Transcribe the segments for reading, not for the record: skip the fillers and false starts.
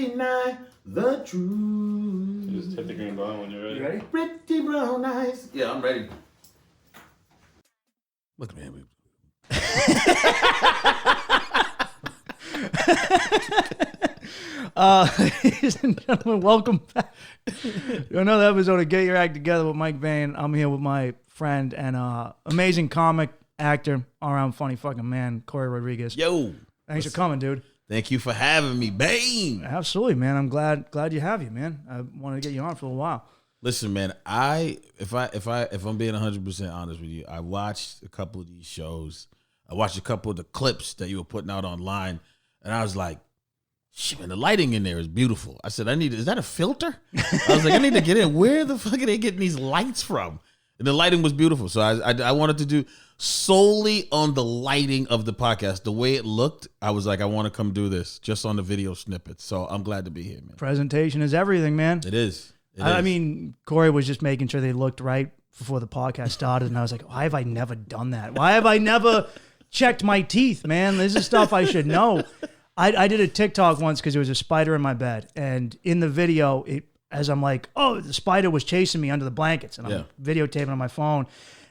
deny the truth. Just hit the green button when you're ready. You ready? Pretty brown eyes. Yeah, I'm ready. Look at me. Ladies and gentlemen, welcome back to another episode of Get Your Act Together with Mike Bain. I'm here with my friend and amazing comic actor, all-around funny fucking man, Corey Rodrigues. Yo. Thanks for coming, dude. Thank you for having me, Bain. Absolutely, man. I'm glad you have you, man. I wanted to get you on for a while. Listen, man, if I'm being 100% honest with you, I watched a couple of these shows. I watched a couple of the clips that you were putting out online, and I was like, shit, man, the lighting in there is beautiful. I said, is that a filter? I was like, I need to get in. Where the fuck are they getting these lights from? And the lighting was beautiful. So I wanted to do solely on the lighting of the podcast. The way it looked, I was like, I want to come do this just on the video snippets. So I'm glad to be here, man. Presentation is everything, man. It is. I mean, Corey was just making sure they looked right before the podcast started, and I was like, why have I never done that? Why have I never checked my teeth, man? This is stuff I should know. I did a TikTok once because there was a spider in my bed, and in the video, as I'm like, oh, the spider was chasing me under the blankets, and I'm videotaping on my phone,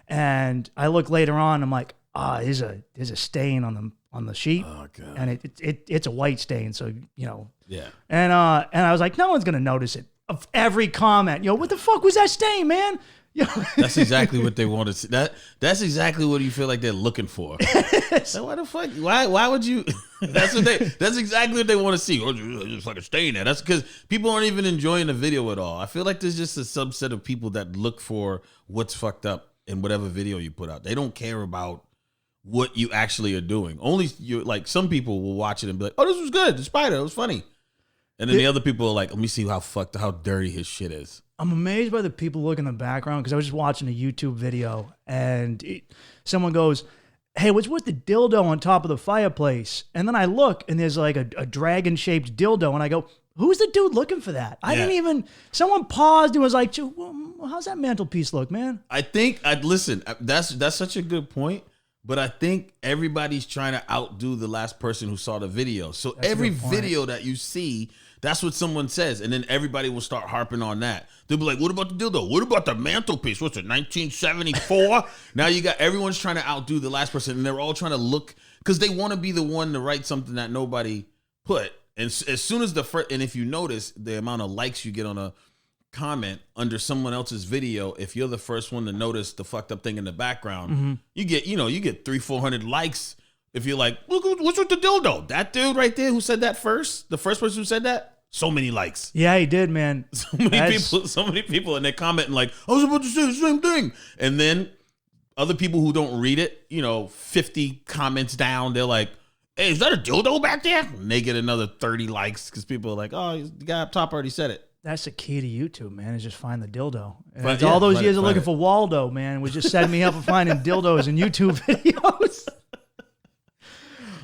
and I look later on, I'm like, there's a stain on the sheet, and it's a white stain, so and I was like, no one's gonna notice it. Of every comment, what the fuck was that stain, man? That's exactly what they want to see. That's exactly what you feel like they're looking for. So why the fuck? Why would you? That's exactly what they want to see. Oh, just like a stain there. That's because people aren't even enjoying the video at all. I feel like there's just a subset of people that look for what's fucked up in whatever video you put out. They don't care about what you actually are doing. Only you, like some people will watch it and be like, "Oh, this was good. The spider, it was funny." And then the other people are like, let me see how dirty his shit is. I'm amazed by the people looking in the background because I was just watching a YouTube video and someone goes, hey, what's with the dildo on top of the fireplace? And then I look and there's like a dragon-shaped dildo and I go, who's the dude looking for that? I didn't even, someone paused and was like, how's that mantelpiece look, man? Listen, that's such a good point. But I think everybody's trying to outdo the last person who saw the video. So every video that you see, that's what someone says. And then everybody will start harping on that. They'll be like, what about the dildo? What about the mantelpiece? What's it, 1974? Now you got everyone's trying to outdo the last person. And they're all trying to look, because they want to be the one to write something that nobody put. And as soon as and if you notice the amount of likes you get on a comment under someone else's video, if you're the first one to notice the fucked up thing in the background, you get 300-400 likes. If you're like, look, what's with the dildo? That dude right there who said that first, the first person who said that, so many likes. Yeah, he did, man. So many people, and they're commenting like, I was about to say the same thing. And then other people who don't read it, 50 comments down, they're like, hey, is that a dildo back there? And they get another 30 likes because people are like, oh, the guy up top already said it. That's the key to YouTube, man, is just find the dildo. And all those years of looking for Waldo, man, was just setting me up for finding dildos in YouTube videos.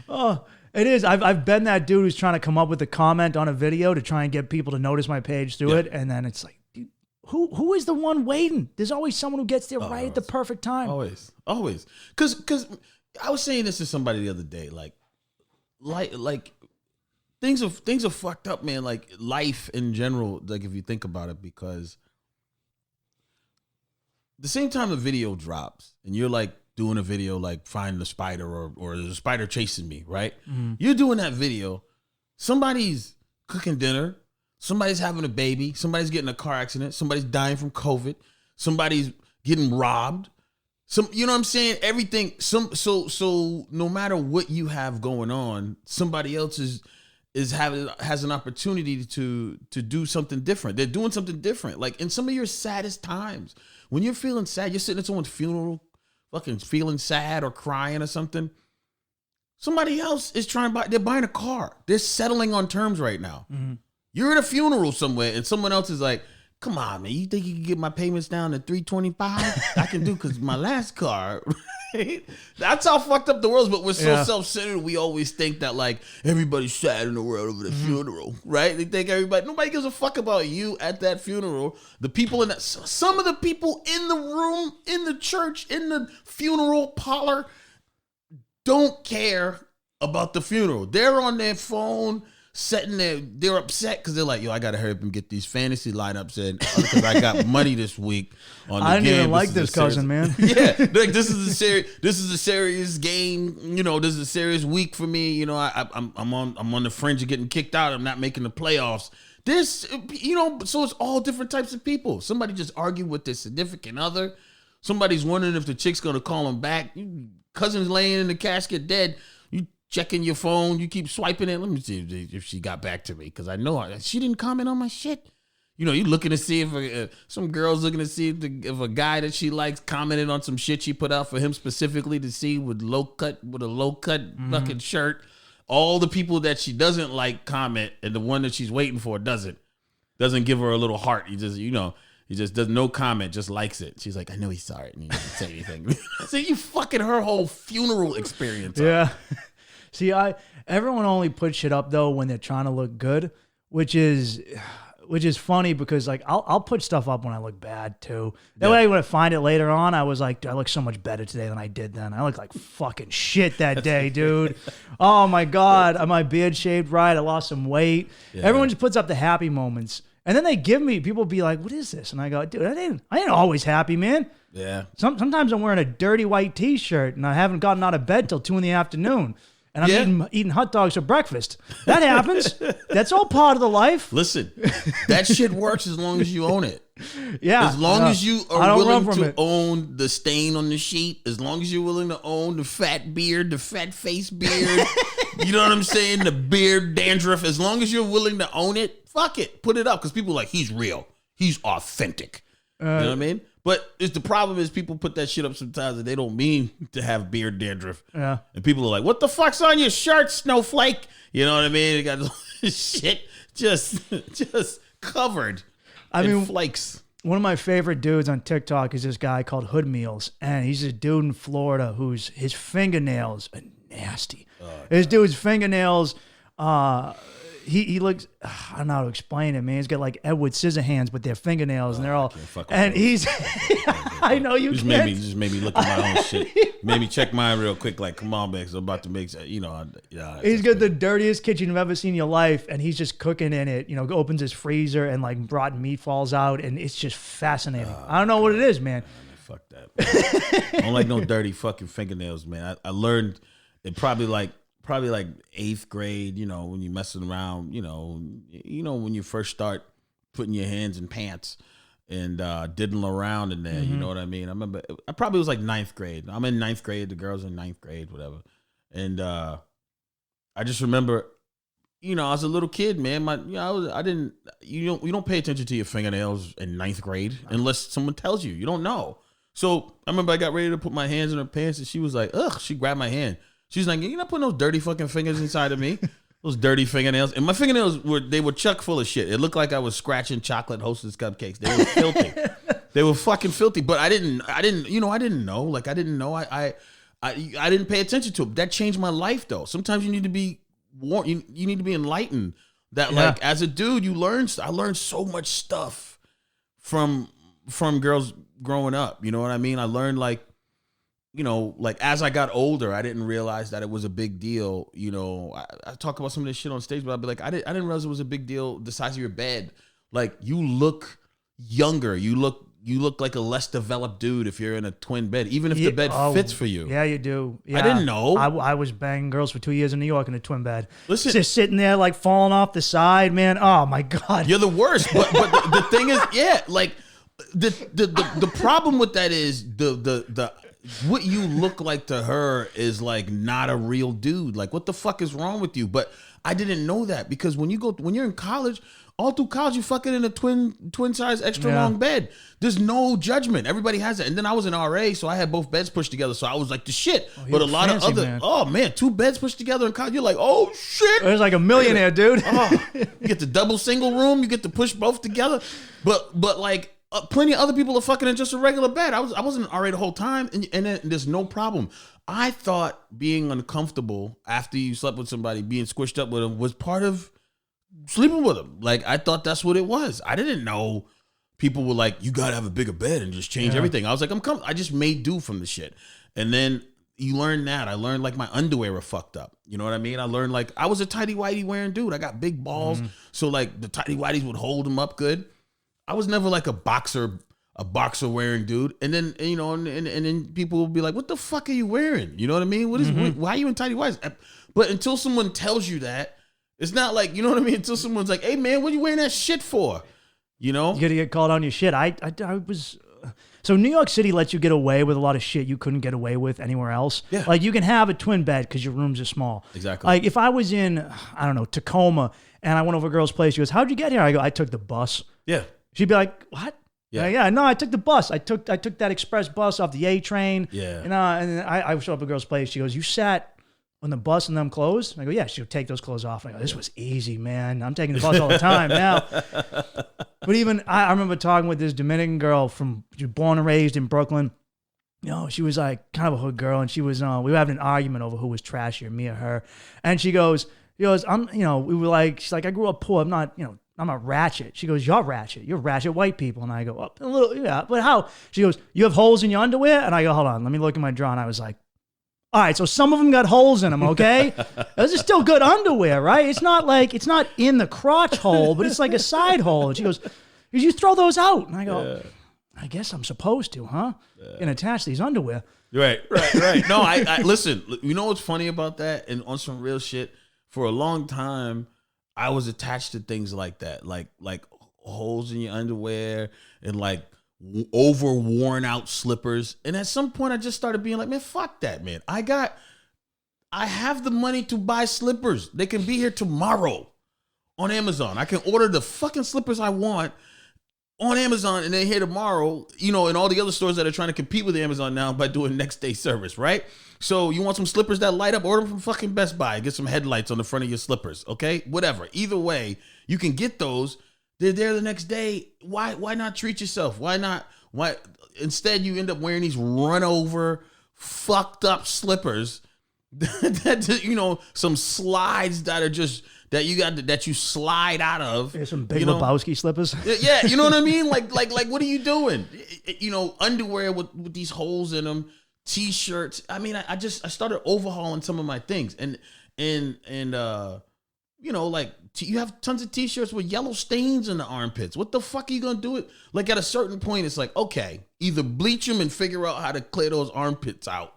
Oh, it is. I've been that dude who's trying to come up with a comment on a video to try and get people to notice my page through it. And then it's like, dude, who is the one waiting? There's always someone who gets there right at the perfect time. Always. Because I was saying this to somebody the other day, like things are fucked up, man. Like life in general, like if you think about it, because the same time a video drops and you're like doing a video like find the spider or there's a spider chasing me, right? You're doing that video. Somebody's cooking dinner. Somebody's having a baby. Somebody's getting a car accident. Somebody's dying from COVID. Somebody's getting robbed. You know what I'm saying? Everything. So no matter what you have going on, somebody else has an opportunity to do something different. They're doing something different. Like in some of your saddest times, when you're feeling sad, you're sitting at someone's funeral, fucking feeling sad or crying or something. Somebody else is they're buying a car. They're settling on terms right now. You're at a funeral somewhere and someone else is like, come on, man, you think you can get my payments down to $325? I can do, because my last car. Right? That's how fucked up the world is, but we're so self-centered. We always think that like everybody's sad in the world over the funeral, right? They think nobody gives a fuck about you at that funeral. The people in that, some of the people in the room, in the church, in the funeral parlor don't care about the funeral. They're on their phone sitting there, they're upset because they're like, yo, I gotta hurry up and get these fantasy lineups in because I got money this week on the I didn't game. even like this cousin, man. Yeah, like this is a serious game. You know, this is a serious week for me. You know, I'm on the fringe of getting kicked out. I'm not making the playoffs. This, you know, so it's all different types of people. Somebody just argue with their significant other. Somebody's wondering if the chick's gonna call him back. Cousin's laying in the casket dead. You checking your phone. You keep swiping it. Let me see if she got back to me because I know she didn't comment on my shit. You know, you looking to see if some girl's looking to see if a guy that she likes commented on some shit she put out for him specifically to see with a low cut fucking shirt. All the people that she doesn't like comment, and the one that she's waiting for doesn't give her a little heart. He just does no comment, just likes it. She's like, I know he saw it, and he didn't say anything. So you fucking her whole funeral experience. Yeah. See, everyone only puts shit up though when they're trying to look good, which is funny because like I'll put stuff up when I look bad too. That way when I find it later on, I was like, dude, I look so much better today than I did then. I look like fucking shit that day, dude. Oh my God, my beard shaved right. I lost some weight. Yeah. Everyone just puts up the happy moments. And then people be like, what is this? And I go, dude, I ain't always happy, man. Yeah. Sometimes I'm wearing a dirty white t-shirt and I haven't gotten out of bed till 2 p.m. And I'm eating hot dogs for breakfast. That happens. That's all part of the life. Listen, that shit works as long as you own it. Yeah. As long as you are willing to own the stain on the sheet, as long as you're willing to own the fat beard, the fat face beard, you know what I'm saying? The beard dandruff. As long as you're willing to own it, fuck it. Put it up. Because people are like, he's real. He's authentic. You know what I mean? But the problem is people put that shit up sometimes and they don't mean to have beard dandruff. Yeah. And people are like, what the fuck's on your shirt, snowflake? You know what I mean? They got shit just covered in flakes. One of my favorite dudes on TikTok is this guy called Hood Meals. And he's this dude in Florida his fingernails are nasty. This dude's fingernails, he looks, I don't know how to explain it, man. He's got like Edward Scissorhands, but they're fingernails, and they're all, and he's, I know you just can't. Made me look at my own shit. Made me check mine real quick, like, come on, man, because I'm about to make, He's got the dirtiest kitchen you've ever seen in your life, and he's just cooking in it, opens his freezer, and like rotten meat falls out, and it's just fascinating. I don't know what it is, man. Fuck that. I don't like no dirty fucking fingernails, man. I learned it probably like 8th grade, when you're messing around, when you first start putting your hands in pants and diddling around in there, you know what I mean? I remember, I probably was like 9th grade. I'm in 9th grade, the girl's in 9th grade, whatever. And I just remember, I was a little kid, man. You don't pay attention to your fingernails in 9th grade unless someone tells you. You don't know. So I remember I got ready to put my hands in her pants and she was like, ugh, she grabbed my hand. She's like, you're not putting those dirty fucking fingers inside of me. Those dirty fingernails. And my fingernails were chock full of shit. It looked like I was scratching chocolate Hostess cupcakes. They were filthy. They were fucking filthy. But I didn't know. Like, I didn't know. I didn't pay attention to it. That changed my life, though. Sometimes you need to be warned. You need to be enlightened. That, like, as a dude, I learned so much stuff from girls growing up. You know what I mean? I learned, like, as I got older, I didn't realize that it was a big deal. I talk about some of this shit on stage, but I'd be like, I didn't realize it was a big deal. The size of your bed, like, you look younger. You look like a less developed dude if you're in a twin bed, even if the bed fits for you. Yeah, you do. Yeah. I didn't know. I was banging girls for 2 years in New York in a twin bed. Listen, just sitting there like falling off the side, man. Oh my God, you're the worst. But the thing is, like the problem with that is the what you look like to her is like not a real dude. Like, what the fuck is wrong with you? But I didn't know that because when you're in college, all through college, you fucking in a twin size extra long bed. There's no judgment. Everybody has it. And then I was an RA, so I had both beds pushed together. So I was like the shit. But a lot of other, man, 2 beds pushed together in college. You're like, oh shit. There's like a millionaire, dude. You get the double single room. You get to push both together. But like, plenty of other people are fucking in just a regular bed. I wasn't RA the whole time, and then there's no problem. I thought being uncomfortable after you slept with somebody, being squished up with them, was part of sleeping with them. Like, I thought that's what it was. I didn't know people were like, you gotta have a bigger bed and just change everything. I was like, I just made do from the shit. And then you learn that. I learned like my underwear were fucked up. You know what I mean? I learned like I was a tighty whitey wearing dude. I got big balls, so like the tighty whiteys would hold them up good. I was never like a boxer wearing dude. And then and then people will be like, "What the fuck are you wearing?" You know what I mean? Why are you in tighty whities? But until someone tells you that, it's not like, you know what I mean? Until someone's like, "Hey man, what are you wearing that shit for?" You know? You gotta get called on your shit. I was. So New York City lets you get away with a lot of shit you couldn't get away with anywhere else. Yeah. Like you can have a twin bed because your rooms are small. Exactly. Like if I was in, I don't know, Tacoma and I went over a girl's place, she goes, "How'd you get here?" I go, "I took the bus." Yeah. She'd be like, "What?" Yeah. Yeah. No, I took the bus. I took that express bus off the A train. Yeah. And then I show up at a girl's place. She goes, "You sat on the bus and them clothes?" I go, "Yeah." She'll take those clothes off. I go, "This was easy, man. I'm taking the bus all the time now." But even I remember talking with this Dominican girl she was born and raised in Brooklyn. You know, she was like kind of a hood girl, and she was we were having an argument over who was trashier, me or her. And she goes, we were like, she's like, "I grew up poor. I'm not ratchet." She goes, "You're ratchet. You're ratchet white people." And I go, "Oh, a little, yeah, but how?" She goes, "You have holes in your underwear?" And I go, "Hold on, let me look at my drawer." And I was like, all right, so some of them got holes in them, okay? Those are still good underwear, right? It's not in the crotch hole, but it's like a side hole. And she goes, "You throw those out." And I go, "I guess I'm supposed to, huh? And attach these underwear." Right. No, I listen, you know what's funny about that? And on some real shit, for a long time, I was attached to things like that, like holes in your underwear and like over worn out slippers. And at some point I just started being like, man, fuck that, man. I have the money to buy slippers. They can be here tomorrow on Amazon. I can order the fucking slippers I want on Amazon and they're here tomorrow, and all the other stores that are trying to compete with Amazon now by doing next day service, right? So you want some slippers that light up, order them from fucking Best Buy. Get some headlights on the front of your slippers, okay? Whatever. Either way, you can get those. They're there the next day. Why not treat yourself? Why instead you end up wearing these run over, fucked up slippers that some slides that are just that you slide out of. There's some Big Lebowski slippers. Yeah, you know what I mean? Like what are you doing? Underwear with these holes in them, t-shirts. I mean, I started overhauling some of my things and you have tons of t-shirts with yellow stains in the armpits. What the fuck are you gonna do it? Like at a certain point, it's like, okay, either bleach them and figure out how to clear those armpits out,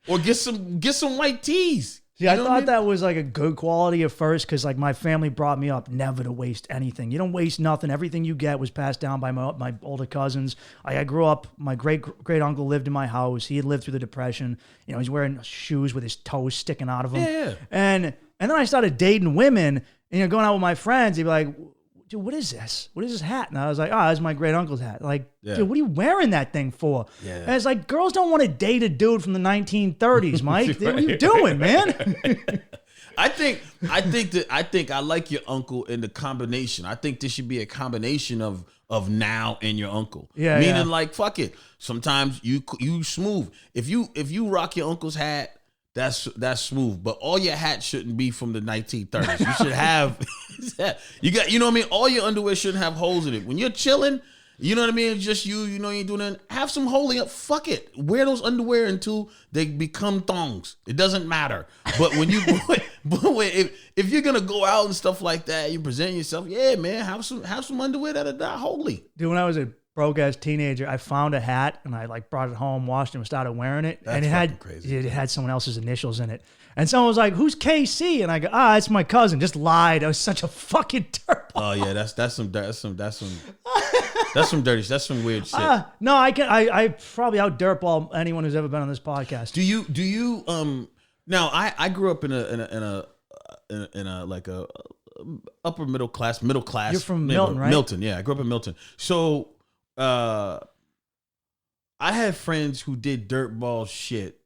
or get some white tees. See, I thought that was like a good quality at first because like my family brought me up never to waste anything. You don't waste nothing. Everything you get was passed down by my older cousins. I grew up, my great uncle lived in my house. He had lived through the Depression. He's wearing shoes with his toes sticking out of them. Yeah. And then I started dating women and going out with my friends. They'd be like, "Dude, what is this? What is this hat?" And I was like, "Oh, that's my great uncle's hat." Like, Dude, what are you wearing that thing for? Yeah. And it's like, girls don't want to date a dude from the 1930s, Mike. Right. What are you doing, man? I think I like your uncle in the combination. I think this should be a combination of now and your uncle. Yeah. Meaning like, fuck it. Sometimes you smooth. If you rock your uncle's hat, that's smooth. But all your hats shouldn't be from the 1930s. You should have all your underwear shouldn't have holes in it. When you're chilling, you know what I mean? Just you ain't doing nothing. Have some holding up. Fuck it. Wear those underwear until they become thongs. It doesn't matter. But when you if you're gonna go out and stuff like that, you present yourself, yeah, man, have some underwear that are not holy. Dude, when I was a broke ass teenager, I found a hat and I like brought it home, washed it, and started wearing it. That's and crazy. It had someone else's initials in it. And someone was like, "Who's KC?" And I go, "It's my cousin." Just lied. I was such a fucking dirtball. Oh yeah, that's some dirty. That's some weird shit. No, I probably out dirtball anyone who's ever been on this podcast. Do you now I grew up in a like a upper middle class. You're from Milton, right? Milton, yeah. I grew up in Milton. So I had friends who did dirtball shit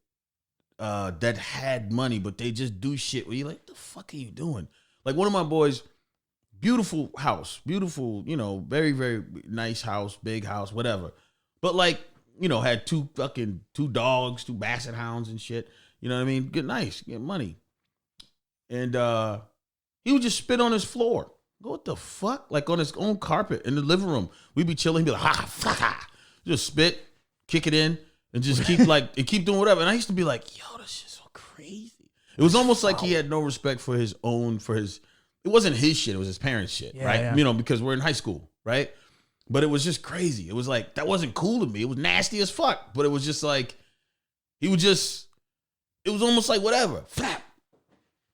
that had money, but they just do shit where you're like, what the fuck are you doing? Like one of my boys, beautiful house, very, very nice house, big house, whatever. But like, had two dogs, 2 basset hounds and shit. You know what I mean? Get money. And he would just spit on his floor. Go, what the fuck? Like on his own carpet in the living room. We'd be chilling, he'd be like, ha, fuck, ha. Just spit, kick it in. and just keep doing whatever. And I used to be like, yo, this shit's so crazy. It was almost like he had no respect for his own, it wasn't his shit, it was his parents' shit, right? Yeah. You know, because we're in high school, right? But it was just crazy. It was like, that wasn't cool to me. It was nasty as fuck. But it was just like, it was almost like whatever. Flap.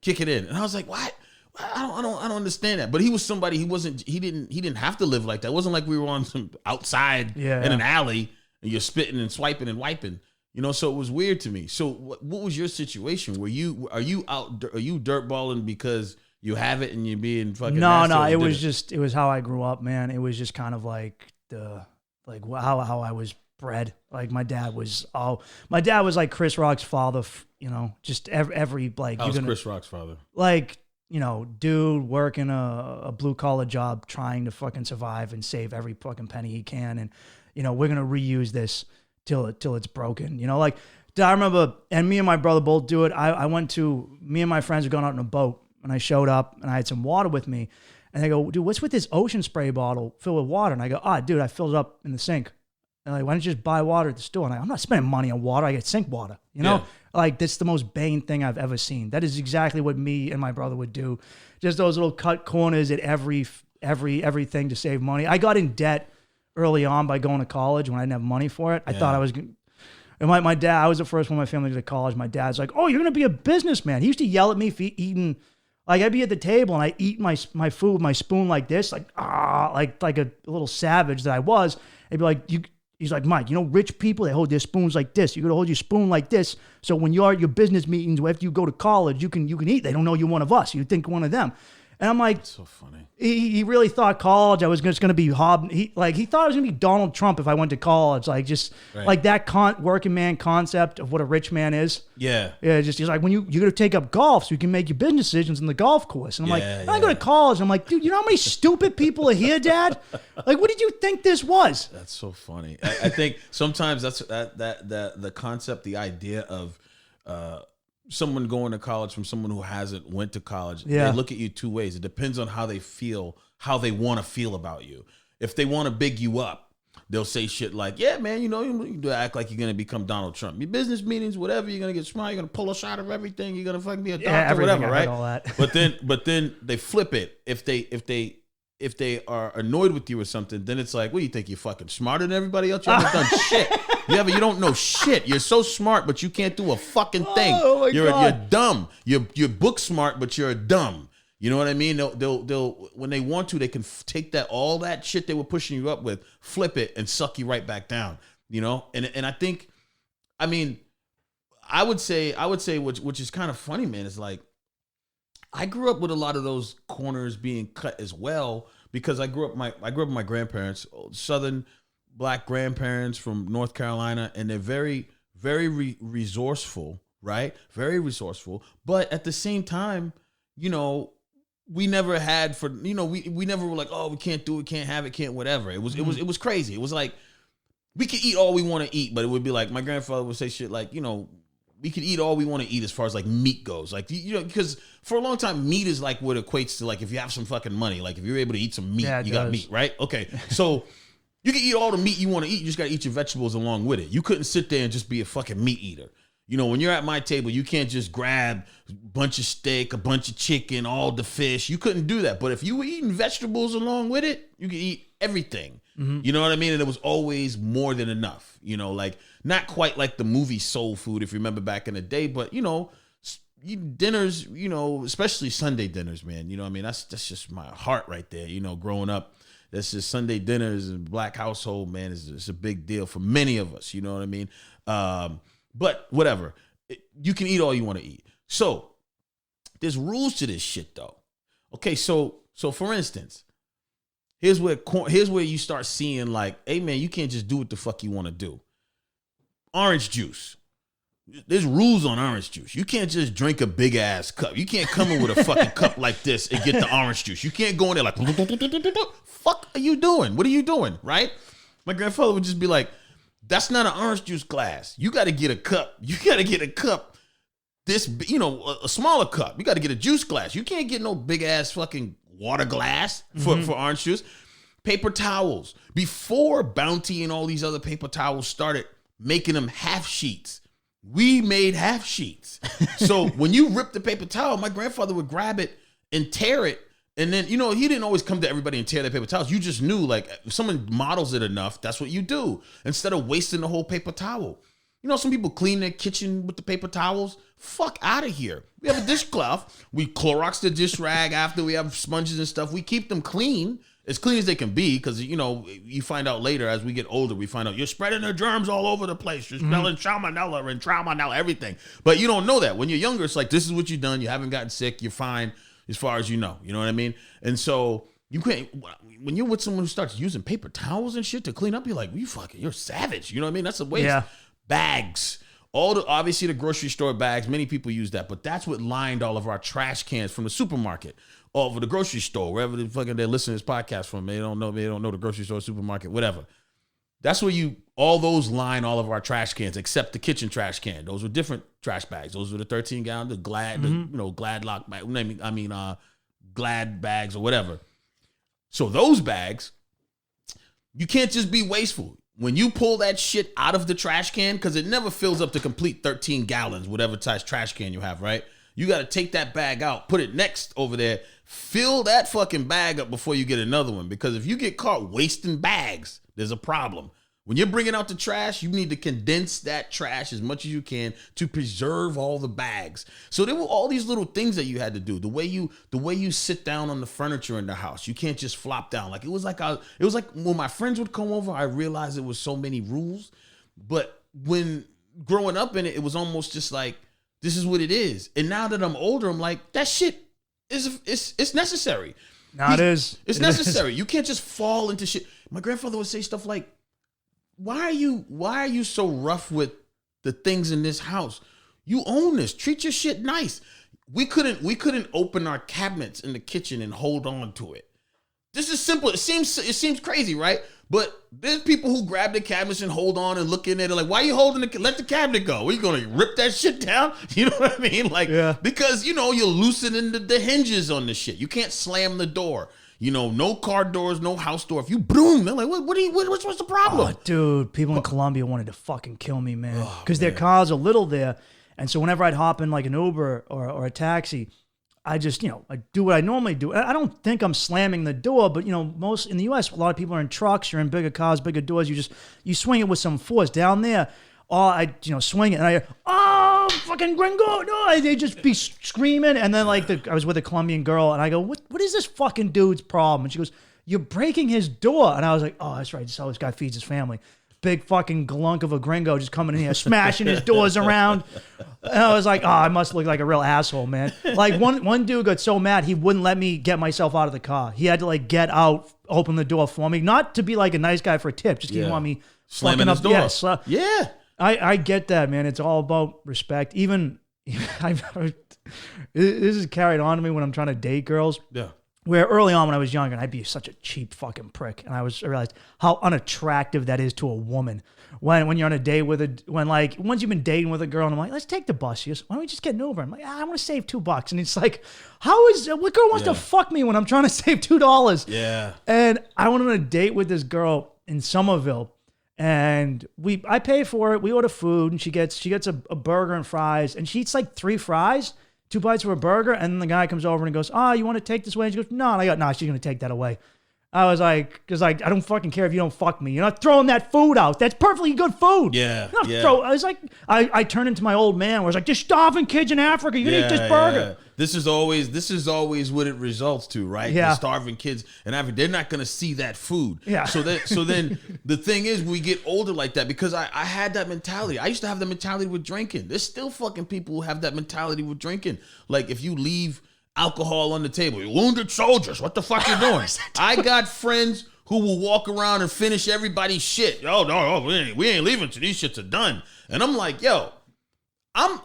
Kick it in. And I was like, what? I don't understand that. But he was somebody, he didn't have to live like that. It wasn't like we were on some outside in an alley and you're spitting and swiping and wiping. You know, so it was weird to me. So what was your situation? Are you dirtballing because you have it and you're being fucking nasty? No, it was how I grew up, man. It was just kind of like how I was bred. Like my dad was like Chris Rock's father, you know, just every like. How's Chris Rock's father? Like, you know, dude working a blue collar job, trying to fucking survive and save every fucking penny he can. And, you know, we're going to reuse this till it's broken, you know, like I remember, and me and my brother both do it. Me and my friends were going out in a boat and I showed up and I had some water with me and they go, dude, what's with this ocean spray bottle filled with water? And I go, dude, I filled it up in the sink. And like, why don't you just buy water at the store? And I'm not spending money on water. I get sink water, you know? Yeah. Like, that's the most Bain thing I've ever seen. That is exactly what me and my brother would do. Just those little cut corners at everything to save money. I got in debt early on by going to college when I didn't have money for it. I thought I was going to. And my dad, I was the first one in my family to go to college. My dad's like, oh, you're going to be a businessman. He used to yell at me for eating. Like, I'd be at the table and I eat my food with my spoon like this, like a little savage that I was. He'd be like, he's like, Mike, you know, rich people, they hold their spoons like this. You got to hold your spoon like this. So when you're at your business meetings, after you go to college, you can eat. They don't know you're one of us. You think one of them. And I'm like, that's so funny. He really thought college, I was just going to be he thought I was going to be Donald Trump if I went to college. Like, just like that working man concept of what a rich man is. Yeah. Yeah. Just, he's like, when you got to take up golf so you can make your business decisions in the golf course. And I'm like, when I go to college, I'm like, dude, you know how many stupid people are here, Dad? Like, what did you think this was? That's so funny. I think sometimes that's the concept, the idea of, someone going to college from someone who hasn't went to college, they look at you two ways. It depends on how they feel, how they want to feel about you. If they want to big you up, they'll say shit like, yeah, man, you know, you act like you're going to become Donald Trump. Your business meetings, whatever, you're going to get smart, you're going to pull a shot of everything, you're going to fucking be a doctor, whatever, right? All that. But then they flip it. If they are annoyed with you or something, then it's like, well, you think you're fucking smarter than everybody else? You haven't done shit. You don't know shit. You're so smart, but you can't do a fucking thing. Oh my God. You're dumb. You're book smart, but you're dumb. You know what I mean? They'll when they want to, they can take all that shit they were pushing you up with, flip it, and suck you right back down. You know, and I think, I mean, I would say which is kind of funny, man. Is like, I grew up with a lot of those corners being cut as well because I grew up with my grandparents, Southern Black grandparents from North Carolina, and they're very, very resourceful, right? Very resourceful. But at the same time, you know, we never had we never were like, oh, we can't do it, can't have it, can't whatever. It was crazy. It was like, we could eat all we want to eat, but it would be like, my grandfather would say shit like, you know, we could eat all we want to eat as far as like meat goes. Like, you know, because for a long time, meat is like what equates to like, if you have some fucking money, like if you're able to eat some meat, you got meat, right? Okay. So you can eat all the meat you want to eat. You just got to eat your vegetables along with it. You couldn't sit there and just be a fucking meat eater. You know, when you're at my table, you can't just grab a bunch of steak, a bunch of chicken, all the fish. You couldn't do that. But if you were eating vegetables along with it, you could eat everything. Mm-hmm. You know what I mean? And it was always more than enough. You know, like not quite like the movie Soul Food, if you remember back in the day, but you know, dinners, you know, especially Sunday dinners, man. You know what I mean? That's just my heart right there. You know, growing up, that's just Sunday dinners in Black household, man. It's a big deal for many of us. You know what I mean? But whatever, you can eat all you want to eat. So there's rules to this shit, though. Okay, so for instance, here's where you start seeing like, hey man, you can't just do what the fuck you want to do. Orange juice. There's rules on orange juice. You can't just drink a big ass cup. You can't come in with a fucking cup like this and get the orange juice. You can't go in there like, fuck are you doing? What are you doing? Right? My grandfather would just be like, that's not an orange juice glass. You got to get a cup. You got to get a cup. This, you know, a smaller cup. You got to get a juice glass. You can't get no big ass fucking water glass for orange juice. Paper towels. Before Bounty and all these other paper towels started making them half sheets. We made half sheets. So when you rip the paper towel, my grandfather would grab it and tear it. And then, he didn't always come to everybody and tear their paper towels. You just knew, like, if someone models it enough, that's what you do. Instead of wasting the whole paper towel. Some people clean their kitchen with the paper towels. Fuck out of here. We have a dishcloth. We Clorox the dish rag after. We have sponges and stuff. We keep them clean as they can be, because, you find out later as we get older, we find out you're spreading the germs all over the place. You're smelling salmonella and tramonella, everything. But you don't know that. When you're younger, it's like, this is what you've done. You haven't gotten sick. You're fine. As far as you know what I mean? And so you can't, when you're with someone who starts using paper towels and shit to clean up, you're like, you're savage. You know what I mean? That's a waste. Yeah. Bags. Obviously the grocery store bags, many people use that, but that's what lined all of our trash cans from the supermarket over the grocery store, wherever the fucking they're listening to this podcast from. They don't know the grocery store, supermarket, whatever. That's where all those line all of our trash cans, except the kitchen trash can. Those were different trash bags. Those were the 13 gallon, the Glad, Glad lock bag. Glad bags or whatever. So those bags, you can't just be wasteful. When you pull that shit out of the trash can, because it never fills up to complete 13 gallons, whatever size trash can you have, right? You got to take that bag out, put it next over there, fill that fucking bag up before you get another one. Because if you get caught wasting bags, there's a problem. When you're bringing out the trash, you need to condense that trash as much as you can to preserve all the bags. So there were all these little things that you had to do. The way you sit down on the furniture in the house, you can't just flop down. Like it was like when my friends would come over, I realized it was so many rules. But when growing up in it, it was almost just like, this is what it is. And now that I'm older, I'm like, that shit it's necessary. It's necessary. You can't just fall into shit. My grandfather would say stuff like, why are you so rough with the things in this house? You own this. Treat your shit nice. We couldn't open our cabinets in the kitchen and hold on to it. This is simple. It seems crazy, right? But there's people who grab the cabinets and hold on and look in there. They're like, why are you holding let the cabinet go? Are you going to rip that shit down? You know what I mean? Like, yeah. Because, you're loosening the hinges on the shit. You can't slam the door. No car doors, no house door. If you boom, they're like, what's the problem? Oh, dude, people in Colombia wanted to fucking kill me, man. Because their cars are little there. And so whenever I'd hop in like an Uber or a taxi, I just, I do what I normally do. I don't think I'm slamming the door, but, most in the U.S., a lot of people are in trucks. You're in bigger cars, bigger doors. You swing it with some force. Down there, I swing it and oh, fucking gringo. No, they just be screaming. And then I was with a Colombian girl and I go, what is this fucking dude's problem? And she goes, you're breaking his door. And I was like, oh, that's right. That's how this guy feeds his family. Big fucking glunk of a gringo just coming in here, smashing his doors around. And I was like, oh, I must look like a real asshole, man. Like one dude got so mad, he wouldn't let me get myself out of the car. He had to get out, open the door for me. Not to be like a nice guy for a tip, just he didn't want me slamming his door. Yeah. I get that, man. It's all about respect. Even, this is carried on to me when I'm trying to date girls. Yeah. Where early on when I was younger, I'd be such a cheap fucking prick. And I realized how unattractive that is to a woman. When you're on a date with once you've been dating with a girl and I'm like, let's take the bus. She goes, why don't we just get an Uber? I'm like, I want to save $2. And it's like, what girl wants to fuck me when I'm trying to save $2? Yeah. And I went on a date with this girl in Somerville. And I pay for it. We order food and she gets a burger and fries. And she eats 3 fries. 2 bites of a burger, and then the guy comes over and goes, you want to take this away? And she goes, no. And I go, no, she's going to take that away. I was like, because I don't fucking care if you don't fuck me. You're not throwing that food out. That's perfectly good food. Yeah. I was like, I turned into my old man where I was like, there's starving kids in Africa. You can eat this burger. Yeah. This is always what it results to, right? Yeah. The starving kids in Africa, they're not going to see that food. Yeah. So then the thing is, we get older like that because I had that mentality. I used to have the mentality with drinking. There's still fucking people who have that mentality with drinking. Like if you leave alcohol on the table, you're wounded soldiers. What the fuck you doing? I got friends who will walk around and finish everybody's shit. Yo, no, we ain't leaving till these shits are done. And I'm like, yo, I'm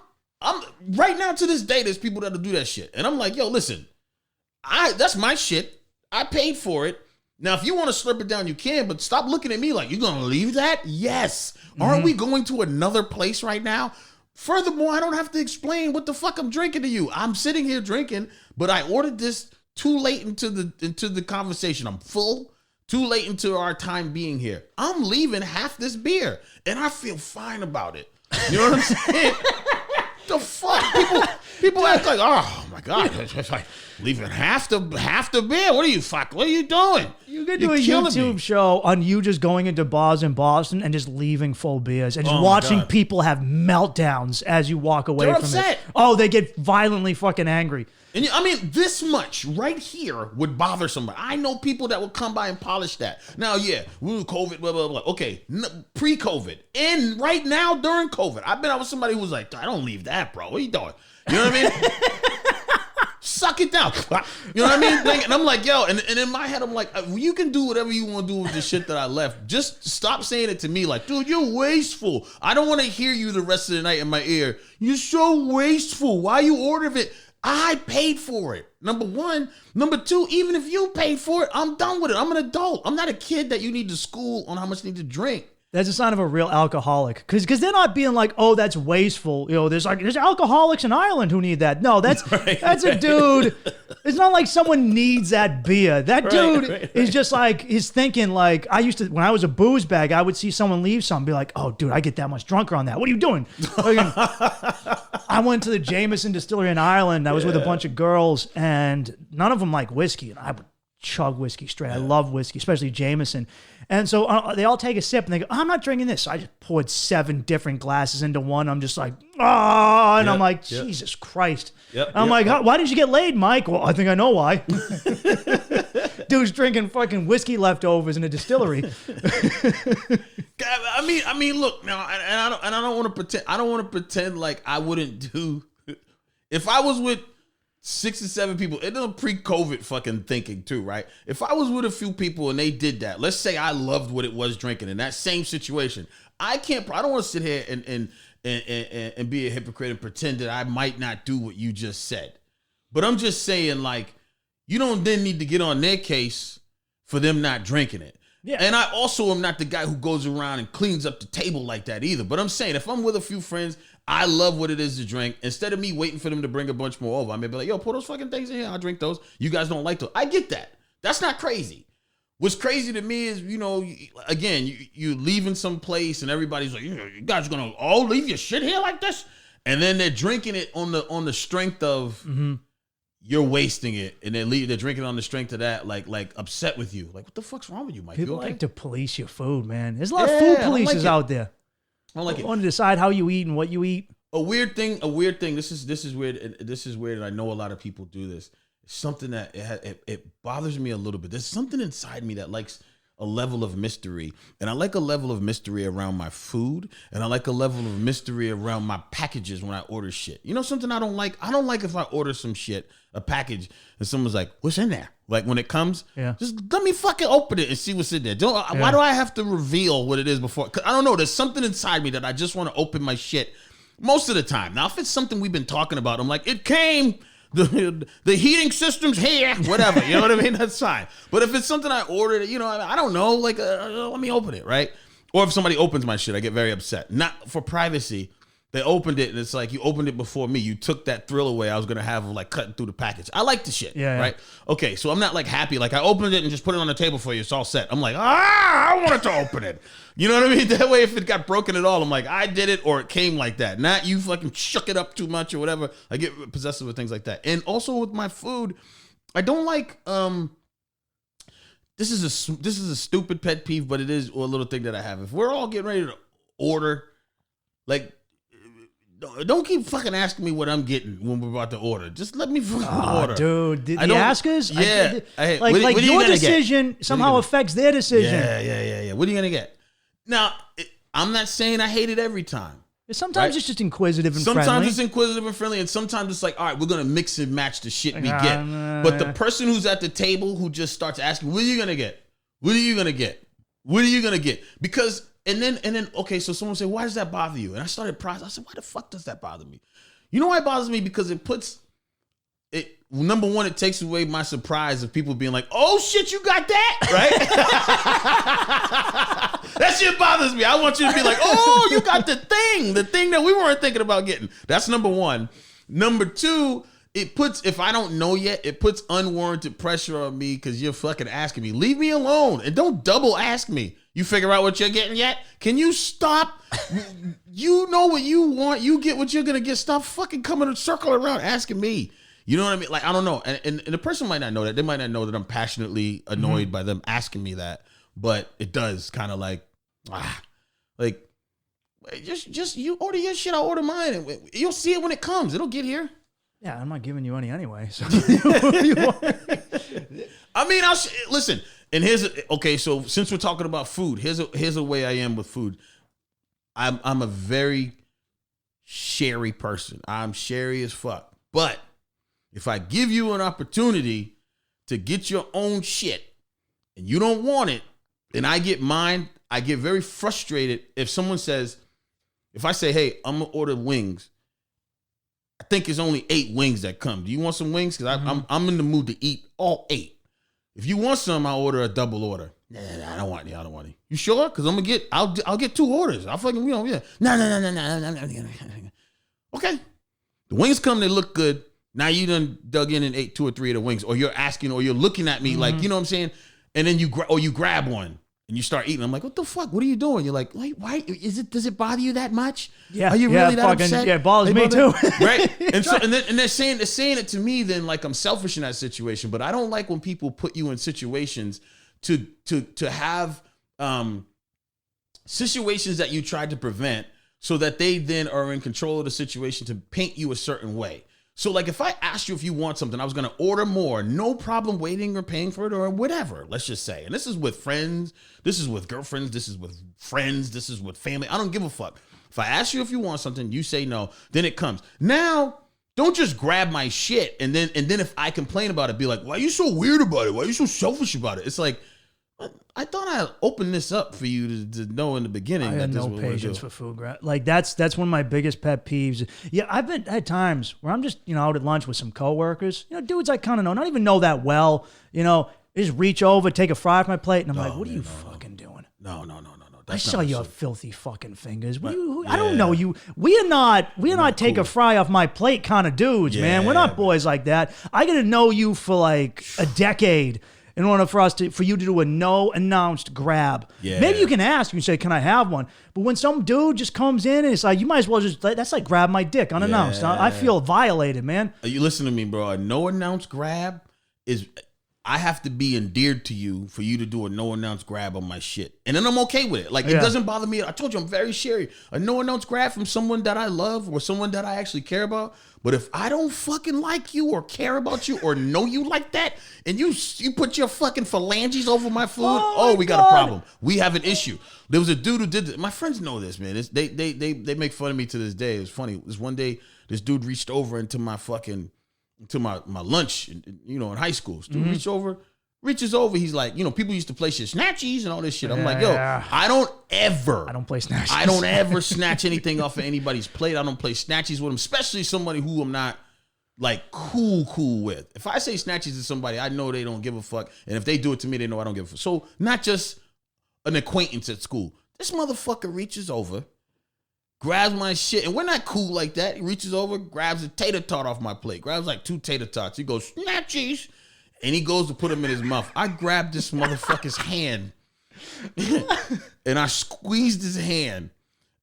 right now to this day, there's people that'll do that shit. And I'm like, yo, listen, that's my shit. I paid for it. Now, if you want to slurp it down, you can, but stop looking at me like, you're going to leave that? Yes. Aren't we going to another place right now? Furthermore, I don't have to explain what the fuck I'm drinking to you. I'm sitting here drinking, but I ordered this too late into the conversation. I'm full. too late into our time being here. I'm leaving half this beer, and I feel fine about it. You know what I'm saying? The fuck? People act like, oh my God, it's like leaving half the beer. What are you doing? You could do a YouTube show on you just going into bars in Boston and just leaving full beers and just watching people have meltdowns as you walk away They're from upset. it. Oh, they get violently fucking angry. And I mean, this much right here would bother somebody. I know people that would come by and polish that. Now, yeah, COVID, blah, blah, blah. Okay, pre-COVID. And right now, during COVID, I've been out with somebody who was like, I don't leave that, bro. What are you doing? You know what I mean? Suck it down. You know what I mean? And I'm like, yo, and in my head, I'm like, you can do whatever you want to do with the shit that I left. Just stop saying it to me like, dude, you're wasteful. I don't want to hear you the rest of the night in my ear. You're so wasteful. Why you order it? I paid for it. Number one. Number two, even if you paid for it, I'm done with it. I'm an adult. I'm not a kid that you need to school on how much you need to drink. That's a sign of a real alcoholic. Because they're not being like, oh, that's wasteful. You know, there's alcoholics in Ireland who need that. No, that's a dude. It's not like someone needs that beer. That dude is just like, he's thinking like, when I was a booze bag, I would see someone leave something, be like, oh, dude, I get that much drunker on that. What are you doing? I went to the Jameson distillery in Ireland. I was with a bunch of girls, and none of them like whiskey. And I would chug whiskey straight. I love whiskey, especially Jameson. And so they all take a sip and they go, I'm not drinking this. So I just poured 7 different glasses into one. I'm just like, and I'm like, Jesus Christ. I'm like, why didn't you get laid, Mike? Well, I think I know why. Dude's drinking fucking whiskey leftovers in a distillery. I mean, look now, and I don't want to pretend. I don't want to pretend like I wouldn't do. If I was with 6 or 7 people, it's a pre-COVID fucking thinking too, right? If I was with a few people and they did that, let's say I loved what it was drinking in that same situation, I don't want to sit here and be a hypocrite and pretend that I might not do what you just said. But I'm just saying, like, you don't then need to get on their case for them not drinking it. Yeah. And I also am not the guy who goes around and cleans up the table like that either. But I'm saying, if I'm with a few friends, I love what it is to drink. Instead of me waiting for them to bring a bunch more over, I may be like, yo, pour those fucking things in here. I'll drink those. You guys don't like those. I get that. That's not crazy. What's crazy to me is, you know, again, you leaving some place and everybody's like, you guys are going to all leave your shit here like this? And then they're drinking it on the strength of you're wasting it. And they're drinking on the strength of that, like upset with you. Like, what the fuck's wrong with you, Mike? People you okay? like to police your food, man. There's a lot of food polices out there. I don't like it. Want to decide how you eat and what you eat. A weird thing. This is weird. This is weird. And I know a lot of people do this. It's something that it bothers me a little bit. There's something inside me that likes a level of mystery, and I like a level of mystery around my food, and I like a level of mystery around my packages when I order shit. You know something I don't like? I don't like if I order some shit, a package, and someone's like, "What's in there?" Like when it comes, just let me fucking open it and see what's in there. Why do I have to reveal what it is before? 'Cause I don't know. There's something inside me that I just want to open my shit most of the time. Now, if it's something we've been talking about, I'm like, it came. The heating system's here, whatever. You know what I mean? That's fine. But if it's something I ordered, you know, I don't know. Like, let me open it, right? Or if somebody opens my shit, I get very upset. Not for privacy. They opened it, and it's like, you opened it before me. You took that thrill away I was going to have of, like, cutting through the package. I like the shit, right? Okay, so I'm not, like, happy. Like, I opened it and just put it on the table for you. It's all set. I'm like, I wanted to open it. You know what I mean? That way, if it got broken at all, I'm like, I did it, or it came like that. Not you fucking shook it up too much or whatever. I get possessive with things like that. And also with my food, I don't like, this is a stupid pet peeve, but it is a little thing that I have. If we're all getting ready to order, like, don't keep fucking asking me what I'm getting when we're about to order. Just let me fucking order. Dude, the askers? Yeah. Like your decision somehow affects their decision. Yeah. What are you going to get? Now, I'm not saying I hate it every time. Sometimes it's just inquisitive and sometimes friendly. It's inquisitive and friendly, and sometimes it's like, all right, we're going to mix and match the shit we get. But the person who's at the table who just starts asking, what are you going to get? What are you going to get? What are you going to get? Because... And then, okay, so someone said, why does that bother you? And I started processing. I said, why the fuck does that bother me? You know why it bothers me? Because number one, it takes away my surprise of people being like, oh shit, you got that? Right? That shit bothers me. I want you to be like, oh, you got the thing that we weren't thinking about getting. That's number one. Number two, if I don't know yet, it puts unwarranted pressure on me because you're fucking asking me. Leave me alone and don't double ask me. You figure out what you're getting yet? Can you stop? You know what you want. You get what you're gonna get. Stop fucking coming and circle around asking me. You know what I mean? Like, I don't know. And the person might not know that. They might not know that I'm passionately annoyed by them asking me that. But it does kind of like just you order your shit, I'll order mine. And you'll see it when it comes. It'll get here. Yeah, I'm not giving you any anyway. So. I mean, listen. And okay. So since we're talking about food, here's a way I am with food. I'm a very sherry person. I'm sherry as fuck. But if I give you an opportunity to get your own shit and you don't want it, and I get mine, I get very frustrated if someone says, if I say, hey, I'm gonna order wings. I think it's only 8 wings that come. Do you want some wings? Because I'm in the mood to eat all 8. If you want some, I'll order a double order. Nah, I don't want any. I don't want any. You sure? Because I'll get 2 orders. I'll fucking, yeah. No. Okay. The wings come, they look good. Now you done dug in and ate 2 or 3 of the wings, or you're asking, or you're looking at me like, you know what I'm saying? And then you grab one and you start eating. I'm like, what the fuck? What are you doing? You're like, why does it bother you that much? Yeah. Are you really that upset? Yeah, it bothers me too. Right? And so and they're saying it to me then like I'm selfish in that situation. But I don't like when people put you in situations to have situations that you tried to prevent so that they then are in control of the situation to paint you a certain way. So like if I asked you if you want something, I was going to order more, no problem waiting or paying for it or whatever, let's just say. And this is with friends, this is with girlfriends, this is with friends, this is with family. I don't give a fuck. If I ask you if you want something, you say no, then it comes. Now, don't just grab my shit and then if I complain about it, be like, why are you so weird about it? Why are you so selfish about it? It's like, I thought I opened this up for you to know in the beginning. I had no patience for food grab. Like that's one of my biggest pet peeves. Yeah, I've had times where I'm just out at lunch with some coworkers. Dudes I kind of know, not even know that well. They just reach over, take a fry off my plate, and I'm like, "What are you fucking doing?" No. I saw your filthy fucking fingers. I don't know you. We are not take a fry off my plate kind of dudes, man. We're not boys like that. I got to know you for like a decade in order for you to do a no announced grab. Yeah. Maybe you can ask, you can say, can I have one? But when some dude just comes in and it's like, you might as well that's like grab my dick unannounced. Yeah. I feel violated, man. You listen to me, bro. A no announced grab is, I have to be endeared to you for you to do a no announced grab on my shit. And then I'm okay with it. Like, it doesn't bother me. I told you, I'm very sherry. A no announced grab from someone that I love or someone that I actually care about. But if I don't fucking like you or care about you or know you like that, and you put your fucking phalanges over my food, we got a problem. We have an issue. There was a dude who did this. My friends know this, man. They make fun of me to this day. It was funny. This one day, this dude reached over into my fucking, into my lunch, in high school. This dude reaches over. He's like, people used to play shit, snatchies and all this shit. I'm like, yo, I don't play snatchies. I don't ever snatch anything off of anybody's plate. I don't play snatchies with them, especially somebody who I'm not like cool with. If I say snatchies to somebody, I know they don't give a fuck. And if they do it to me, they know I don't give a fuck. So not just an acquaintance at school. This motherfucker reaches over, grabs my shit, and we're not cool like that. He reaches over, grabs a tater tot off my plate, grabs like 2 tater tots. He goes, snatchies. And he goes to put them in his mouth. I grabbed this motherfucker's hand and I squeezed his hand.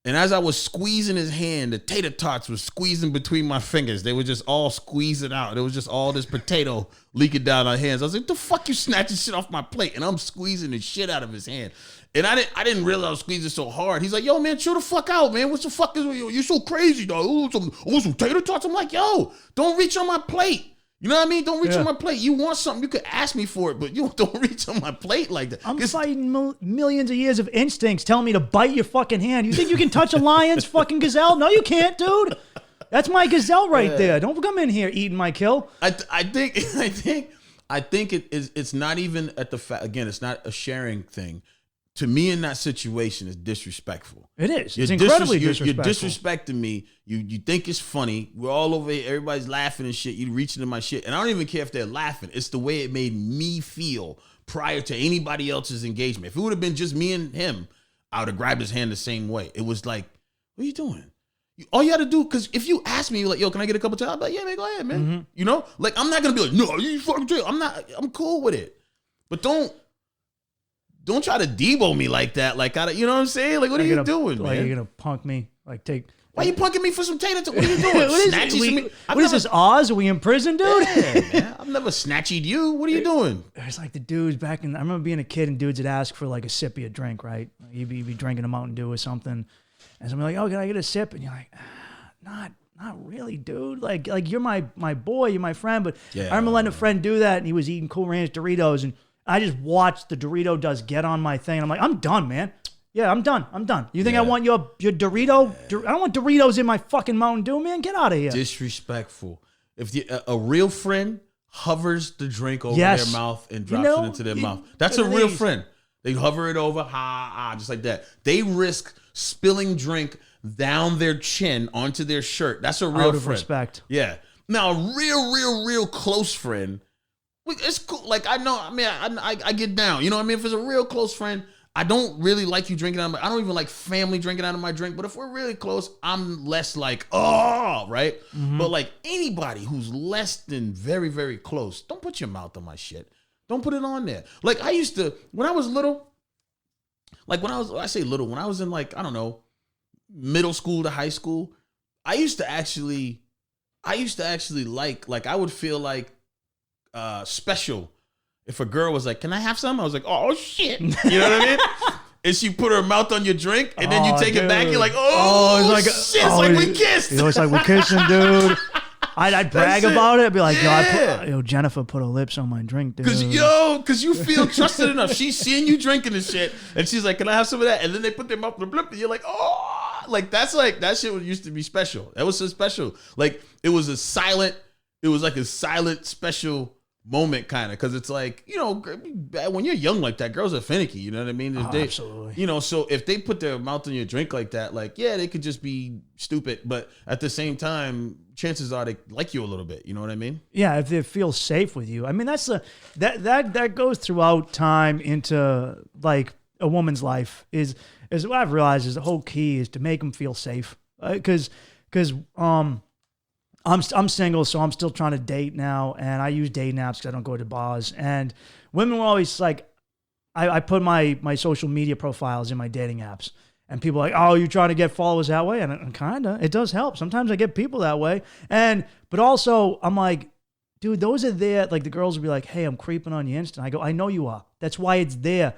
And as I was squeezing his hand, the tater tots were squeezing between my fingers. They were just all squeezing out. It was just all this potato leaking down our hands. I was like, the fuck you snatching shit off my plate? And I'm squeezing the shit out of his hand. And I didn't realize I was squeezing so hard. He's like, yo, man, chill the fuck out, man. What the fuck is you? You're so crazy, dog. Some tater tots. I'm like, yo, don't reach on my plate. You know what I mean? Don't reach on my plate. You want something, you could ask me for it, but you don't reach on my plate like that. I'm fighting millions of years of instincts telling me to bite your fucking hand. You think you can touch a lion's fucking gazelle? No, you can't, dude. That's my gazelle right there. Don't come in here eating my kill. I think it's not even at the fact. Again, it's not a sharing thing. To me, in that situation, it's disrespectful. It is. It's incredibly disrespectful. You're disrespecting me. You think it's funny. We're all over here. Everybody's laughing and shit. You reaching in my shit. And I don't even care if they're laughing. It's the way it made me feel prior to anybody else's engagement. If it would have been just me and him, I would have grabbed his hand the same way. It was like, what are you doing? All you got to do, because if you ask me, like, yo, can I get a cup of tea? I'm like, yeah, man, go ahead, man. You know, like, I'm not gonna be like, no, you fucking drink. I'm cool with it, but don't try to Debo me like that. Like, you know what I'm saying? Like, what are you doing, man? Like, you're gonna punk me? Like, why you punking me for some tater tots? What are you doing? What is this, Oz? Are we in prison, dude? Yeah, man. I've never snatchied you. What are you doing? It's like the dudes back in. I remember being a kid and dudes would ask for like a sip of a drink, right? You'd be drinking a Mountain Dew or something, and somebody like, "Oh, can I get a sip?" And you're like, "Not really, dude. Like you're my boy, you're my friend." But I remember letting a friend do that, and he was eating Cool Ranch Doritos, and I just watched the Dorito dust get on my thing. And I'm like, I'm done, man. Yeah, I'm done. You think I want your Dorito? I don't want Doritos in my fucking Mountain Dew, man. Get out of here. Disrespectful. If a real friend hovers the drink over their mouth and drops it into their mouth, that's a real friend. They hover it over, just like that. They risk spilling drink down their chin onto their shirt. That's a real out of friend. Respect. Yeah. Now, a real close friend, it's cool. Like, I know, I mean, I get down. You know what I mean? If it's a real close friend, I don't really like you drinking out of I don't even like family drinking out of my drink. But if we're really close, I'm less like, right? But like anybody who's less than very, very close, don't put your mouth on my shit. Don't put it on there. Like I used to, when I was little, like when I was in like, I don't know, middle school to high school, I used to actually like, I would feel like special if a girl was like, can I have some? I was like, oh shit. You know what I mean? And she put her mouth on your drink and then you take it back. You're like, shit. It's like we kissed. It's like we're kissing, dude. I'd brag about it. I'd be like, yo, Jennifer put her lips on my drink, dude. Because you feel trusted enough. She's seeing you drinking this shit. And she's like, can I have some of that? And then they put their mouth on the blip. And you're like, like that's like, that shit used to be special. That was so special. Like it was like a silent special moment kind of, because it's like, you know, when you're young like that, girls are finicky, you know what I mean? Absolutely. You know, so if they put their mouth on your drink like that, like, yeah, they could just be stupid, but at the same time, chances are they like you a little bit, you know what I mean? Yeah, if they feel safe with you. I mean, that's that goes throughout time into like a woman's life is what I've realized is the whole key is to make them feel safe. Because I'm single, so I'm still trying to date now, and I use dating apps because I don't go to bars. And women were always like, I put my social media profiles in my dating apps, and people are like, oh, you're trying to get followers that way? And kinda, it does help. Sometimes I get people that way. But also, I'm like, dude, those are there. Like the girls will be like, hey, I'm creeping on your Insta. I go, I know you are. That's why it's there.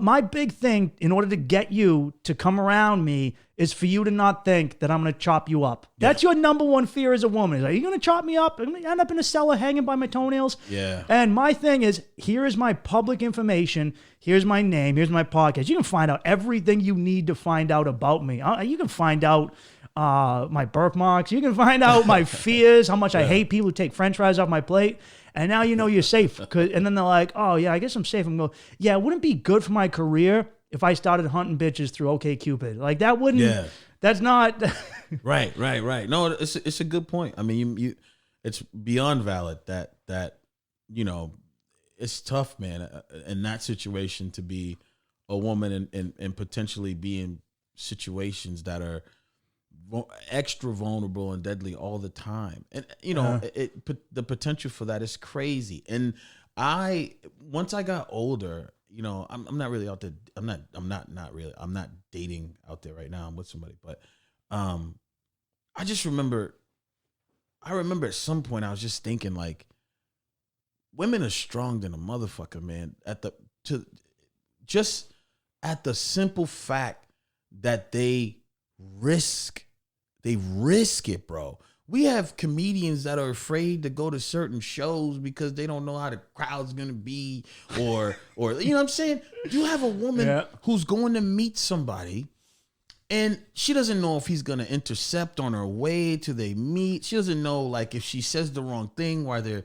My big thing in order to get you to come around me is for you to not think that I'm going to chop you up. Yeah. That's your number one fear as a woman. Is, are you going to chop me up? I'm going to end up in a cellar hanging by my toenails. Yeah. And my thing is, here is my public information. Here's my name. Here's my podcast. You can find out everything you need to find out about me. You can find out my birthmarks. You can find out my fears, how much I hate people who take french fries off my plate. And now you know you're safe. And then they're like, oh, yeah, I guess I'm safe. I'm going, yeah, it wouldn't be good for my career if I started hunting bitches through OkCupid. Like, that wouldn't, that's not. Right. No, it's a good point. I mean, you it's beyond valid that, you know, it's tough, man, in that situation to be a woman and potentially be in situations that are extra vulnerable and deadly all the time. And you know, the potential for that is crazy. And once I got older, you know, I'm not really out there. I'm not dating out there right now. I'm with somebody, but I remember at some point I was just thinking like, women are strong than a motherfucker, man. At the simple fact that they risk it, bro. We have comedians that are afraid to go to certain shows because they don't know how the crowd's gonna be, or you know what I'm saying? You have a woman who's going to meet somebody and she doesn't know if he's gonna intercept on her way to they meet. She doesn't know like if she says the wrong thing while they're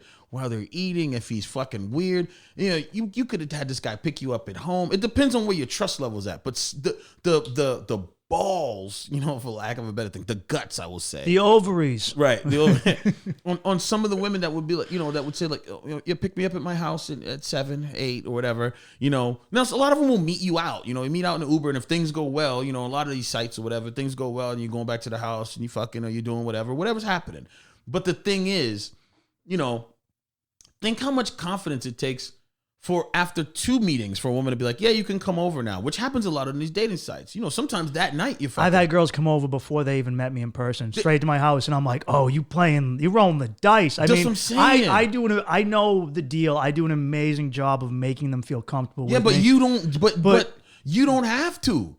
eating, if he's fucking weird. You know, you could have had this guy pick you up at home. It depends on where your trust level's at. But the balls, for lack of a better thing, the guts, I will say. The ovaries. Right. On some of the women that would be like, that would say like, you pick me up at my house at 7, 8 or whatever, Now, a lot of them will meet you out, you meet out in the Uber, and if things go well, a lot of these sites or whatever, things go well and you're going back to the house and you fucking, or you're doing whatever's happening. But the thing is, think how much confidence it takes for after 2 meetings for a woman to be like, yeah, you can come over now, which happens a lot on these dating sites. Sometimes that night you fucking... I've had girls come over before they even met me in person, straight to my house, and I'm like, oh, you rolling the dice. That's what I'm saying. I know the deal. I do an amazing job of making them feel comfortable with but me. you don't, but you don't have to.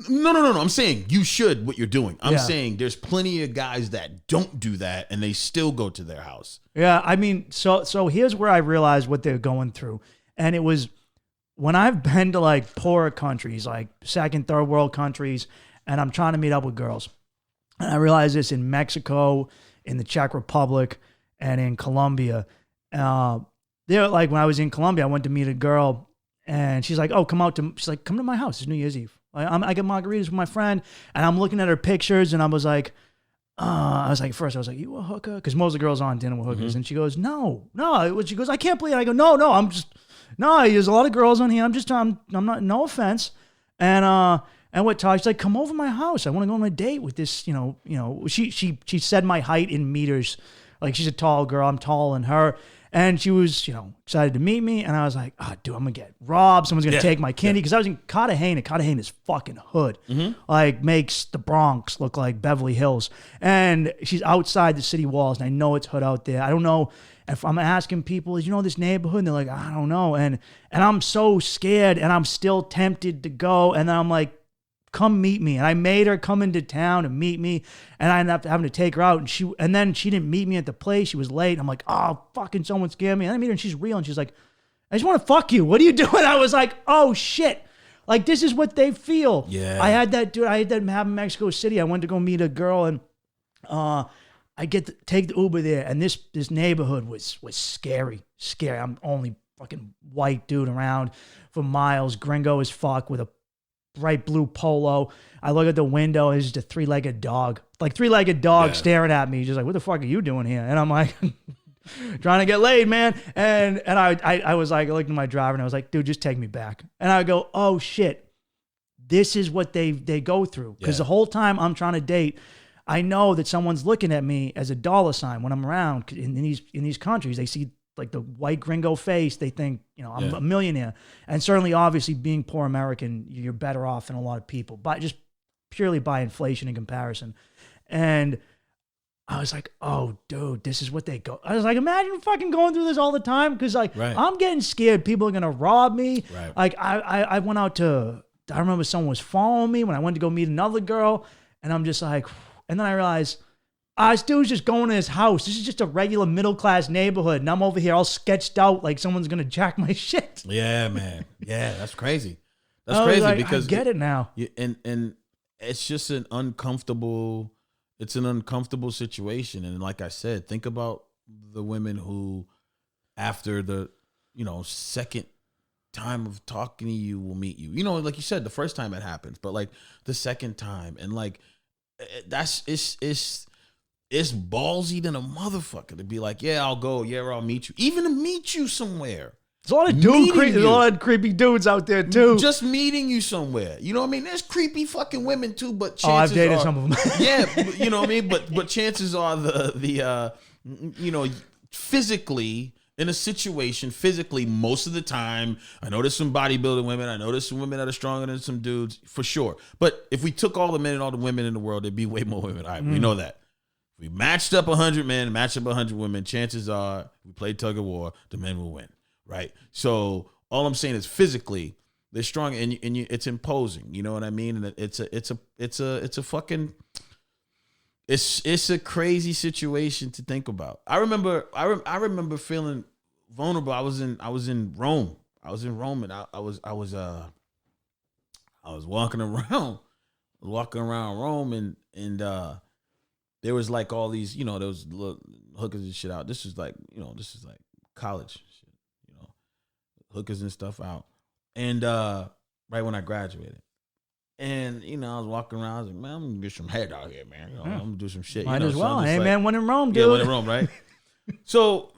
No. I'm saying you should what you're doing. I'm saying there's plenty of guys that don't do that and they still go to their house. Yeah, I mean, so here's where I realized what they're going through. And it was when I've been to like poorer countries, like second, third world countries, and I'm trying to meet up with girls. And I realized this in Mexico, in the Czech Republic, and in Colombia. They're like, when I was in Colombia, I went to meet a girl, and she's like, oh, come to my house. It's New Year's Eve. I get margaritas with my friend, and I'm looking at her pictures, and I was like, first I was like, you a hooker? Because most of the girls on dinner were hookers. Mm-hmm. And she goes, no. She goes, I can't believe it. I go, no, there's a lot of girls on here. I'm not, no offense. And what Todd, she's like, come over to my house. I want to go on a date with this, she said my height in meters. Like, she's a tall girl. I'm taller than her. And she was, excited to meet me. And I was like, dude, I'm going to get robbed. Someone's going to take my candy. Because I was in Cartagena. Cartagena is fucking hood. Mm-hmm. Like, makes the Bronx look like Beverly Hills. And she's outside the city walls. And I know it's hood out there. I don't know if I'm asking people, this neighborhood? And they're like, I don't know. And I'm so scared. And I'm still tempted to go. And then I'm like, come meet me. And I made her come into town to meet me, and I ended up having to take her out, and then she didn't meet me at the place. She was late. And I'm like, oh, fucking someone scared me. And I meet her, and she's real, and she's like, I just want to fuck you. What are you doing? I was like, oh shit. Like, this is what they feel. Yeah. I had that happen in Mexico City. I went to go meet a girl, and I get to take the Uber there, and this neighborhood was scary. I'm only fucking white dude around for miles, gringo as fuck with a bright blue polo. I look at the window, and it's just a three-legged dog. Staring at me, just like, what the fuck are you doing here? And I'm like, trying to get laid, man. And I was like, I looked at my driver, and I was like, dude, just take me back. And I go, oh shit, this is what they go through. Because the whole time I'm trying to date, I know that someone's looking at me as a dollar sign when I'm around. In these countries, they see like the white gringo face, they think, I'm a millionaire. And certainly, obviously, being poor American, you're better off than a lot of people, but just purely by inflation and comparison. And I was like, oh, dude, this is what they go. I was like, imagine fucking going through this all the time. Because I'm getting scared. People are going to rob me. Right. Like, I went out I remember someone was following me when I went to go meet another girl. And I'm just like, and then I realized, this dude's just going to his house. This is just a regular middle-class neighborhood. And I'm over here all sketched out like someone's going to jack my shit. Yeah, man. Yeah, that's crazy. That's crazy like, because... I get it now. And it's just an uncomfortable situation. And like I said, think about the women who, after the, second time of talking to you, will meet you. Like you said, the first time it happens, but like the second time. And like, it's ballsy than a motherfucker to be like, yeah, I'll go. Yeah, I'll meet you. Even to meet you somewhere. There's a lot of creepy dudes out there too. Just meeting you somewhere. You know what I mean? There's creepy fucking women too, but chances I've dated some of them. Yeah, you know what I mean? But chances are the physically, in a situation, most of the time, I know there's some bodybuilding women. I know there's some women that are stronger than some dudes, for sure. But if we took all the men and all the women in the world, there'd be way more women. All right, we know that. If we matched up 100 men, matched up 100 women, chances are, we played tug of war, the men will win, right? So all I'm saying is physically, they're strong, and it's imposing. You know what I mean? And it's a crazy situation to think about. I remember feeling vulnerable. I was in Rome. And I was walking around Rome, and there was like all these, there was little hookers and shit out. This is like college shit, hookers and stuff out. And right when I graduated, And I was walking around. I was like, man, I'm gonna get some head out here, man. I'm gonna do some shit. Might as so well. I'm just Hey, like, man, when in Rome, dude. Yeah, when in Rome, right? So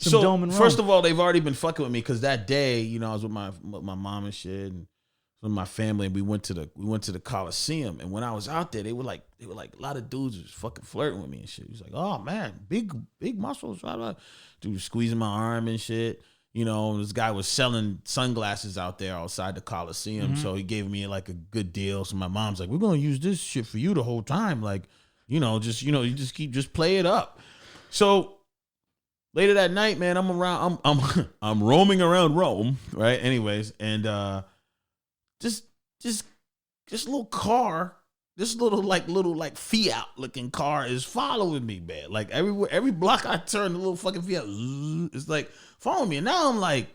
dome in Rome. first of all, they've already been fucking with me because that day, I was with my mom and shit and with my family, and we went to the Coliseum. And when I was out there, they were like a lot of dudes was fucking flirting with me and shit. He was like, oh man, big muscles, blah, blah. Dude was squeezing my arm and shit. This guy was selling sunglasses out there outside the Coliseum, so he gave me like a good deal. So my mom's like, we're gonna use this shit for you the whole time, like, you just play it up. So later that night, man, I'm roaming around Rome, right? Anyways, and this little car, this little Fiat looking car is following me, man. Like every block I turn, the little fucking Fiat is like following me. And now I'm like,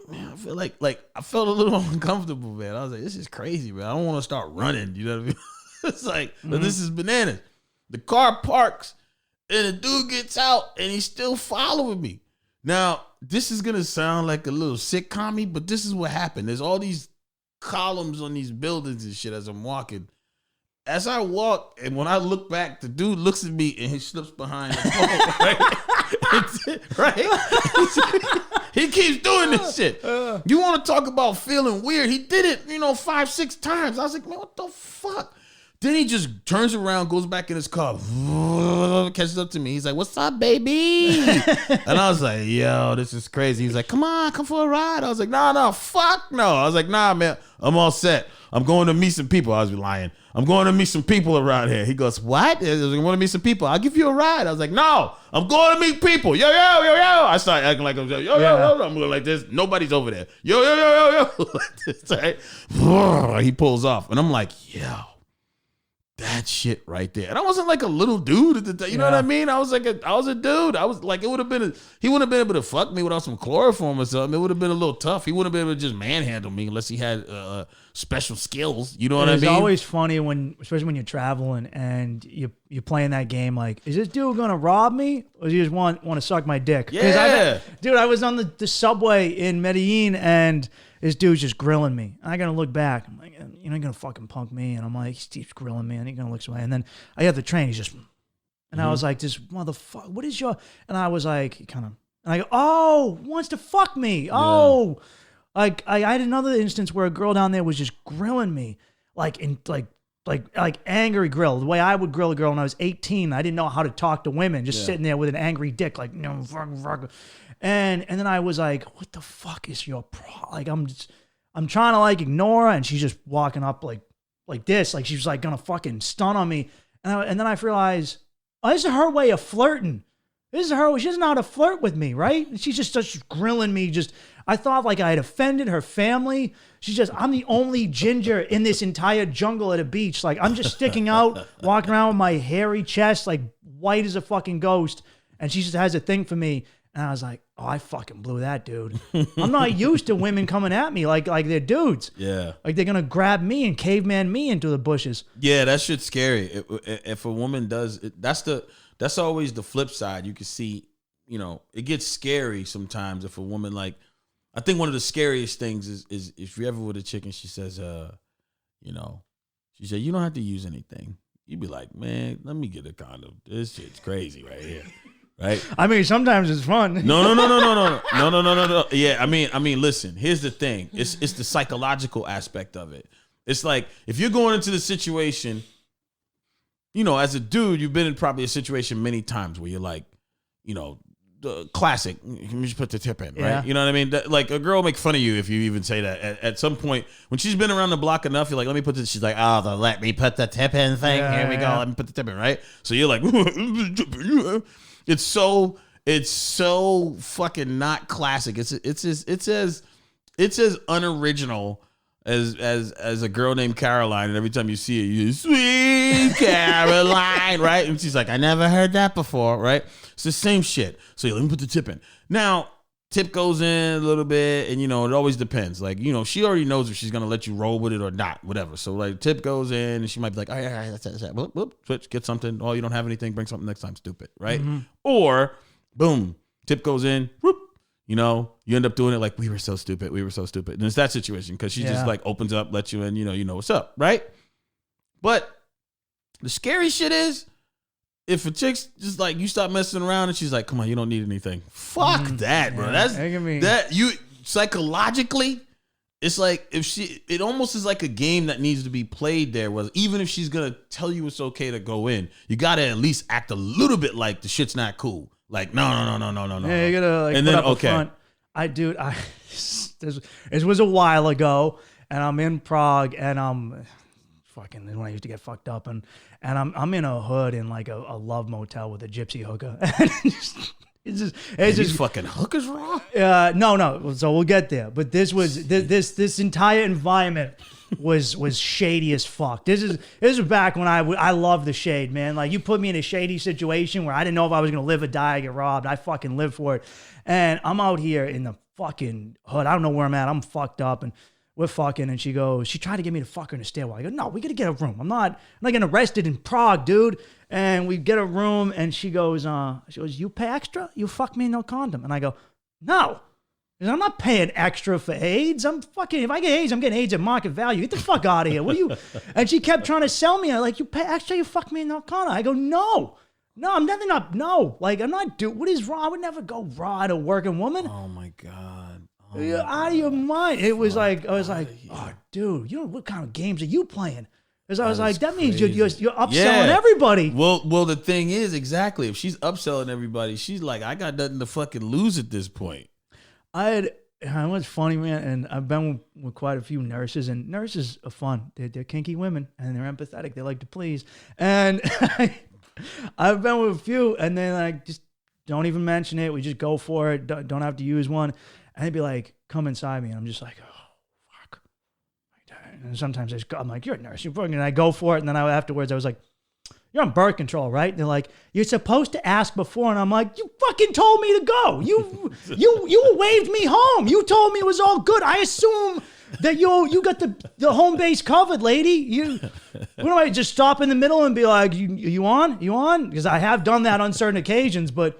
man, I feel like I felt a little uncomfortable, man. I was like, this is crazy, man. I don't want to start running. You know what I mean? It's like, this is bananas. The car parks and the dude gets out and he's still following me. Now, this is going to sound like a little sitcom-y, but this is what happened. There's all these columns on these buildings and shit as I'm walking. As I walk, and when I look back, the dude looks at me and he slips behind the pole, right? Right? He keeps doing this shit. You want to talk about feeling weird? He did it, 5-6 times. I was like, man, what the fuck? Then he just turns around, goes back in his car, catches up to me. He's like, what's up, baby? And I was like, yo, this is crazy. He's like, come for a ride. I was like, no, fuck no. I was like, nah, man, I'm all set. I'm going to meet some people. I was lying. I'm going to meet some people around here. He goes, what? I was like, I want to meet some people. I'll give you a ride. I was like, no, I'm going to meet people. Yo. I started acting like I'm yo. I'm going like this. Nobody's over there. Yo. Like this, right? He pulls off. And I'm like, yo. That shit right there. And I wasn't like a little dude at the time. You know what I mean? I was a dude. I was like, he wouldn't have been able to fuck me without some chloroform or something. It would have been a little tough. He wouldn't have been able to just manhandle me unless he had special skills. You know what I mean? It's always funny especially when you're traveling and you're playing that game. Like, is this dude gonna rob me, or does he just want to suck my dick? Yeah, dude. I was on the subway in Medellin and this dude's just grilling me. I gotta look back. I'm like, you're not gonna fucking punk me. And I'm like, he keeps grilling me, and he's gonna look away. And then I have the train. He's just, and I was like, this motherfucker. What is your? And I was like, and I go, oh, wants to fuck me. Oh, like I had another instance where a girl down there was just grilling me, like angry grill, the way I would grill a girl when I was 18. I didn't know how to talk to women, just sitting there with an angry dick, like, no, fuck. And then I was like, what the fuck is your problem? Like, I'm trying to like ignore her, and she's just walking up like this, like she was like gonna fucking stun on me. And then I realized, oh, this is her way of flirting. She doesn't know how to flirt with me, right? She's just grilling me. I thought like I had offended her family. I'm the only ginger in this entire jungle at a beach. Like, I'm just sticking out, walking around with my hairy chest, like white as a fucking ghost. And she just has a thing for me. And I was like, oh, I fucking blew that, dude. I'm not used to women coming at me like they're dudes. Yeah. Like they're going to grab me and caveman me into the bushes. Yeah, that shit's scary. If a woman does, that's always the flip side. You can see, it gets scary sometimes if a woman, like, I think one of the scariest things is if you're ever with a chick and she says, she said, you don't have to use anything. You'd be like, man, let me get a condom. This shit's crazy right here. Right? I mean, sometimes it's fun. No. Yeah, I mean, listen, here's the thing. It's the psychological aspect of it. It's like, if you're going into the situation, as a dude, you've been in probably a situation many times where you're like, the classic, you just put the tip in, right? Yeah. You know what I mean? Like, a girl make fun of you if you even say that. At some point, when she's been around the block enough, you're like, let me put this. She's like, oh, the let me put the tip in thing. Yeah, Here we go. Let me put the tip in, right? So you're like, it's so fucking not classic. It's as unoriginal as a girl named Caroline, and every time you see it, you sweet Caroline, right? And she's like, I never heard that before, right? It's the same shit. So let me put the tip in. Now, tip goes in a little bit, and it always depends. Like, she already knows if she's gonna let you roll with it or not, whatever. So like, tip goes in, and she might be like, all right, that's it. Whoop, switch, get something. Oh, you don't have anything, bring something next time, stupid, right? Mm-hmm. Or boom, tip goes in, whoop. You know, you end up doing it like, we were so stupid. And it's that situation because she just like opens up, lets you in, you know what's up, right? But the scary shit is if a chick's just like, you stop messing around and she's like, come on, you don't need anything. Fuck that, bro. That's that you psychologically, it's like it almost is like a game that needs to be played there. Was even if she's gonna tell you it's okay to go in, you gotta at least act a little bit like the shit's not cool. Like, no. Yeah, you gotta like and put then up a front. This was a while ago, and I'm in Prague, and I'm fucking when I used to get fucked up, and I'm in a hood in like a love motel with a gypsy hooker. It's just fucking hookers wrong. No. So we'll get there. But this was this entire environment was shady as fuck. This is back when I loved the shade, man. Like you put me in a shady situation where I didn't know if I was gonna live or die or get robbed. I fucking lived for it. And I'm out here in the fucking hood. I don't know where I'm at. I'm fucked up and we're fucking. And she tried to get me to fuck her in the stairwell. I go, no, we gotta get a room. I'm not getting arrested in Prague, dude. And we get a room, and she goes, you pay extra? You fuck me, no condom. And I go, no. I'm not paying extra for AIDS. If I get AIDS, I'm getting AIDS at market value. Get the fuck out of here. What are you? And she kept trying to sell me. Like, you pay extra, you fuck me, no condom. I go, no. No, I'm definitely not. No. Like, I'm not what is wrong? I would never go raw at a working woman. Oh, my God. You're out of your mind. It was like, I was like, oh, dude, what kind of games are you playing? Because I was like, that means you're upselling everybody. Well, the thing is, exactly, if she's upselling everybody, she's like, I got nothing to fucking lose at this point. What's funny, man, and I've been with quite a few nurses, and nurses are fun. They're kinky women, and they're empathetic. They like to please. And I've been with a few, and then like, just don't even mention it. We just go for it. Don't have to use one. And they'd be like, come inside me, and I'm just like, and sometimes I'm like, you're a nurse. And I go for it. And then afterwards, I was like, you're on birth control, right? And they're like, you're supposed to ask before. And I'm like, you fucking told me to go. You waved me home. You told me it was all good. I assume that you got the home base covered, lady. What do I just stop in the middle and be like, you on? You on? Because I have done that on certain occasions, but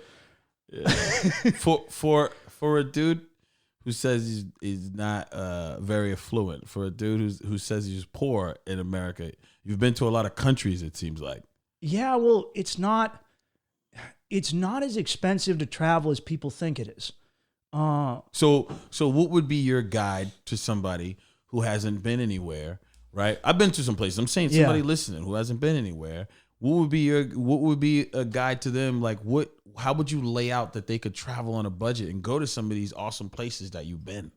for a dude who says he's not very affluent, for a dude who says he's poor in America. You've been to a lot of countries, it seems like. Yeah, well, it's not as expensive to travel as people think it is. So what would be your guide to somebody who hasn't been anywhere, right? I've been to some places. I'm saying somebody listening who hasn't been anywhere. What would be a guide to them? Like how would you lay out that they could travel on a budget and go to some of these awesome places that you've been?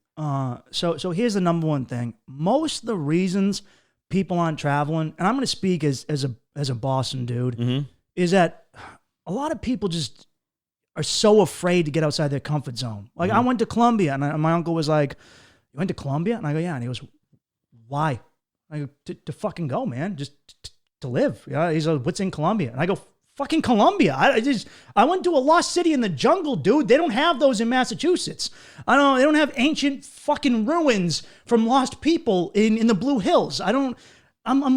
So here's the number one thing. Most of the reasons people aren't traveling, and I'm going to speak as a Boston dude, is that a lot of people just are so afraid to get outside their comfort zone. Like I went to Colombia, and my uncle was like, "You went to Colombia?" And I go, "Yeah." And he goes, "Why?" I go, to fucking go, man. Just to live. Yeah. He's like, "What's in Colombia?" And I go, fucking Colombia. I went to a lost city in the jungle, dude. They don't have those in Massachusetts. They don't have ancient fucking ruins from lost people in the Blue Hills. I'm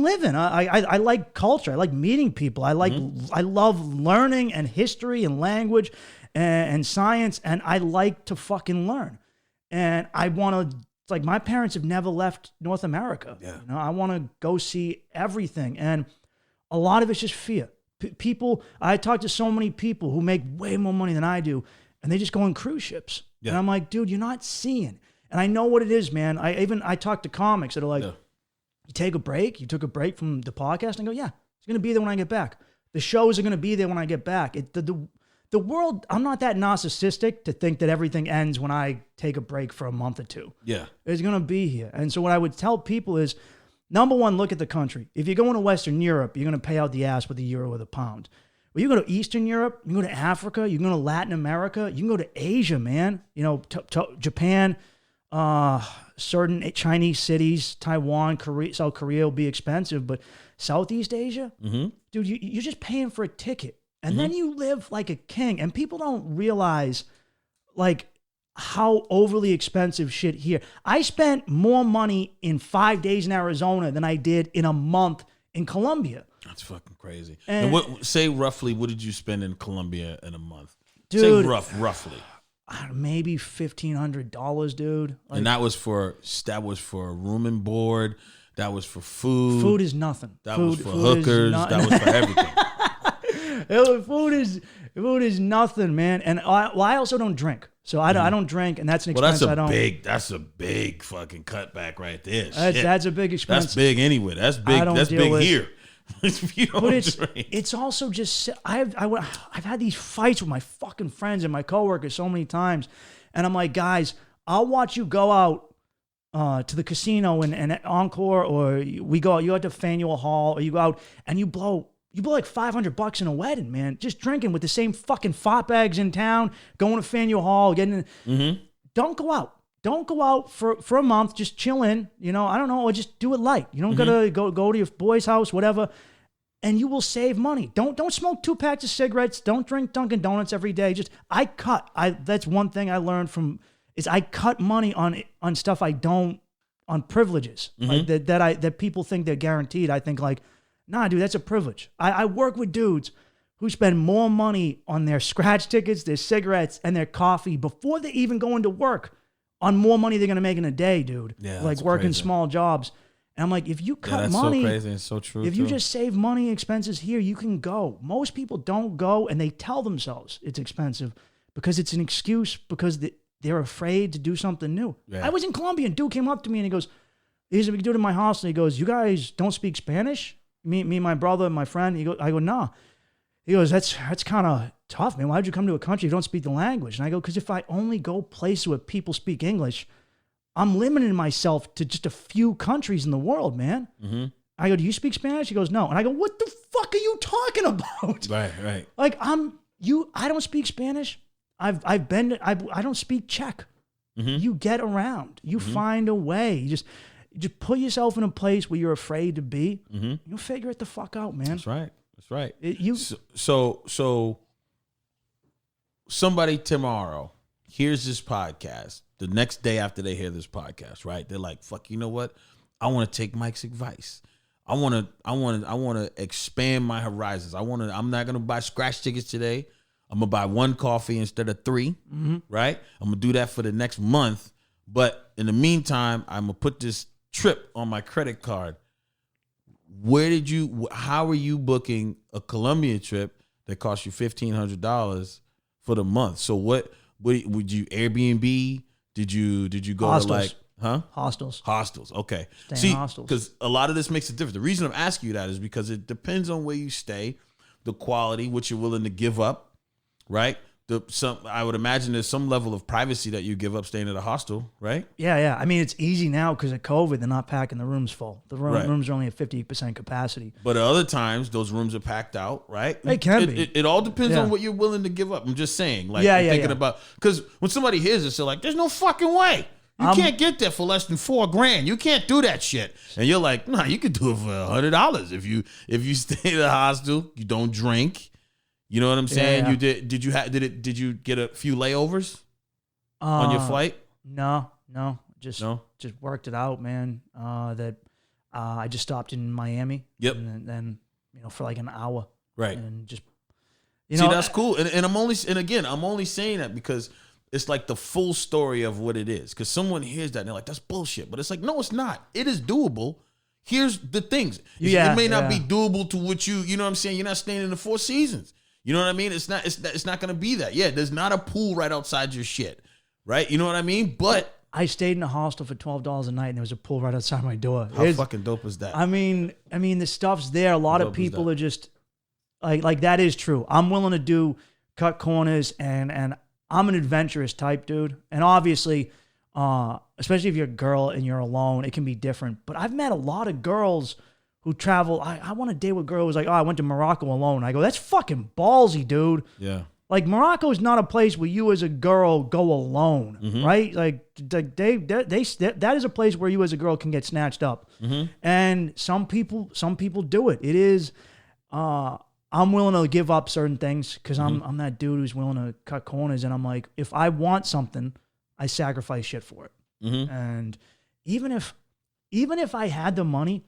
living. I like culture. I like meeting people. I love learning and history and language and science. And I like to fucking learn. And I want to, like, my parents have never left North America. Yeah. You know, I want to go see everything. And a lot of it's just fear. People, I talk to so many people who make way more money than I do, and they just go on cruise ships. Yeah. And I'm like, dude, you're not seeing. And I know what it is, man. I talk to comics that are like, you take a break. You took a break from the podcast, and I go, yeah, it's going to be there when I get back. The shows are going to be there when I get back. The world, I'm not that narcissistic to think that everything ends when I take a break for a month or two. Yeah. It's going to be here. And so what I would tell people is, number one, look at the country. If you're going to Western Europe, you're going to pay out the ass with the euro or the pound. Well, you go to Eastern Europe, you go to Africa, you can go to Latin America, you can go to Asia, man. You know, Japan, certain Chinese cities, Taiwan, South Korea will be expensive, but Southeast Asia, dude, you're just paying for a ticket. And then you live like a king. And people don't realize, like, how overly expensive shit here. I spent more money in 5 days in Arizona than I did in a month in Colombia. That's fucking crazy. And say roughly, what did you spend in Colombia in a month? Dude, say roughly. maybe $1,500, dude. Like, And that was for room and board. That was for food. Food is nothing. That food, was for food hookers. That was for everything. Food is nothing, man. And I also don't drink, so I don't drink, and that's an expense. That's a big fucking cutback right there. That's a big expense. That's big anyway. That's big. That's big here. But it's also just I've had these fights with my fucking friends and my coworkers so many times, and I'm like, guys, I'll watch you go out to the casino and Encore, or you go out to Faneuil Hall, or you go out and you blow like $500 in a wedding, man, just drinking with the same fucking fart bags in town, going to Faneuil Hall, getting. Don't go out. Don't go out for a month. Just chill in, I don't know, or just do it light. You don't gotta go to your boy's house, whatever, and you will save money. Don't smoke 2 packs of cigarettes. Don't drink Dunkin' Donuts every day. That's one thing I learned is I cut money on stuff I don't, on privileges like that people think they're guaranteed. I think like, nah, dude, that's a privilege. I work with dudes who spend more money on their scratch tickets, their cigarettes, and their coffee before they even go into work, on more money they're going to make in a day, dude. Yeah, like working small jobs. And I'm like, if you cut money, so crazy. It's so true. If you just save money and expenses here, you can go. Most people don't go, and they tell themselves it's expensive because it's an excuse, because they're afraid to do something new. Yeah. I was in Colombia, and dude came up to me and he goes, he's a big dude in my house, and he goes, you guys don't speak Spanish? Me, my brother, and my friend. I go, nah. He goes, that's kind of tough, man. Why'd you come to a country if you don't speak the language? And I go, because if I only go places where people speak English, I'm limiting myself to just a few countries in the world, man. I go, do you speak Spanish? He goes, no. And I go, what the fuck are you talking about? Right. Like, I don't speak Spanish. I don't speak Czech. You get around. You find a way. You just put yourself in a place where you're afraid to be. You'll figure it the fuck out, man. That's right. So somebody tomorrow hears this podcast, the next day after they hear this podcast, right? They're like, fuck, you know what? I want to take Mike's advice. I want to expand my horizons. I'm not going to buy scratch tickets today. I'm going to buy 1 coffee instead of 3, right? I'm going to do that for the next month. But in the meantime, I'm going to put this trip on my credit card. How are you booking a Colombia trip that cost you $1,500 for the month? So what would you Airbnb? Did you go Hostels. to Hostels. Okay. See, because a lot of this makes it different. The reason I'm asking you that is because it depends on where you stay, the quality, what you're willing to give up, right? I would imagine there's some level of privacy that you give up staying at a hostel, right? Yeah. I mean, it's easy now because of COVID. They're not packing the rooms full. The rooms are only at 50% capacity. But at other times, those rooms are packed out, right? They can be. It all depends on what you're willing to give up. I'm just saying. Like, thinking about, because when somebody hears this, they're like, there's no fucking way. You can't get there for less than $4,000. You can't do that shit. And you're like, nah, you could do it for $100 if you stay at a hostel, you don't drink. You know what I'm saying? Yeah. Did you get a few layovers on your flight? No. Just worked it out, man. I just stopped in Miami. Yep. And then for like an hour. Right. And just see, that's cool. And I'm only saying that because it's like the full story of what it is. Because someone hears that and they're like, that's bullshit. But it's like, no, it's not. It is doable. Here's the things. It may not be doable to what you know what I'm saying? You're not staying in the Four Seasons. You know what I mean? It's not going to be that. Yeah, there's not a pool right outside your shit, right? You know what I mean? But I stayed in a hostel for $12 a night, and there was a pool right outside my door. How fucking dope is that? I mean, the stuff's there. A lot of people are just like that is true. I'm willing to cut corners, and I'm an adventurous type, dude. And obviously, especially if you're a girl and you're alone, it can be different. But I've met a lot of girls who travel. I want to date with a girl who's like, oh, I went to Morocco alone. I go, that's fucking ballsy, dude. Yeah. Like, Morocco is not a place where you as a girl go alone, right? Like that is a place where you as a girl can get snatched up. And some people do it. It is, I'm willing to give up certain things because I'm that dude who's willing to cut corners. And I'm like, if I want something, I sacrifice shit for it. And even if I had the money,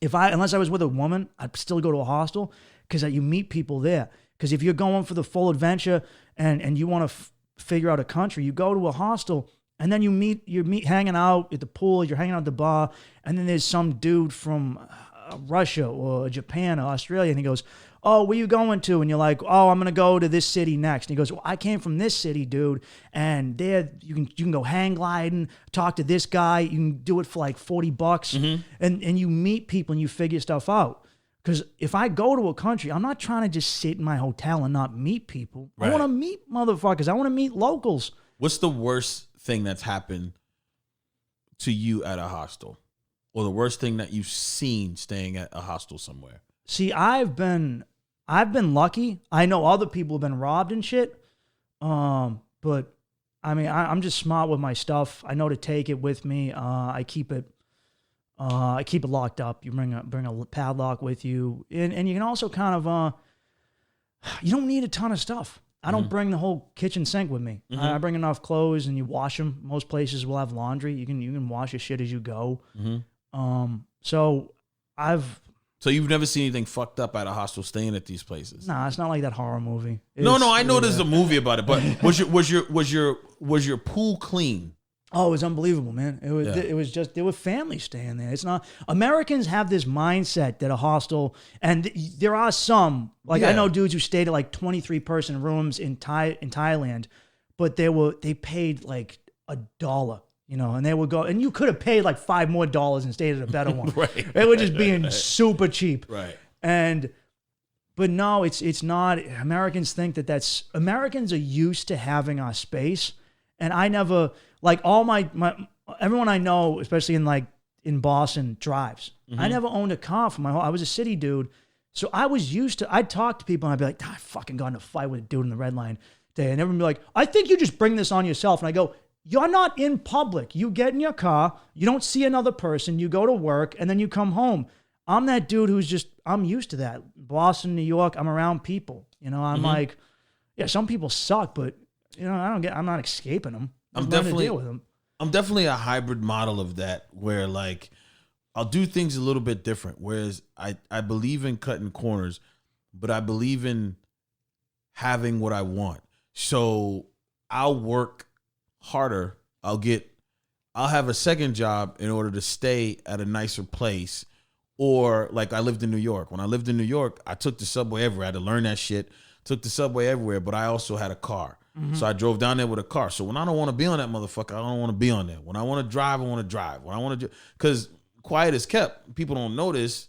unless I was with a woman, I'd still go to a hostel because you meet people there. Because if you're going for the full adventure and you want to figure out a country. You go to a hostel and then you're hanging out at the pool, you're hanging out at the bar, and then there's some dude from Russia or Japan or Australia, and he goes, "Oh, where you going to?" And you're like, "Oh, I'm gonna go to this city next." And he goes, "Well, I came from this city, dude, and there you can go hang gliding, talk to this guy. You can do it for like $40, and you meet people and you figure stuff out." Because if I go to a country, I'm not trying to just sit in my hotel and not meet people. Right. I want to meet motherfuckers. I want to meet locals. What's the worst thing that's happened to you at a hostel, or the worst thing that you've seen staying at a hostel somewhere? See, I've been lucky. I know other people have been robbed and shit. But I mean, I'm just smart with my stuff. I know to take it with me. I keep it locked up. You bring a padlock with you, and you can also kind of you don't need a ton of stuff. I don't bring the whole kitchen sink with me. I bring enough clothes, and you wash them. Most places will have laundry. You can wash your shit as you go. So you've never seen anything fucked up at a hostel staying at these places? Nah, it's not like that horror movie. No, I know there's a movie about it, but was your pool clean? Oh, it was unbelievable, man. It was Yeah. it was just there were families staying there. It's not Americans have this mindset that a hostel, and there are some like I Yeah. know dudes who stayed at like 23-person rooms in Thailand, but they paid like $1. And they would go, and you could have paid like $5 more and stayed at a better one. Right. They were just being super cheap. Right. But no, it's not. Americans think that's Americans are used to having our space, and I never like all my everyone I know, especially in Boston, drives. I never owned a car for my whole. I was a city dude, so I was used to. I'd talk to people and I'd be like, I fucking got in a fight with a dude in the red line today, and everyone would be like, I think you just bring this on yourself, and I go, you're not in public. You get in your car, you don't see another person, you go to work, and then you come home. I'm that dude who's just, I'm used to that. Boston, New York, I'm around people. I'm like, yeah, some people suck, but I'm not escaping them. I'm definitely deal with them. I'm definitely a hybrid model of that, where like I'll do things a little bit different. Whereas I believe in cutting corners, but I believe in having what I want. So I'll work harder. I'll have a second job in order to stay at a nicer place. Or like I lived in New York. When I lived in New York, I took the subway everywhere. I had to learn that shit. Took the subway everywhere, but I also had a car. So I drove down there with a car. So when I don't want to be on that motherfucker, I don't want to be on there. When I want to drive, I want to drive. When I want to do, because quiet is kept. People don't notice.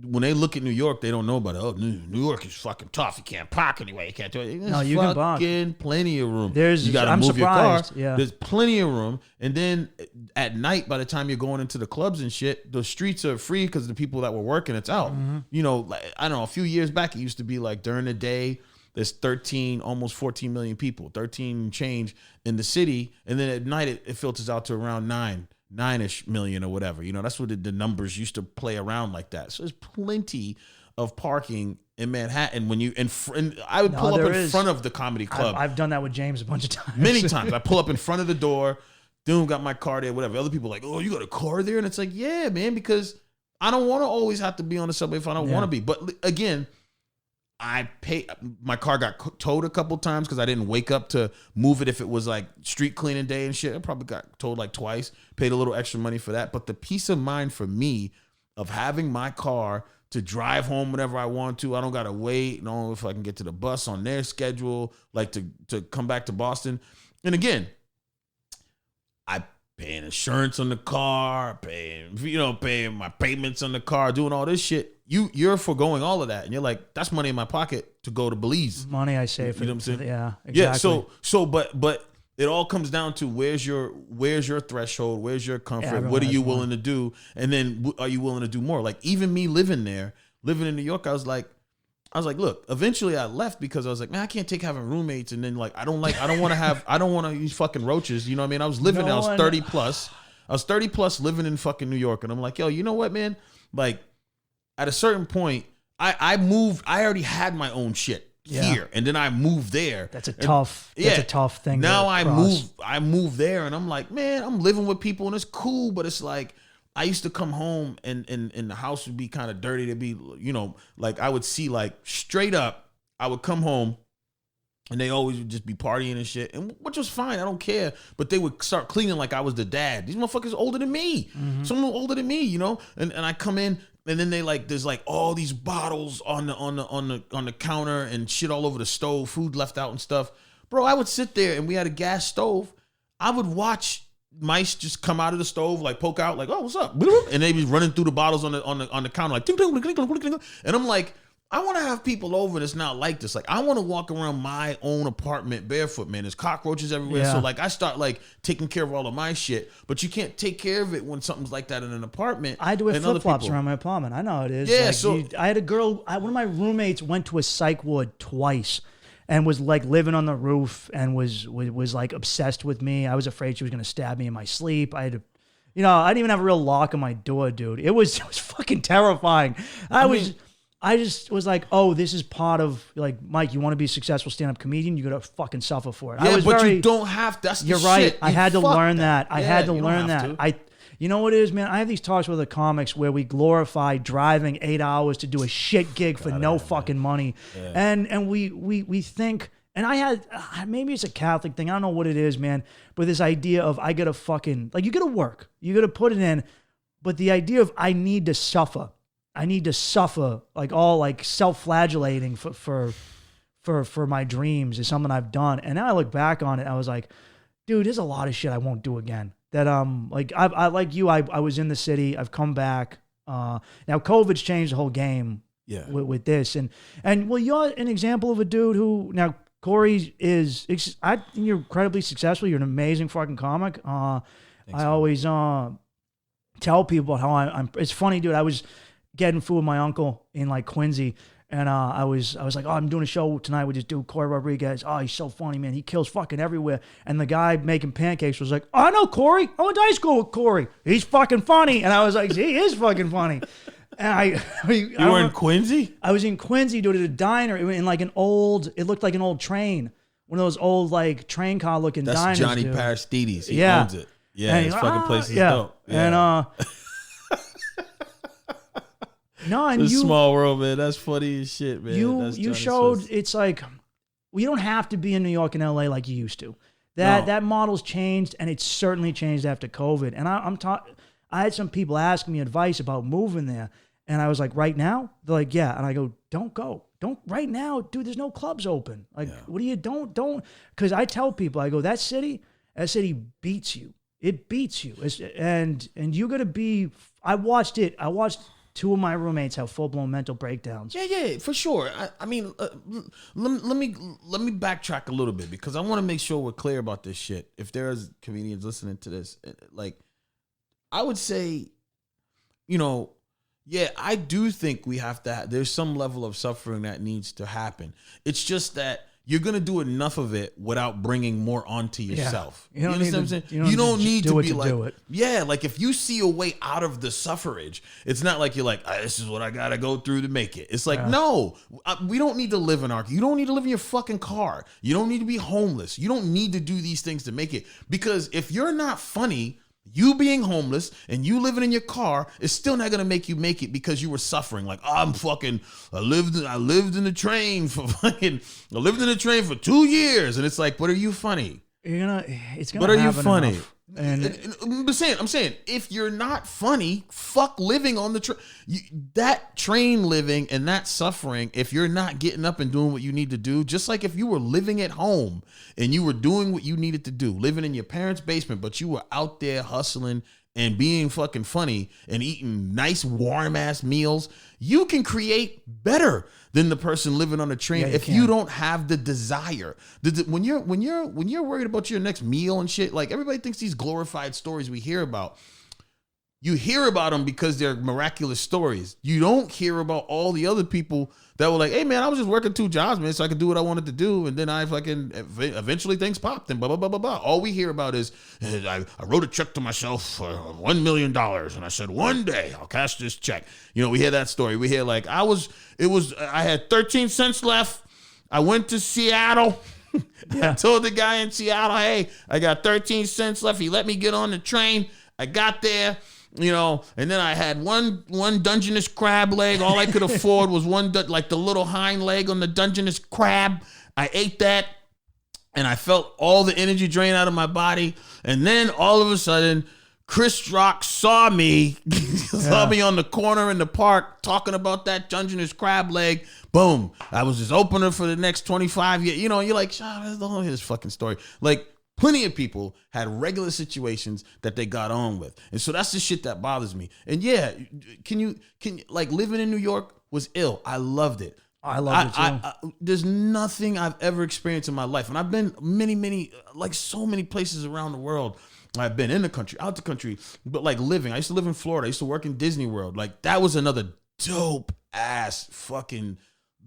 When they look at New York, they don't know about it. Oh, New York is fucking tough. You can't park anyway. You can't do it. No, you can park. Fucking plenty of room. You gotta move your car. Yeah. There's plenty of room. And then at night, by the time you're going into the clubs and shit, the streets are free because the people that were working, it's out. Like, I don't know, a few years back, it used to be like during the day, there's 13, almost 14 million people, 13 change in the city. And then at night, it filters out to around 9-ish million or whatever. That's what the numbers used to play around like that. So there's plenty of parking in Manhattan when I would pull up in front of the comedy club. I've done that with James a bunch of times. Many times. I pull up in front of the door, got my car there, whatever. Other people are like, oh, you got a car there? And it's like, yeah, man, because I don't want to always have to be on the subway if I don't want to be. But again, my car got towed a couple times because I didn't wake up to move it if it was like street cleaning day and shit. I probably got towed like twice, paid a little extra money for that. But the peace of mind for me of having my car to drive home whenever I want to, I don't got to wait. If I can get to the bus on their schedule, like to come back to Boston. And again, I paying insurance on the car, paying my payments on the car, doing all this shit. You're foregoing all of that, and you're like, that's money in my pocket to go to Belize. Money I save. You know what I'm saying? Yeah, exactly. Yeah. But it all comes down to where's your threshold, where's your comfort, Yeah, what are you willing to do, and then are you willing to do more? Like even me living in New York, I was like, look, eventually I left because I was like, man, I can't take having roommates, and then like I don't want to use fucking roaches. You know what I mean? I was living. I was 30 plus. I was 30 plus living in fucking New York, and I'm like, yo, you know what, man? Like, at a certain point, I moved. I already had my own shit here, and then I moved there. That's a tough thing. Now I moved there, and I'm like, man, I'm living with people, and it's cool, but it's like I used to come home, and the house would be kind of dirty. To be, like I would see like straight up. I would come home, And they always would just be partying and shit, and which was fine. I don't care. But they would start cleaning like I was the dad. These motherfuckers older than me. Someone older than me, you know. And I come in, and then they like there's like all these bottles on the counter and shit all over the stove, food left out and stuff. Bro, I would sit there and we had a gas stove. I would watch mice just come out of the stove, like poke out, like, oh, what's up? And they be running through the bottles on the counter, like, and I'm like, I want to have people over that's not like this. Like, I want to walk around my own apartment barefoot, man. There's cockroaches everywhere. Yeah. So, like, I start, like, taking care of all of my shit. But you can't take care of it when something's like that in an apartment. I do wear and other flip-flops people- around my apartment. I know how it is. Yeah, Like, so- I had a girl, one of my roommates went to a psych ward twice and was, like, living on the roof and was like, obsessed with me. I was afraid she was going to stab me in my sleep. I had to... You know, I didn't even have a real lock on my door, dude. It was fucking terrifying. I just was like, oh, this is part of, like, Mike, you want to be a successful stand-up comedian, you got to fucking suffer for it. Yeah, but you don't have, that's the You're right. shit. I had to Fuck learn that. I had to you don't learn have that. to. You know what it is, man? I have these talks with the comics where we glorify driving 8 hours to do a shit gig for no fucking money. And we think, and I had, maybe it's a Catholic thing, I don't know what it is, man, but this idea of I gotta fucking, like, you gotta work, you gotta put it in, but the idea of I need to suffer, like all like self-flagellating for my dreams is something I've done. And now I look back on it, I was like, dude, there's a lot of shit I won't do again. That like I like you, I was in the city, I've come back. Now COVID's changed the whole game with this. And well, you're an example of a dude who now Corey is I think you're incredibly successful. You're an amazing fucking comic. I always tell people how I'm it's funny, dude. I was getting food with my uncle in like Quincy, and I was like, oh, I'm doing a show tonight with this dude, Corey Rodrigues. Oh, he's so funny, man. He kills fucking everywhere. And the guy making pancakes was like, oh, I know Corey. I went to high school with Corey. He's fucking funny. And I was like, he is fucking funny. And you were in Quincy? I was in Quincy, dude, at a diner in like it looked like an old train. One of those old like train car looking diners. That's Johnny dude. Paristides. He owns it. Yeah, his fucking place is dope. Yeah. And no, and it's a small world, man. That's funny as shit, man. You showed Swiss. It's like we don't have to be in New York and LA like you used to. That model's changed, and it's certainly changed after COVID. And I had some people asking me advice about moving there, and I was like, right now? They're like, yeah. And I go, don't go. Don't right now, dude. There's no clubs open. Like, what do you don't? Because I tell people, I go, that city beats you. It beats you, and you got to be. I watched it. I watched two of my roommates have full-blown mental breakdowns. Yeah, for sure. I mean, let me backtrack a little bit because I want to make sure we're clear about this shit. If there's comedians listening to this, like, I would say, you know, yeah, I do think we have to. There's some level of suffering that needs to happen. It's just that you're gonna do enough of it without bringing more onto yourself. Yeah. You understand what I'm saying? You don't need to be like, yeah, like if you see a way out of the suffrage, it's not like you're like, this is what I gotta go through to make it. It's like, no, we don't need to live in you don't need to live in your fucking car. You don't need to be homeless. You don't need to do these things to make it. Because if you're not funny, you being homeless and you living in your car is still not gonna make you make it because you were suffering. Like, I lived in the train for 2 years, and it's like, but are you funny? It's gonna. But are you happen funny? enough. And I'm saying, if you're not funny, fuck living on the train. That train living and that suffering, if you're not getting up and doing what you need to do, just like if you were living at home and you were doing what you needed to do, living in your parents' basement, but you were out there hustling and being fucking funny and eating nice warm ass meals, you can create better than the person living on a train if you don't have the desire. When you're worried about your next meal and shit, like everybody thinks these glorified stories we hear about. You hear about them because they're miraculous stories. You don't hear about all the other people that were like, hey man, I was just working 2 jobs, man, so I could do what I wanted to do. And then I fucking eventually things popped and blah, blah, blah, blah, blah. All we hear about is I wrote a check to myself for $1 million. And I said, one day I'll cash this check. You know, we hear that story. We hear like, I had 13 cents left. I went to Seattle. I told the guy in Seattle, hey, I got 13 cents left. He let me get on the train. I got there. You know, and then I had one Dungeness crab leg. All I could afford was one, like the little hind leg on the Dungeness crab. I ate that. and I felt all the energy drain out of my body. And then all of a sudden, Chris Rock saw me on the corner in the park talking about that Dungeness crab leg. Boom. I was his opener for the next 25 years. You know, you're like, that's the whole his fucking story. Like, plenty of people had regular situations that they got on with. And so that's the shit that bothers me. And yeah, can you like, living in New York was ill. I loved it. I love it too. There's nothing I've ever experienced in my life. And I've been many, like so many places around the world. I've been in the country, out the country, but like living. I used to live in Florida. I used to work in Disney World. Like that was another dope ass fucking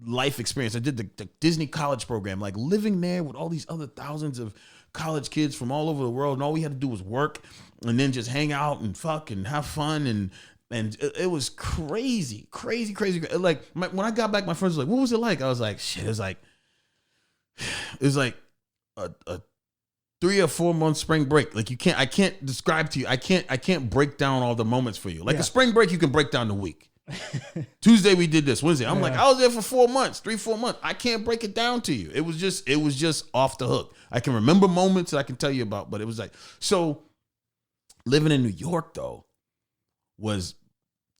life experience. I did the Disney college program, like living there with all these other thousands of college kids from all over the world. And all we had to do was work and then just hang out and fuck and have fun. And it was crazy. Like when I got back, my friends were like, what was it like? I was like, shit, it was like a 3 or 4 month spring break. Like I can't describe to you. I can't break down all the moments for you. Like a spring break, you can break down the week. Tuesday we did this. Wednesday, I'm like, I was there for 4 months, 3-4 months. I can't break it down to you. It was just off the hook. I can remember moments that I can tell you about, but it was like, so living in New York though was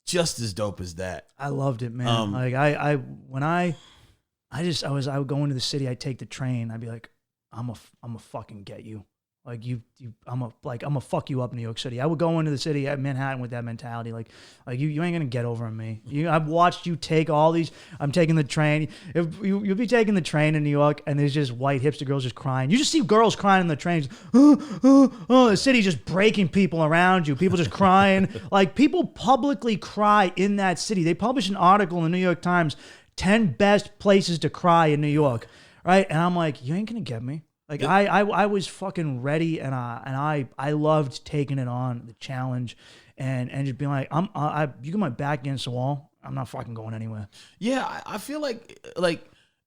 just as dope as that. I loved it, man. Like I would go into the city, I'd take the train, I'd be like, I'm a fucking get you. Like I'm a fuck you up in New York City. I would go into the city at Manhattan with that mentality. Like you ain't gonna get over on me. I've watched you take all these. I'm taking the train. If you'll be taking the train in New York, and there's just white hipster girls just crying. You just see girls crying on the trains. The city just breaking people around you. People just crying. Like people publicly cry in that city. They published an article in the New York Times, 10 best places to cry in New York. Right, and I'm like, you ain't gonna get me. Like I was fucking ready, and I loved taking it on, the challenge, and just being like, you got my back against the wall. I'm not fucking going anywhere. Yeah, I feel like,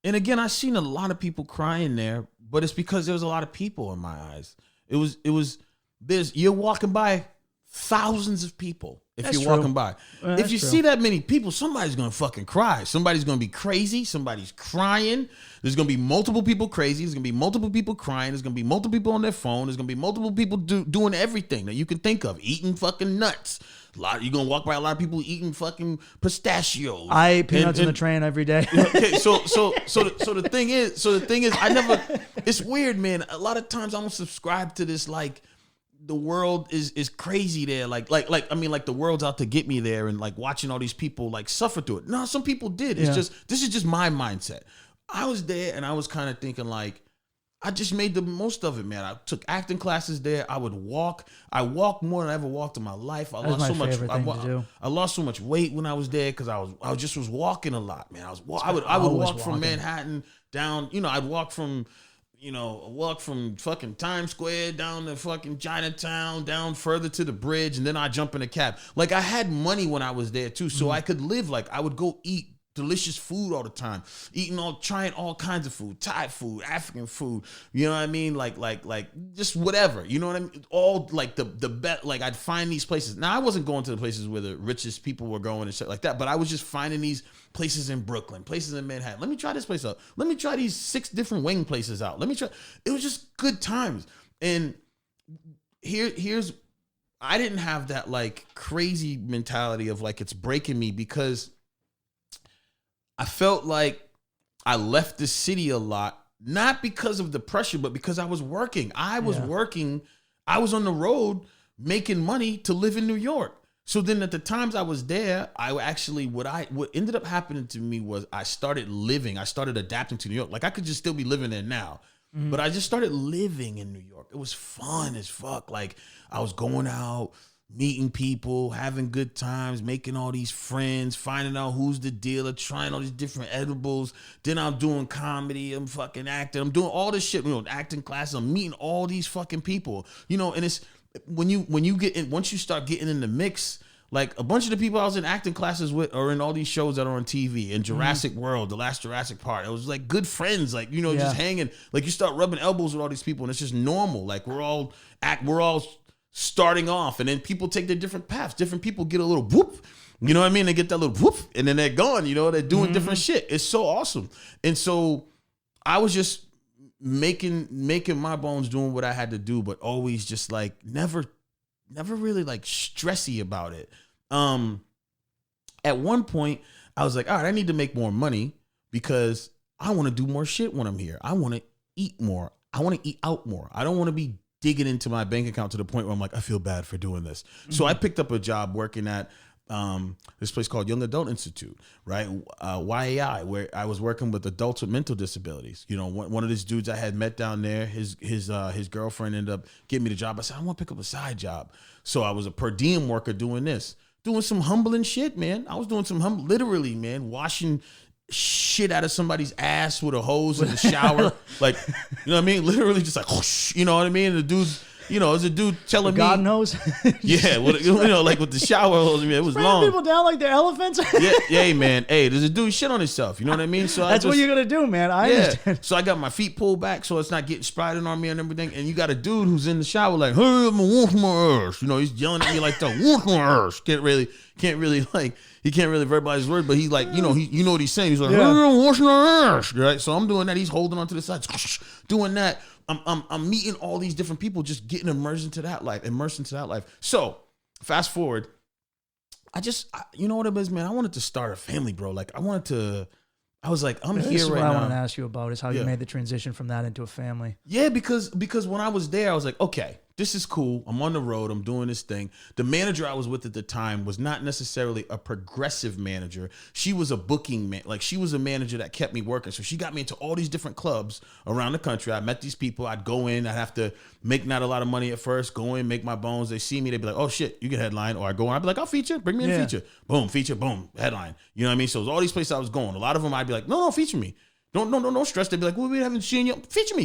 and again, I've seen a lot of people crying there, but it's because there was a lot of people in my eyes. You're walking by thousands of people. If That's you're true. walking by, That's if you true. see that many people, somebody's gonna fucking cry. Somebody's gonna be crazy. Somebody's crying. There's gonna be multiple people crazy. There's gonna be multiple people crying. There's gonna be multiple people on their phone. There's gonna be multiple people doing everything that you can think of, eating fucking nuts. You're gonna walk by a lot of people eating fucking pistachios. I eat peanuts on the train every day. Okay, so the thing is, I never. It's weird, man. A lot of times I don't subscribe to this like, the world is crazy there. Like the world's out to get me there, and like watching all these people like suffer through it. No, some people did. It's just, this is just my mindset. I was there and I was kind of thinking like, I just made the most of it, man. I took acting classes there. I would walk. I walked more than I ever walked in my life. I lost so much weight when I was there because I was walking a lot, man. I would walk from Manhattan down, I'd walk from fucking Times Square down to fucking Chinatown, down further to the bridge, and then I jump in a cab. Like I had money when I was there too, so I could live. Like I would go eat delicious food all the time, trying all kinds of food, Thai food, African food, you know what I mean? Like just whatever, you know what I mean? All like the bet, like I'd find these places. Now I wasn't going to the places where the richest people were going and shit like that, but I was just finding these places in Brooklyn, places in Manhattan. Let me try this place out. Let me try these 6 different wing places out. It was just good times. And here's, I didn't have that like crazy mentality of like, it's breaking me, because I felt like I left the city a lot, not because of the pressure, but because I was working. I was on the road making money to live in New York. So then at the times I was there, what ended up happening to me was I started adapting to New York. Like I could just still be living there now, but I just started living in New York. It was fun as fuck. Like I was going out, meeting people, having good times, making all these friends, finding out who's the dealer, trying all these different edibles. Then I'm doing comedy, I'm fucking acting, I'm doing all this shit, acting classes, I'm meeting all these fucking people, and it's when you get in, once you start getting in the mix, like a bunch of the people I was in acting classes with are in all these shows that are on TV, in Jurassic World, the last Jurassic Park. It was like good friends, like, just hanging, like you start rubbing elbows with all these people and it's just normal. Like we're all starting off, and then people take their different paths. Different people get a little whoop, you know what I mean? They get that little whoop, and then they're gone, they're doing different shit. It's so awesome. And so I was just making my bones, doing what I had to do, but always just like never really like stressy about it. At one point I was like, all right, I need to make more money because I want to do more shit when I'm here. I want to eat more. I want to eat out more. I don't want to be digging into my bank account to the point where I'm like, I feel bad for doing this. Mm-hmm. So I picked up a job working at this place called Young Adult Institute, right? YAI, where I was working with adults with mental disabilities. You know, one of these dudes I had met down there, his girlfriend ended up getting me the job. I said, I want to pick up a side job. So I was a per diem worker doing some humbling shit, man. I was doing some literally, man, washing shit out of somebody's ass with a hose in the shower. Like, you know what I mean? Literally just like, whoosh, you know what I mean? And the dude's, you know, there's a dude telling God me. knows. Yeah, you know, like with the shower hose, I mean, it was long. People down like they're elephants. Yeah, man. Hey, there's a dude shit on himself. You know what I mean? So that's what you're gonna do, man. I understand. So I got my feet pulled back so it's not getting sprouted on me and everything. And you got a dude who's in the shower like, hey, I'm gonna wash my ass. You know, he's yelling at me like that. Wash my ass. Can't really like. He can't really verbalize his words, but he's like, you know what he's saying. He's like, hey, I'm washing my ass, right? So I'm doing that. He's holding on to the side, doing that. I'm meeting all these different people, just getting immersed into that life. So fast forward, you know what it is, man? I wanted to start a family, bro. Like I was like, I'm here right now. This is what I want to ask you about is how you made the transition from that into a family. Yeah, because when I was there, I was like, okay, this is cool. I'm on the road. I'm doing this thing. The manager I was with at the time was not necessarily a progressive manager. She was a booking man. Like she was a manager that kept me working. So she got me into all these different clubs around the country. I met these people. I'd go in. I'd have to make not a lot of money at first. Go in, make my bones. They see me. They'd be like, oh shit, you can headline. Or I go in. I'd be like, I'll feature. Bring me in a feature. Boom, feature. Boom, headline. You know what I mean? So it was all these places I was going. A lot of them I'd be like, no, feature me. Don't stress. They'd be like, well, we haven't seen you. Feature me.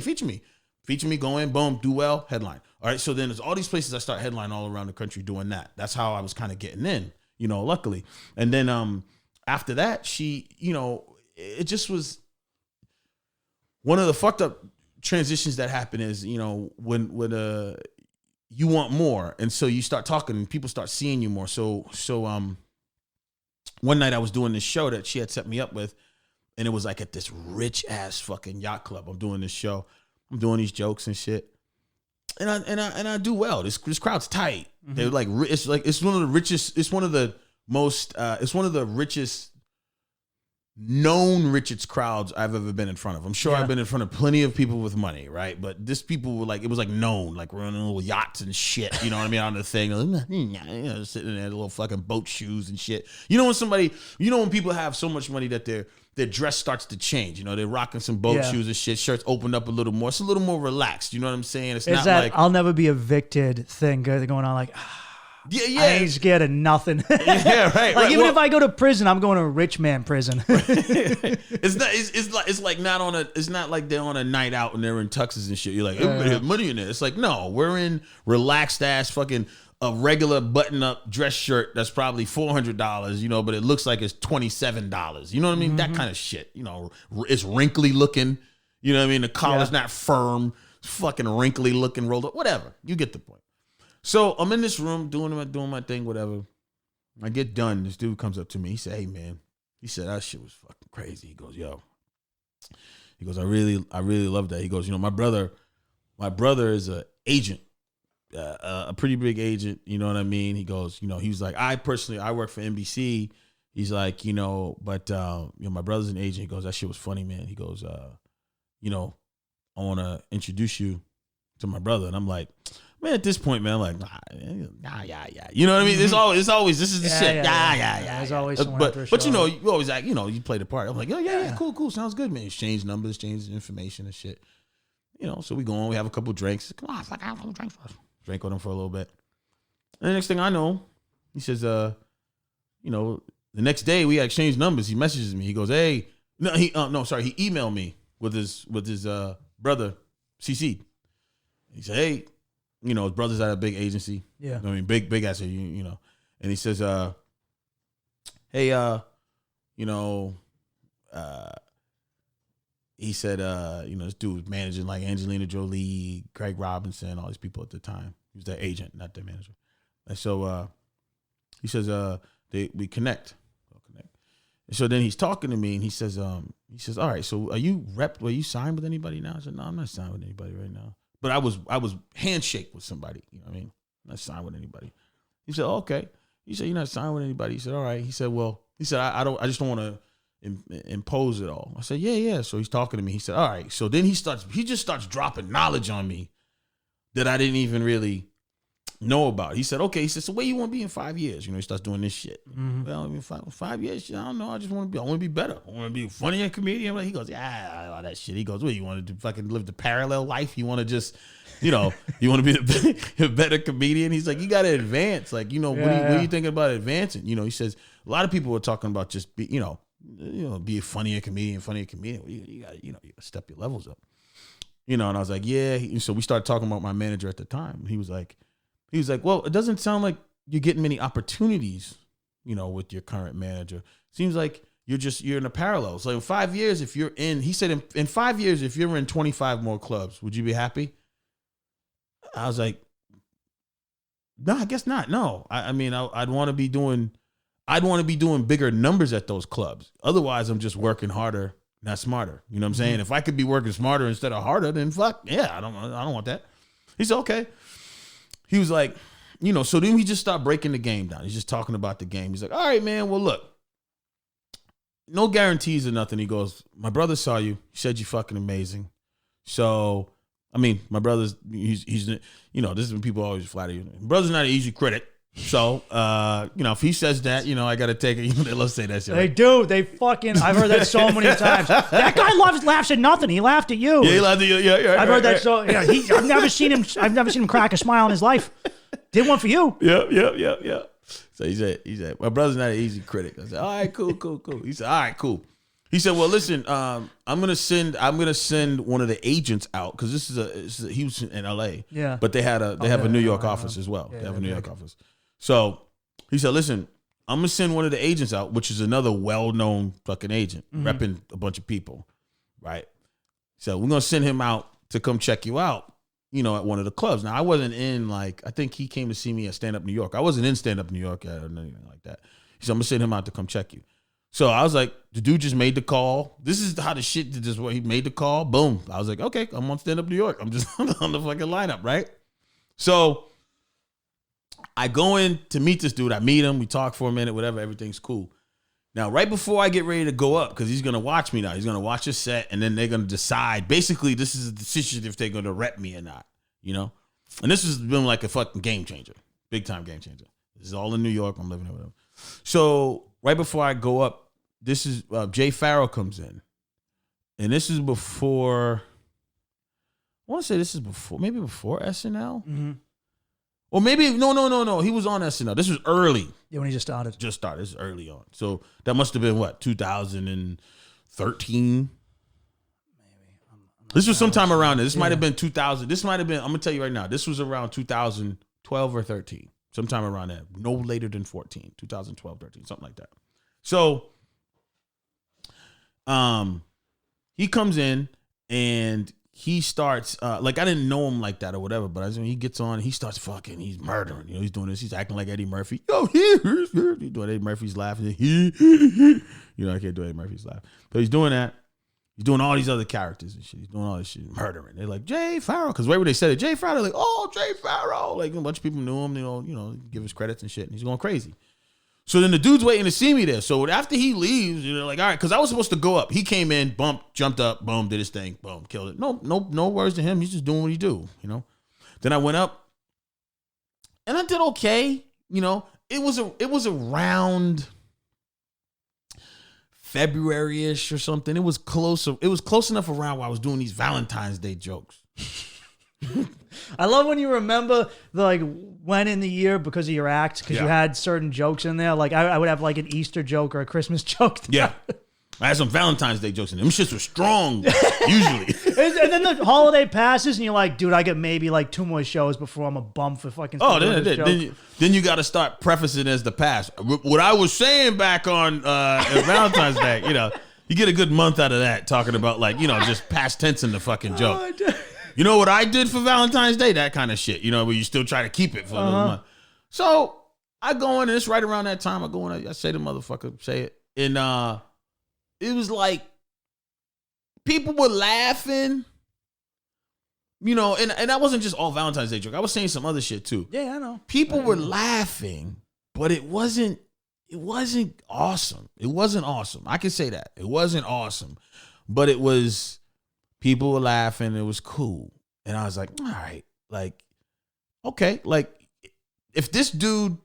Feature me, go in, boom, do well, headline. All right, so then there's all these places I start headline all around the country doing that. That's how I was kind of getting in, you know, luckily. And then after that, she, you know, it just was one of the fucked up transitions that happen is, you know, when you want more. And so you start talking and people start seeing you more. So one night I was doing this show that she had set me up with, and it was like at this rich ass fucking yacht club. I'm doing this show. I'm doing these jokes and shit, and I do well. This crowd's tight. Mm-hmm. They're like, it's one of the richest. It's one of the most. It's one of the richest richest crowds I've ever been in front of. I'm sure I've been in front of plenty of people with money, right? But this people were like, it was like known, like we're on little yachts and shit. You know what I mean? On the thing, you know, sitting in their little fucking boat shoes and shit. You know when people have so much money that their dress starts to change. You know, they're rocking some boat shoes and shit. Shirts opened up a little more. It's a little more relaxed. You know what I'm saying? It's not that like I'll never be evicted thing going on. Like, yeah. I ain't scared of nothing. Yeah, right. Like even if I go to prison, I'm going to a rich man prison. It's not like they're on a night out and they're in tuxes and shit. You're like, everybody has money in there. It's like, no, we're in relaxed ass fucking a regular button-up dress shirt that's probably $400, you know, but it looks like it's $27. You know what I mean? Mm-hmm. That kind of shit. You know, it's wrinkly looking. You know what I mean? The collar's not firm. It's fucking wrinkly looking, rolled up. Whatever. You get the point. So I'm in this room doing my thing, whatever. I get done. This dude comes up to me. He said, hey, man. He said, that shit was fucking crazy. He goes, yo. He goes, I really love that. He goes, you know, my brother is an agent. A pretty big agent, you know what I mean? He goes, you know, he was like, I work for NBC. He's like, you know, but you know, my brother's an agent. He goes, that shit was funny, man. He goes, you know, I want to introduce you to my brother. And I'm like, man, at this point, man, I'm like, nah, yeah. You know what I mean? It's always, this is the shit. Yeah. There's always someone after a but you know, show. you always act, you know, you play the part. I'm like, yeah, cool. Sounds good, man. Exchange numbers, exchange information and shit. You know, so we go on, we have a couple drinks. Come on, fuck, I have a couple drinks first. Drank with him for a little bit. And the next thing I know, he says, you know, the next day we exchanged numbers. He messages me. He goes, hey, he emailed me with his brother, CC. He said, hey, you know, his brother's at a big agency. Yeah. I mean, big ass, you know. And he says, hey, you know, he said, you know, this dude was managing like Angelina Jolie, Craig Robinson, all these people at the time. He was their agent, not their manager. And so he says, we connect. So then he's talking to me and he says, all right, so are you signed with anybody now? I said, no, I'm not signed with anybody right now. But I was handshake with somebody. You know what I mean? I'm not signed with anybody. He said, okay. He said, you're not signed with anybody. He said, all right. He said, well, I just don't want to impose it all. I said, yeah. So he's talking to me. He said, all right. So then he just starts dropping knowledge on me that I didn't even really know about. He said, okay. He said, so where you want to be in 5 years? You know, he starts doing this shit. Well, I mean, 5 years, I don't know. I want to be better. I want to be a funnier comedian. He goes, yeah, all that shit. He goes, what, you want to fucking live the parallel life? You want to just, you want to be a better comedian? He's like, you got to advance. Like, what are you thinking about advancing? He says, a lot of people were talking about just be a funnier comedian. You got to step your levels up. And I was like, yeah. So we started talking about my manager at the time. He was like, well, it doesn't sound like you're getting many opportunities, with your current manager. Seems like you're in a parallel. So in 5 years, he said in 5 years, if you're in 25 more clubs, would you be happy? I was like, no, I guess not. No, I mean, I'd want to be doing bigger numbers at those clubs. Otherwise, I'm just working harder, not smarter. You know what I'm saying? If I could be working smarter instead of harder, then fuck yeah, I don't want that. He said, okay. He was like, so then he just started breaking the game down. He's just talking about the game. He's like, all right, man, well, look, no guarantees or nothing. He goes, my brother saw you. He said you're fucking amazing. So, I mean, my brother's, he's this is when people always flatter you. My brother's not an easy critic. So, if he says that, I got to take it. They love to say that shit. They do. They fucking, I've heard that so many times. That guy laughs at nothing. He laughed at you. Yeah, he laughed at you. Yeah. I've heard that so, I've never seen him crack a smile in his life. Did one for you. Yeah. So he said, my brother's not an easy critic. I said, all right, cool. He said, all right, cool. He said, well, listen, I'm gonna send one of the agents out because he was in LA. Yeah. But they have a New York office as well. They have a New York office. So he said, listen, I'm going to send one of the agents out, which is another well-known fucking agent, repping a bunch of people, right? So we're going to send him out to come check you out, at one of the clubs. Now, I wasn't in, I think he came to see me at Stand Up New York. I wasn't in Stand Up New York or anything like that. He said, I'm going to send him out to come check you. So I was like, the dude just made the call. This is how the shit did this. He made the call. Boom. I was like, okay, I'm on Stand Up New York. I'm just on the fucking lineup, right? So I go in to meet this dude. I meet him. We talk for a minute, whatever. Everything's cool. Now, right before I get ready to go up, because he's going to watch me now. He's going to watch his set, and then they're going to decide. Basically, this is a decision if they're going to rep me or not, And this has been like a fucking game changer. Big time game changer. This is all in New York. I'm living there with him. So right before I go up, this is Jay Farrell comes in. And this is before, I want to say this is maybe before SNL. Mm-hmm. Or maybe, no. He was on SNL. This was early. Yeah, when he just started. This is early on. So that must have been, 2013? Maybe. This was sometime around there. This might have been 2000. This might have been, I'm going to tell you right now, this was around 2012 or 13. Sometime around there. No later than 2012, 13, something like that. So he comes in and he starts, I didn't know him like that or whatever, but when he gets on, he starts fucking, he's murdering. He's doing this. He's acting like Eddie Murphy. Yo, he's doing Eddie Murphy's laugh. I can't do Eddie Murphy's laugh. But he's doing that. He's doing all these other characters and shit. He's doing all this shit, murdering. They're like, Jay Farrell. Because right when they said it, Jay Farrell, they're like, oh, Jay Farrell. Like, a bunch of people knew him, give his credits and shit. And he's going crazy. So then the dude's waiting to see me there. So after he leaves, they're like, all right, because I was supposed to go up. He came in, bumped, jumped up, boom, did his thing, boom, killed it. No words to him. He's just doing what he do, Then I went up and I did okay. It was around February-ish or something. It was close enough around where I was doing these Valentine's Day jokes. I love when you remember when in the year because of your act, because you had certain jokes in there. Like I would have like an Easter joke or a Christmas joke. Yeah. I had some Valentine's Day jokes in them. Them shits were strong, usually. And then the holiday passes and you're like, dude, I get maybe like 2 more shows before I'm a bum for fucking then you got to start prefacing as the past. What I was saying back on Valentine's Day, you get a good month out of that talking about just past tense in the fucking joke. You know what I did for Valentine's Day? That kind of shit, where you still try to keep it for another month. So I go in, and it's right around that time. I go in, I say to motherfucker, say it. And it was like people were laughing, you know, and that wasn't just all Valentine's Day joke. I was saying some other shit too. Yeah, I know. People were laughing, but it wasn't awesome. It wasn't awesome. I can say that. It wasn't awesome. But it was, people were laughing. It was cool. And I was like, all right, like, okay, like, if this dude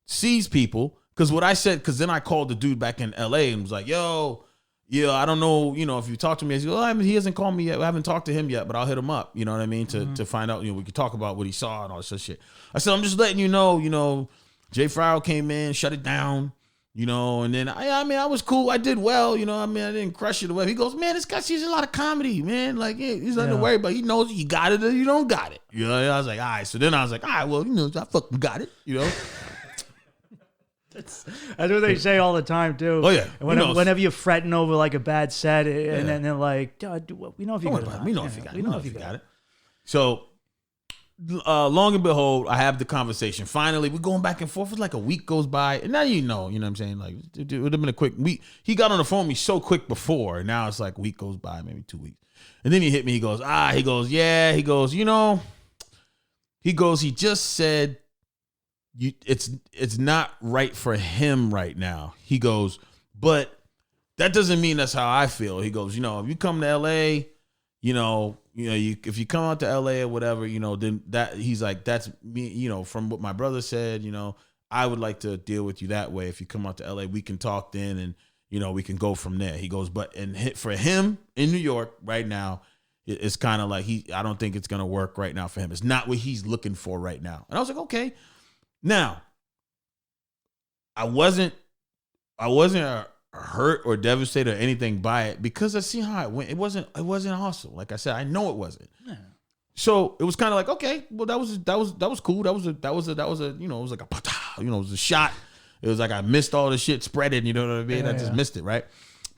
sees people, because what I said, because then I called the dude back in LA and was like, yo, yeah, I don't know, you know, if you talk to me, he goes, oh, I mean, he hasn't called me yet. I haven't talked to him yet, but I'll hit him up. You know what I mean? To find out, you know, we could talk about what he saw and all this shit. I said, I'm just letting you know, Jay Farrell came in, shut it down, you know, and then I mean, I was cool. I did well, you know, I mean, I didn't crush it away. He goes, man, this guy sees a lot of comedy, man. Like, yeah, he's nothing to worry about. He knows you got it or you don't got it. You know, and I was like, all right. So then I was like, all right, well, you know, I fucking got it, you know. That's what they say all the time too. Oh yeah. Whenever you're fretting over like a bad set, and then they're like, "We know if you got it. We know if you got it. We know if you got it." So, long and behold, I have the conversation. Finally, we're going back and forth. It's like a week goes by, and now you know what I'm saying. Like it would have been a quick week. He got on the phone with me so quick before, and now it's like a week goes by, maybe 2 weeks, and then he hit me. He goes, you know, he just said. It's not right for him right now. He goes, but that doesn't mean that's how I feel. He goes, you know, if you come to LA, if you come out to LA or whatever, you know, then that he's like, that's me, you know, from what my brother said, you know, I would like to deal with you that way. If you come out to LA, we can talk then and, you know, we can go from there. He goes, but for him in New York right now, it's kind of like I don't think it's going to work right now for him. It's not what he's looking for right now. And I was like, okay. Now, I wasn't hurt or devastated or anything by it because I see how it went. It wasn't awesome. Like I said, I know it wasn't. Yeah. So it was kind of like, okay, well that was cool. That was a you know, it was like a, you know, it was a shot. It was like I missed all the shit spreading. You know what I mean? I just missed it, right?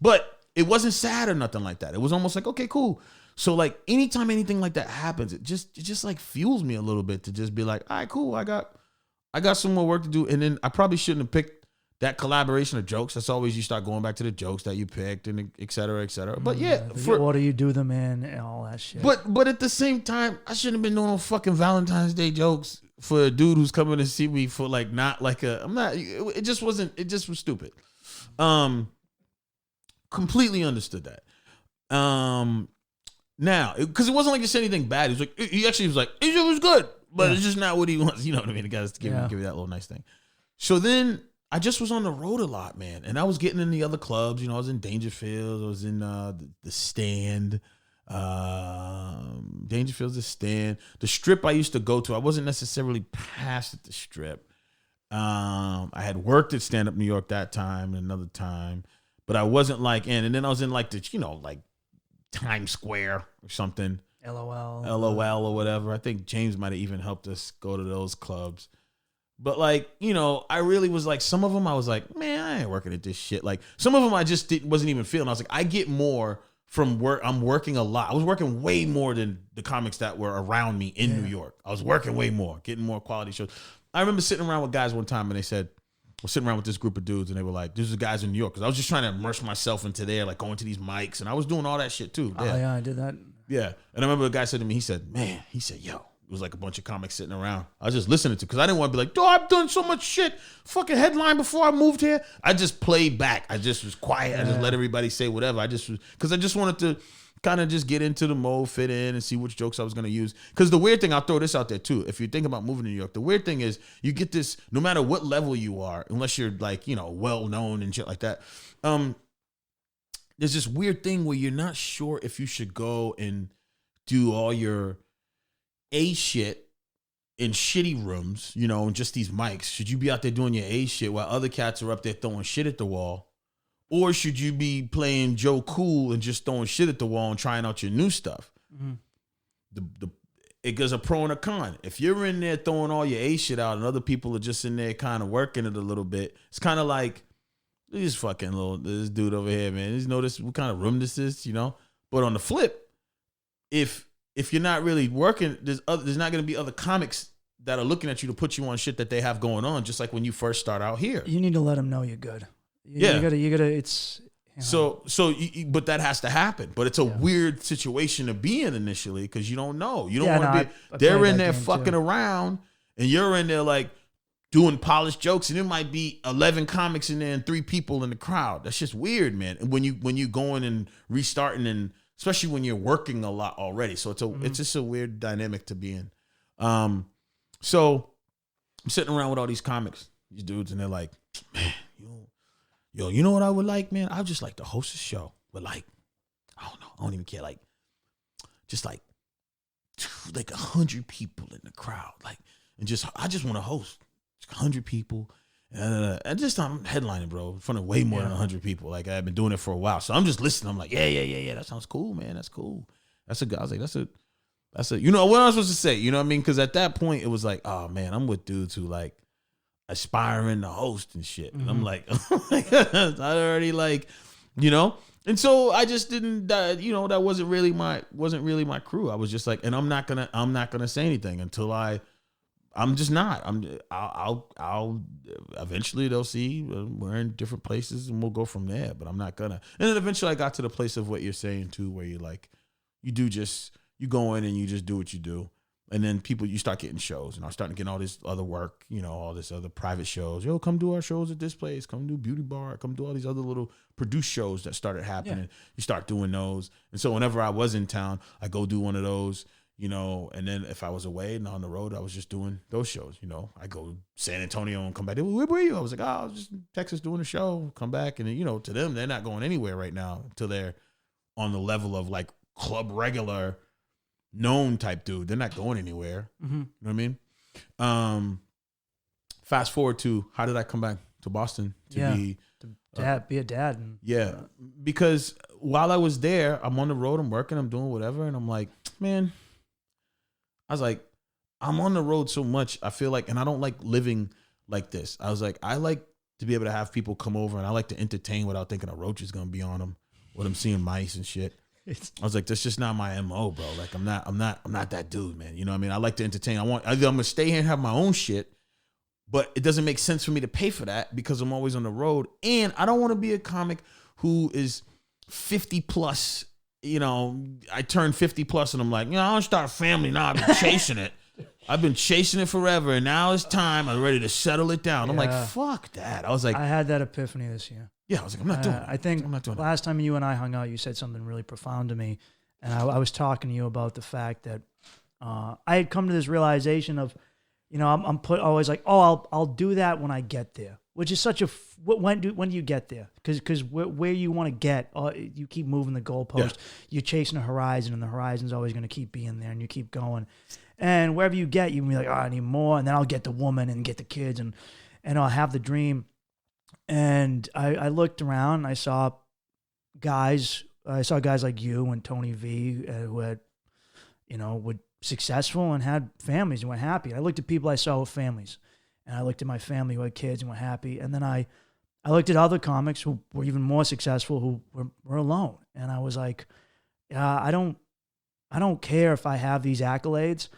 But it wasn't sad or nothing like that. It was almost like, okay, cool. So like anytime anything like that happens, it just like fuels me a little bit to just be like, all right, cool. I got some more work to do. And then I probably shouldn't have picked that collaboration of jokes. That's always you start going back to the jokes that you picked and et cetera, et cetera. But yeah. What do you do them in and all that shit. But at the same time, I shouldn't have been doing no fucking Valentine's Day jokes for a dude who's coming to see me for like it just was stupid. Completely understood that. Now, because it wasn't like he said anything bad. He actually was like, it was good. But it's just not what he wants. You know what I mean? The guy's give you that little nice thing. So then I just was on the road a lot, man. And I was getting in the other clubs. You know, I was in Dangerfield. I was in the Stand. Dangerfield's the Stand. The Strip I used to go to, I wasn't necessarily past at the Strip. I had worked at Stand Up New York that time and another time. But I wasn't like in. And then I was in like the, you know, like Times Square or something. LOL or whatever. I think James might have even helped us go to those clubs. But like, you know, I really was like, some of them I was like, man, I ain't working at this shit. Like some of them I just wasn't even feeling. I was like, I get more from work. I'm working a lot. I was working way more than the comics that were around me in New York. I was working way more, getting more quality shows. I remember sitting around with guys one time and they said, we're sitting around with this group of dudes and they were like, these are guys in New York. Cause I was just trying to immerse myself into there, like going to these mics and I was doing all that shit too. Oh yeah, I did that. Yeah. And I remember a guy said to me, he said, yo, it was like a bunch of comics sitting around. I was just listening to, because I didn't want to be like, I've done so much shit. Fucking headline before I moved here. I just played back. I just was quiet. I just let everybody say whatever. Because I just wanted to kind of just get into the mode, fit in, and see which jokes I was going to use. Because the weird thing, I'll throw this out there too. If you think about moving to New York, the weird thing is you get this, no matter what level you are, unless you're like, you know, well known and shit like that. There's this weird thing where you're not sure if you should go and do all your A shit in shitty rooms, you know, and just these mics. Should you be out there doing your A shit while other cats are up there throwing shit at the wall? Or should you be playing Joe Cool and just throwing shit at the wall and trying out your new stuff? Mm-hmm. It goes a pro and a con. If you're in there throwing all your A shit out and other people are just in there kind of working it a little bit, it's kind of like, this dude over here, man. You know what kind of room this is, you know? But on the flip, if you're not really working, there's not going to be other comics that are looking at you to put you on shit that they have going on, just like when you first start out here. You need to let them know you're good. Yeah. You gotta. It's But that has to happen. But it's a weird situation to be in initially because you don't know. You don't Yeah, want to no, be. I They're played in that there game, fucking too. around, and you're in there like doing polished jokes, and there might be 11 comics in there and 3 people in the crowd. That's just weird, man. And when you going and restarting, and especially when you're working a lot already, so it's just a weird dynamic to be in. So I'm sitting around with all these comics, these dudes, and they're like, man, you know what I would like, man? I would just like to host a show with like, I don't know, I don't even care, like, just like 100 people in the crowd, like, and I just want to host 100 people, and just I'm headlining, bro, in front of way more than 100 people. Like I've been doing it for a while, so I'm just listening. I'm like, yeah, that sounds cool, man. That's cool. I was like, that's a, you know, what am I supposed to say? You know what I mean? Because at that point, it was like, oh man, I'm with dudes who like aspiring to host and shit. And I'm like, oh my God, I already like, you know? And so I just didn't, you know, that wasn't really my crew. I was just like, and I'm not gonna say anything until I'm just not. I'll eventually they'll see we're in different places and we'll go from there. But I'm not gonna. And then eventually I got to the place of what you're saying too, where you're like, you go in and you just do what you do. And then you start getting shows, and I'm starting to get all this other work, you know, all this other private shows. Yo, come do our shows at this place. Come do Beauty Bar. Come do all these other little produced shows that started happening. Yeah. You start doing those. And so whenever I was in town, I go do one of those, you know. And then if I was away and on the road, I was just doing those shows, you know. I go to San Antonio and come back. Where were you? I was like, I was just in Texas doing a show. Come back. And then, you know, to them, they're not going anywhere right now until they're on the level of like club regular known type dude. They're not going anywhere. You know what I mean? Fast forward to how did I come back to Boston to be a dad? And, because while I was there, I'm on the road, I'm working, I'm doing whatever, and I'm like, man, I was like, I'm on the road so much. I feel like, and I don't like living like this. I was like, I like to be able to have people come over, and I like to entertain without thinking a roach is gonna be on them, when I'm seeing mice and shit. I was like, that's just not my MO, bro. Like, I'm not that dude, man. You know what I mean? I like to entertain. Either I'm gonna stay here and have my own shit, but it doesn't make sense for me to pay for that because I'm always on the road. And I don't want to be a comic who is 50 plus. You know, I turn 50 plus and I'm like, you know, I don't start a family now. I've been chasing it. I've been chasing it forever, and now it's time. I'm ready to settle it down. I'm like, fuck that. I was like, I had that epiphany this year. Yeah, I was like, I'm not doing it. I think I'm not doing last time you and I hung out, you said something really profound to me. And I was talking to you about the fact that I had come to this realization of, you know, I'm always like, oh, I'll do that when I get there, which is such a, when do you get there? Because where you want to get, you keep moving the goalpost. Yeah. You're chasing a horizon, and the horizon's always going to keep being there, and you keep going. And wherever you get, you can be like, oh, I need more. And then I'll get the woman and get the kids, and I'll have the dream. And I looked around and I saw guys like you and Tony V who had, you know, were successful and had families and were happy. And I looked at people I saw with families, and I looked at my family who had kids and were happy. And then I looked at other comics who were even more successful who were alone. And I was like, I don't care if I have these accolades.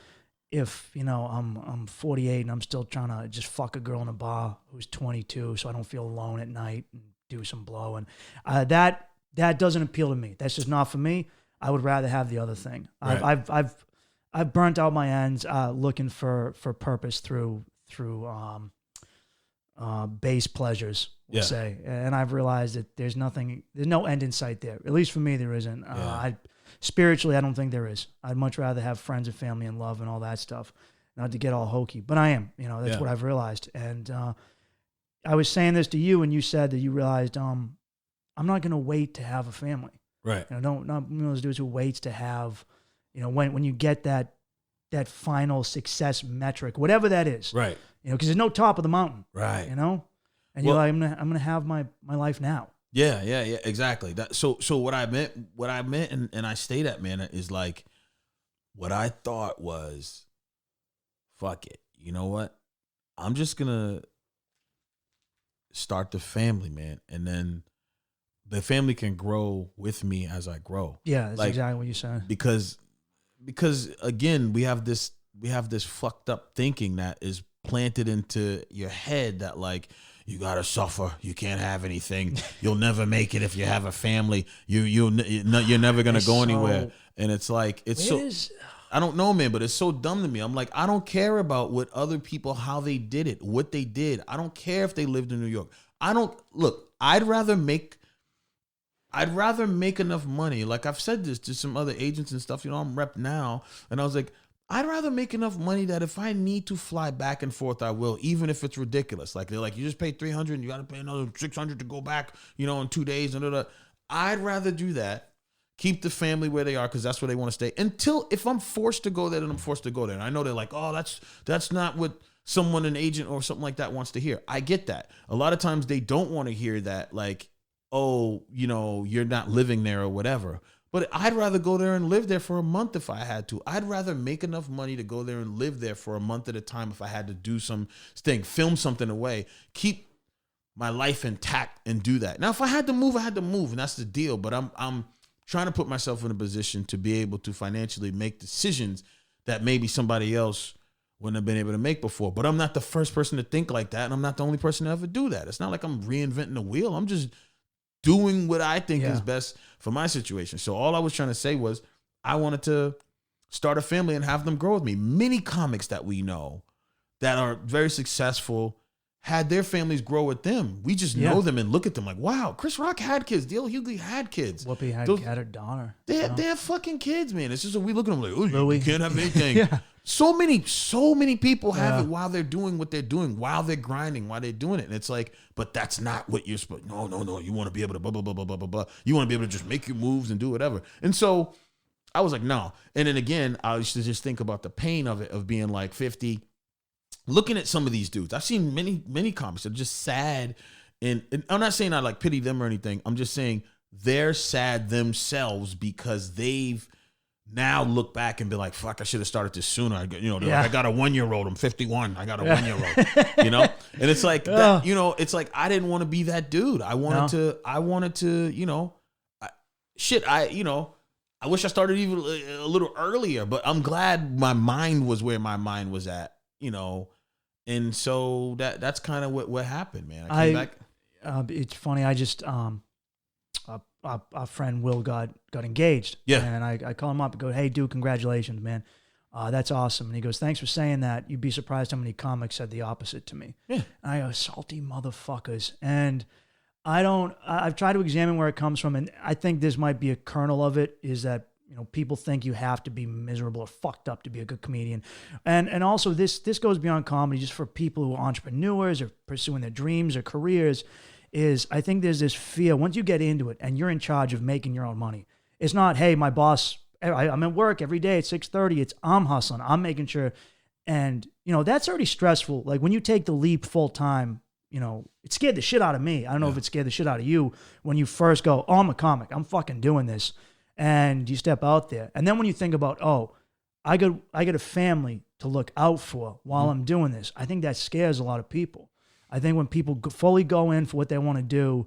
If, you know, I'm 48 and I'm still trying to just fuck a girl in a bar who's 22 so I don't feel alone at night and do some blow. And that doesn't appeal to me. That's just not for me. I would rather have the other thing. Right. I've burnt out my ends looking for purpose through base pleasures, we'll say. And I've realized that there's no end in sight there. At least for me, there isn't. Spiritually, I don't think there is. I'd much rather have friends and family and love and all that stuff. Not to get all hokey, but I am. You know, that's what I've realized. And I was saying this to you, and you said that you realized I'm not going to wait to have a family. Right. You know, not one of those dudes who waits to have, you know, when you get that final success metric, whatever that is. Right. You know, because there's no top of the mountain. Right. You know, and you're like, I'm gonna have my life now. Yeah, exactly. That so what I meant, and I stay that, man, is like what I thought was, fuck it. You know what? I'm just gonna start the family, man, and then the family can grow with me as I grow. Yeah, that's exactly what you said. Because again, we have this fucked up thinking that is planted into your head that like, you gotta suffer. You can't have anything. You'll never make it if you have a family. You're never gonna go anywhere. And it's like I don't know, man, but it's so dumb to me. I'm like, I don't care about what other people, how they did it, what they did. I don't care if they lived in New York. I'd rather make enough money. Like I've said this to some other agents and stuff, I'm rep now. And I was like, I'd rather make enough money that if I need to fly back and forth, I will, even if it's ridiculous. Like they're like, you just paid $300 and you got to pay another $600 to go back, in 2 days. I'd rather do that. Keep the family where they are because that's where they want to stay. Until if I'm forced to go there, then I'm forced to go there. And I know they're like, oh, that's not what someone, an agent or something like that wants to hear. I get that. A lot of times they don't want to hear that, like, oh, you're not living there or whatever. But I'd rather go there and live there for a month if I had to. I'd rather make enough money to go there and live there for a month at a time if I had to do some thing, film something away, keep my life intact and do that. Now, if I had to move, I had to move, and that's the deal. But I'm trying to put myself in a position to be able to financially make decisions that maybe somebody else wouldn't have been able to make before. But I'm not the first person to think like that, and I'm not the only person to ever do that. It's not like I'm reinventing the wheel. I'm just doing what I think is best for my situation. So all I was trying to say was I wanted to start a family and have them grow with me. Many comics that we know that are very successful had their families grow with them. We just know them and look at them like, wow, Chris Rock had kids. D.L. Hughley had kids. Whoopi had her daughter. They have fucking kids, man. It's just we look at them like, oh, you can't have anything. So many people have it while they're doing what they're doing, while they're grinding, while they're doing it. And it's like, but that's not what you're supposed. No. You want to be able to blah, blah, blah, blah, blah, blah, blah. You want to be able to just make your moves and do whatever. And so I was like, no. And then again, I used to just think about the pain of it, of being like 50, looking at some of these dudes. I've seen many comics that are just sad. And I'm not saying I like pity them or anything. I'm just saying they're sad themselves because they've now look back and be like, fuck, I should have started this sooner. Like, I got a 1-year-old. I'm 51. I got a 1-year-old, and it's like, that, it's like, I didn't want to be that dude. I wanted to, I wish I started even a little earlier, but I'm glad my mind was where my mind was at, and so that's kind of what happened, man. I came back. It's funny. I just, our friend Will got engaged. Yeah. And I call him up and go, hey, dude, congratulations, man. That's awesome. And he goes, thanks for saying that. You'd be surprised how many comics said the opposite to me. Yeah. And I go, salty motherfuckers. And I've tried to examine where it comes from. And I think this might be a kernel of it, is that, people think you have to be miserable or fucked up to be a good comedian. And also this goes beyond comedy, just for people who are entrepreneurs or pursuing their dreams or careers. I think there's this fear once you get into it and you're in charge of making your own money. It's not, hey, my boss, I'm at work every day at 6:30. It's I'm hustling. I'm making sure. And, that's already stressful. Like when you take the leap full time, it scared the shit out of me. I don't know if it scared the shit out of you when you first go, oh, I'm a comic. I'm fucking doing this. And you step out there. And then when you think about, oh, I got a family to look out for while I'm doing this, I think that scares a lot of people. I think when people fully go in for what they want to do,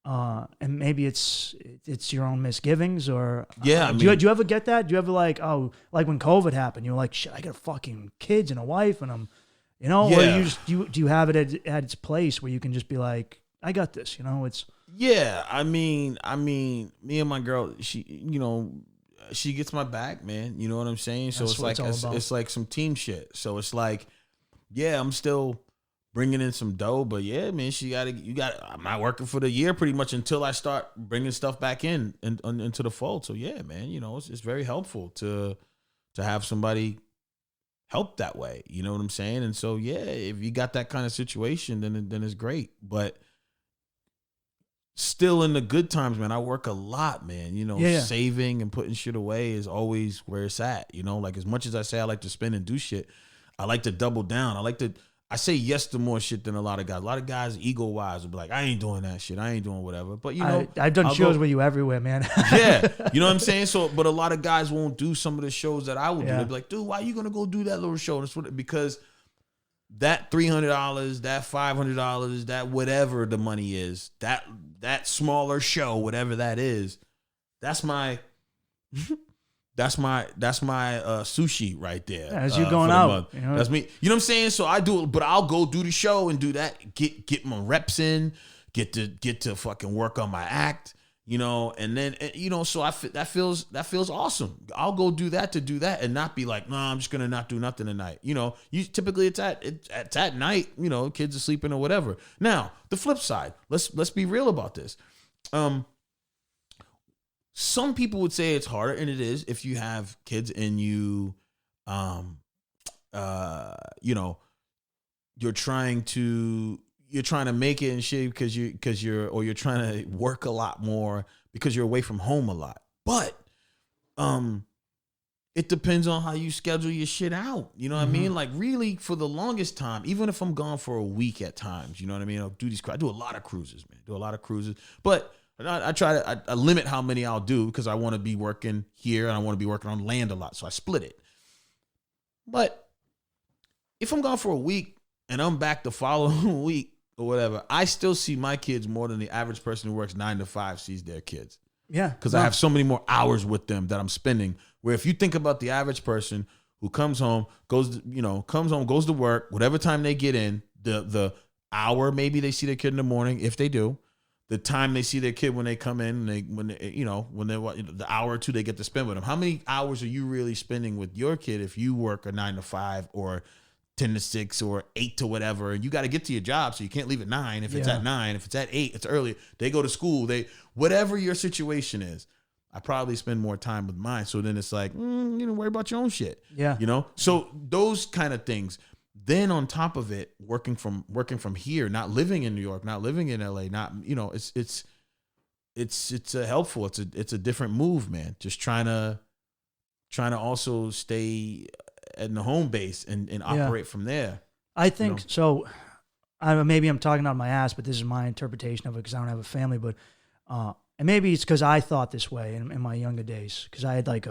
and maybe it's your own misgivings or do you ever get that? Do you ever like when COVID happened, you're like, shit, I got fucking kids and a wife and I'm, or you just do you have it at its place where you can just be like, I got this, it's. Yeah, I mean, me and my girl, she gets my back, man. You know what I'm saying? So it's like some team shit. So it's like, yeah, I'm still bringing in some dough, but yeah, man, I'm not working for the year pretty much until I start bringing stuff back in and into the fold. So yeah, man, it's very helpful to have somebody help that way. You know what I'm saying? And so yeah, if you got that kind of situation, then it's great. But still in the good times, man, I work a lot, man. Saving and putting shit away is always where it's at. Like as much as I say I like to spend and do shit, I like to double down. I say yes to more shit than a lot of guys. A lot of guys, ego-wise, will be like, I ain't doing that shit. I ain't doing whatever. But, I've done shows with you everywhere, man. Yeah. You know what I'm saying? So, but a lot of guys won't do some of the shows that I would do. They'll be like, dude, why are you going to go do that little show? Because that $300, that $500, that whatever the money is, that smaller show, whatever that is, that's my That's my sushi right there. As you going for the out, month. you know? That's me. You know what I'm saying? So I do, but I'll go do the show and do that. Get my reps in. Get to fucking work on my act. You know, and then so that feels awesome. I'll go do that and not be like, I'm just gonna not do nothing tonight. You know, typically it's at night. You know, kids are sleeping or whatever. Now the flip side. Let's be real about this. Some people would say it's harder, and it is if you have kids and you're trying to make it and shit because you're trying to work a lot more because you're away from home a lot. But it depends on how you schedule your shit out. You know what I mean? Like really for the longest time, even if I'm gone for a week at times, you know what I mean? I do a lot of cruises, man. But I limit how many I'll do because I want to be working here and I want to be working on land a lot. So I split it. But if I'm gone for a week and I'm back the following week or whatever, I still see my kids more than the average person who works 9 to 5 sees their kids. Yeah. Because I have so many more hours with them that I'm spending. Where if you think about the average person who comes home, goes to work, whatever time they get in, the hour maybe they see their kid in the morning, if they do, the time they see their kid when they come in, the hour or two they get to spend with them. How many hours are you really spending with your kid if you work a 9 to 5 or 10 to 6 or 8 to whatever, and you got to get to your job, so you can't leave at 9. If it's at 9, if it's at 8, it's early. They go to school. Whatever your situation is, I probably spend more time with mine. So then it's like, worry about your own shit. Yeah. So those kind of things. Then on top of it, working from here, not living in New York, not living in LA, it's helpful. It's a different move, man. Just trying to also stay in the home base and operate from there. I think so. Maybe I'm talking out my ass, but this is my interpretation of it because I don't have a family. But and maybe it's because I thought this way in my younger days because I had like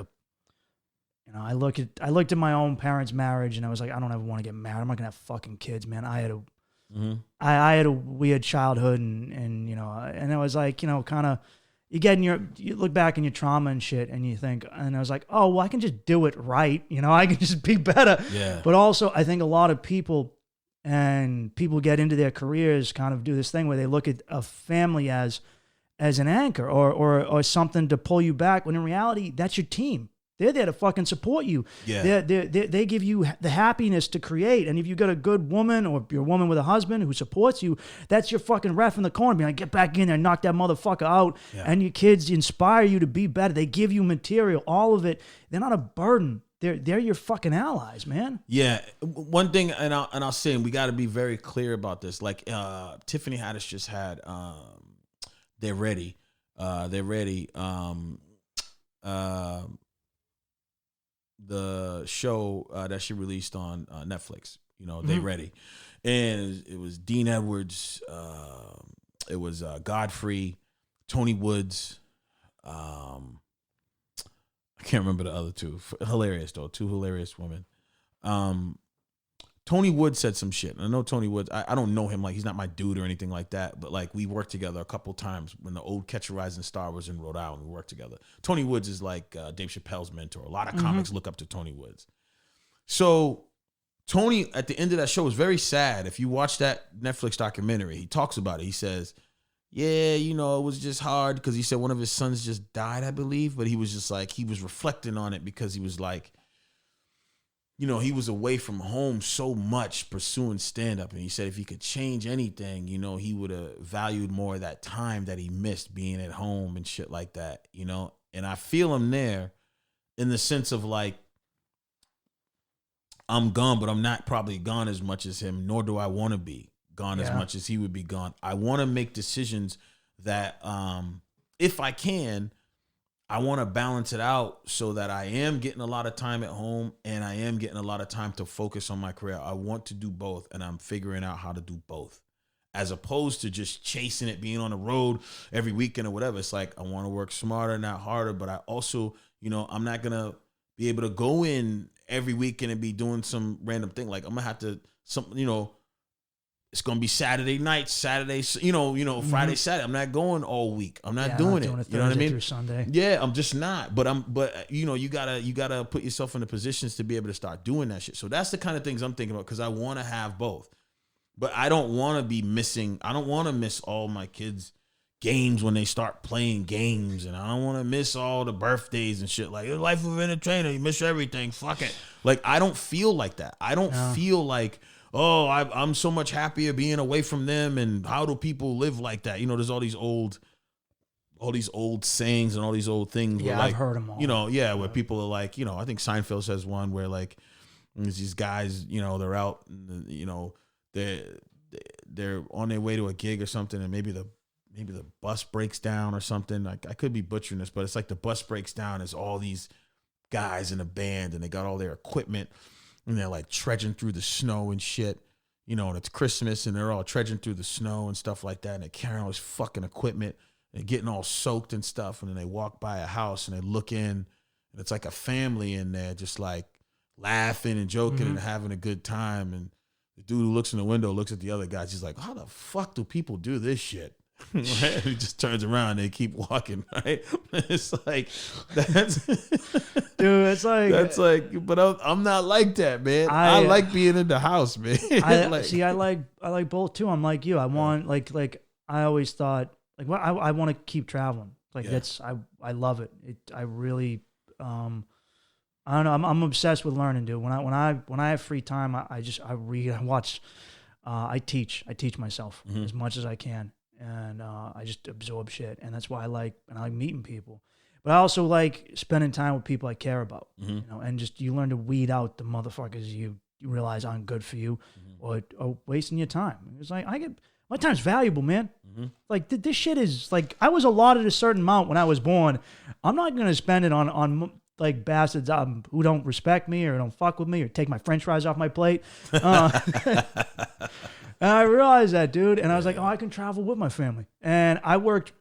I looked at my own parents' marriage and I was like, I don't ever want to get married. I'm not gonna have fucking kids, man. I had a weird childhood and it was like kind of. You look back in your trauma and shit and you think, and I was like, oh, well, I can just do it right. I can just be better. Yeah. But also I think a lot of people get into their careers kind of do this thing where they look at a family as an anchor or something to pull you back when in reality, that's your team. They're there to fucking support you. Yeah. They give you the happiness to create. And if you got a good woman or you're a woman with a husband who supports you, that's your fucking ref in the corner. Being like, get back in there and knock that motherfucker out. Yeah. And your kids inspire you to be better. They give you material, all of it. They're not a burden. They're your fucking allies, man. Yeah. One thing, and I'll say, and we got to be very clear about this. Like Tiffany Haddish just had, They're Ready. The show that she released on Netflix, They Ready. And it was Dean Edwards, it was Godfrey, Tony Woods, I can't remember the other two. Hilarious though, two hilarious women. Tony Woods said some shit. I know Tony Woods. I don't know him, like he's not my dude or anything like that. But like we worked together a couple times when the old Catch a Rising Star was in Rhode Island. We worked together. Tony Woods is like Dave Chappelle's mentor. A lot of comics look up to Tony Woods. So Tony at the end of that show was very sad. If you watch that Netflix documentary, he talks about it. He says, yeah, it was just hard because he said one of his sons just died, I believe. But he was just like, he was reflecting on it because he was like, he was away from home so much pursuing stand-up. And he said if he could change anything, he would have valued more of that time that he missed being at home and shit like that, And I feel him there in the sense of like, I'm gone, but I'm not probably gone as much as him, nor do I want to be gone as much as he would be gone. I want to make decisions that, if I can, I want to balance it out so that I am getting a lot of time at home and I am getting a lot of time to focus on my career. I want to do both, and I'm figuring out how to do both as opposed to just chasing it, being on the road every weekend or whatever. It's like I want to work smarter, not harder, but I also, I'm not going to be able to go in every weekend and be doing some random thing. Like I'm going to have to, it's gonna be Saturday night, Saturday, Friday, Saturday. I'm not going all week. I'm not doing it. You know what I mean? Through Sunday. Yeah, I'm just not. But you gotta put yourself in the positions to be able to start doing that shit. So that's the kind of things I'm thinking about because I want to have both. But I don't want to be missing. I don't want to miss all my kids' games when they start playing games, and I don't want to miss all the birthdays and shit. Like, life of an entertainer, you miss everything. Fuck it. Like, I don't feel like that. I don't feel like, oh, I'm so much happier being away from them. And how do people live like that? There's all these old sayings and all these old things. Yeah, where, I've heard them all. Where people are like, I think Seinfeld says one where like there's these guys, they're out, they're on their way to a gig or something, and maybe the bus breaks down or something. Like, I could be butchering this, but it's like the bus breaks down. There's all these guys in a band, and they got all their equipment, and they're like trudging through the snow and shit. And it's Christmas, and they're all trudging through the snow and stuff like that, and they're carrying all this fucking equipment, and getting all soaked and stuff. And then they walk by a house, and they look in, and it's like a family in there, just like laughing and joking and having a good time. And the dude who looks in the window looks at the other guys. He's like, how the fuck do people do this shit? Right? He just turns around and they keep walking, right? It's like, dude, it's like, but I'm not like that, man. I like being in the house, man. I like both too. I'm like you. I want like I always thought like, well, I want to keep traveling. Like I love it. I really, I don't know. I'm obsessed with learning, dude. When I have free time, I read, I watch, I teach myself as much as I can. And I just absorb shit, and that's why I like meeting people. But I also like spending time with people I care about, and just you learn to weed out the motherfuckers you realize aren't good for you, or wasting your time. It's like my time's valuable, man. Like this shit is like I was allotted a certain amount when I was born. I'm not gonna spend it on like bastards who don't respect me or don't fuck with me or take my French fries off my plate. And I realized that, dude. And I was like, oh, I can travel with my family. And I worked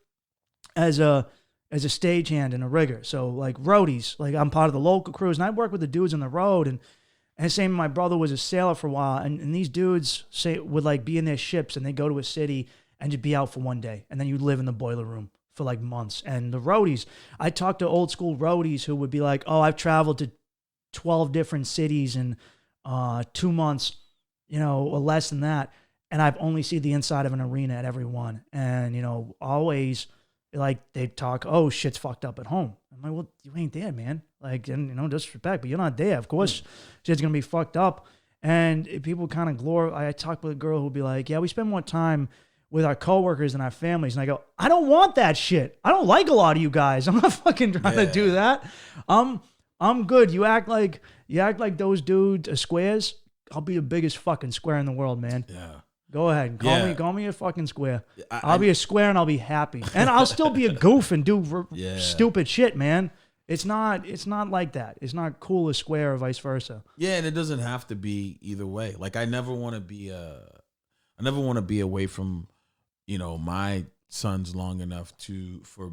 as a stagehand and a rigger. So like roadies, like I'm part of the local crews, and I work with the dudes on the road. And same, my brother was a sailor for a while, and these dudes would like be in their ships, and they go to a city and just be out for one day, and then you live in the boiler room for like months. And the roadies, I talked to old school roadies who would be like, oh, I've traveled to 12 different cities in 2 months, or less than that. And I've only seen the inside of an arena at every one. And, always like they talk, oh, shit's fucked up at home. I'm like, well, you ain't there, man. Like, and disrespect, but you're not there. Of course, shit's going to be fucked up. And people kind of glorify. I talked with a girl who'd be like, yeah, we spend more time with our coworkers and our families. And I go, I don't want that shit. I don't like a lot of you guys. I'm not fucking trying to do that. I'm good. You act like those dudes are squares. I'll be the biggest fucking square in the world, man. Yeah. Go ahead. Call me a fucking square. I'll be a square and I'll be happy. And I'll still be a goof and do stupid shit, man. It's not like that. It's not cool as square or vice versa. Yeah, and it doesn't have to be either way. Like I never want to be away from, my sons long enough for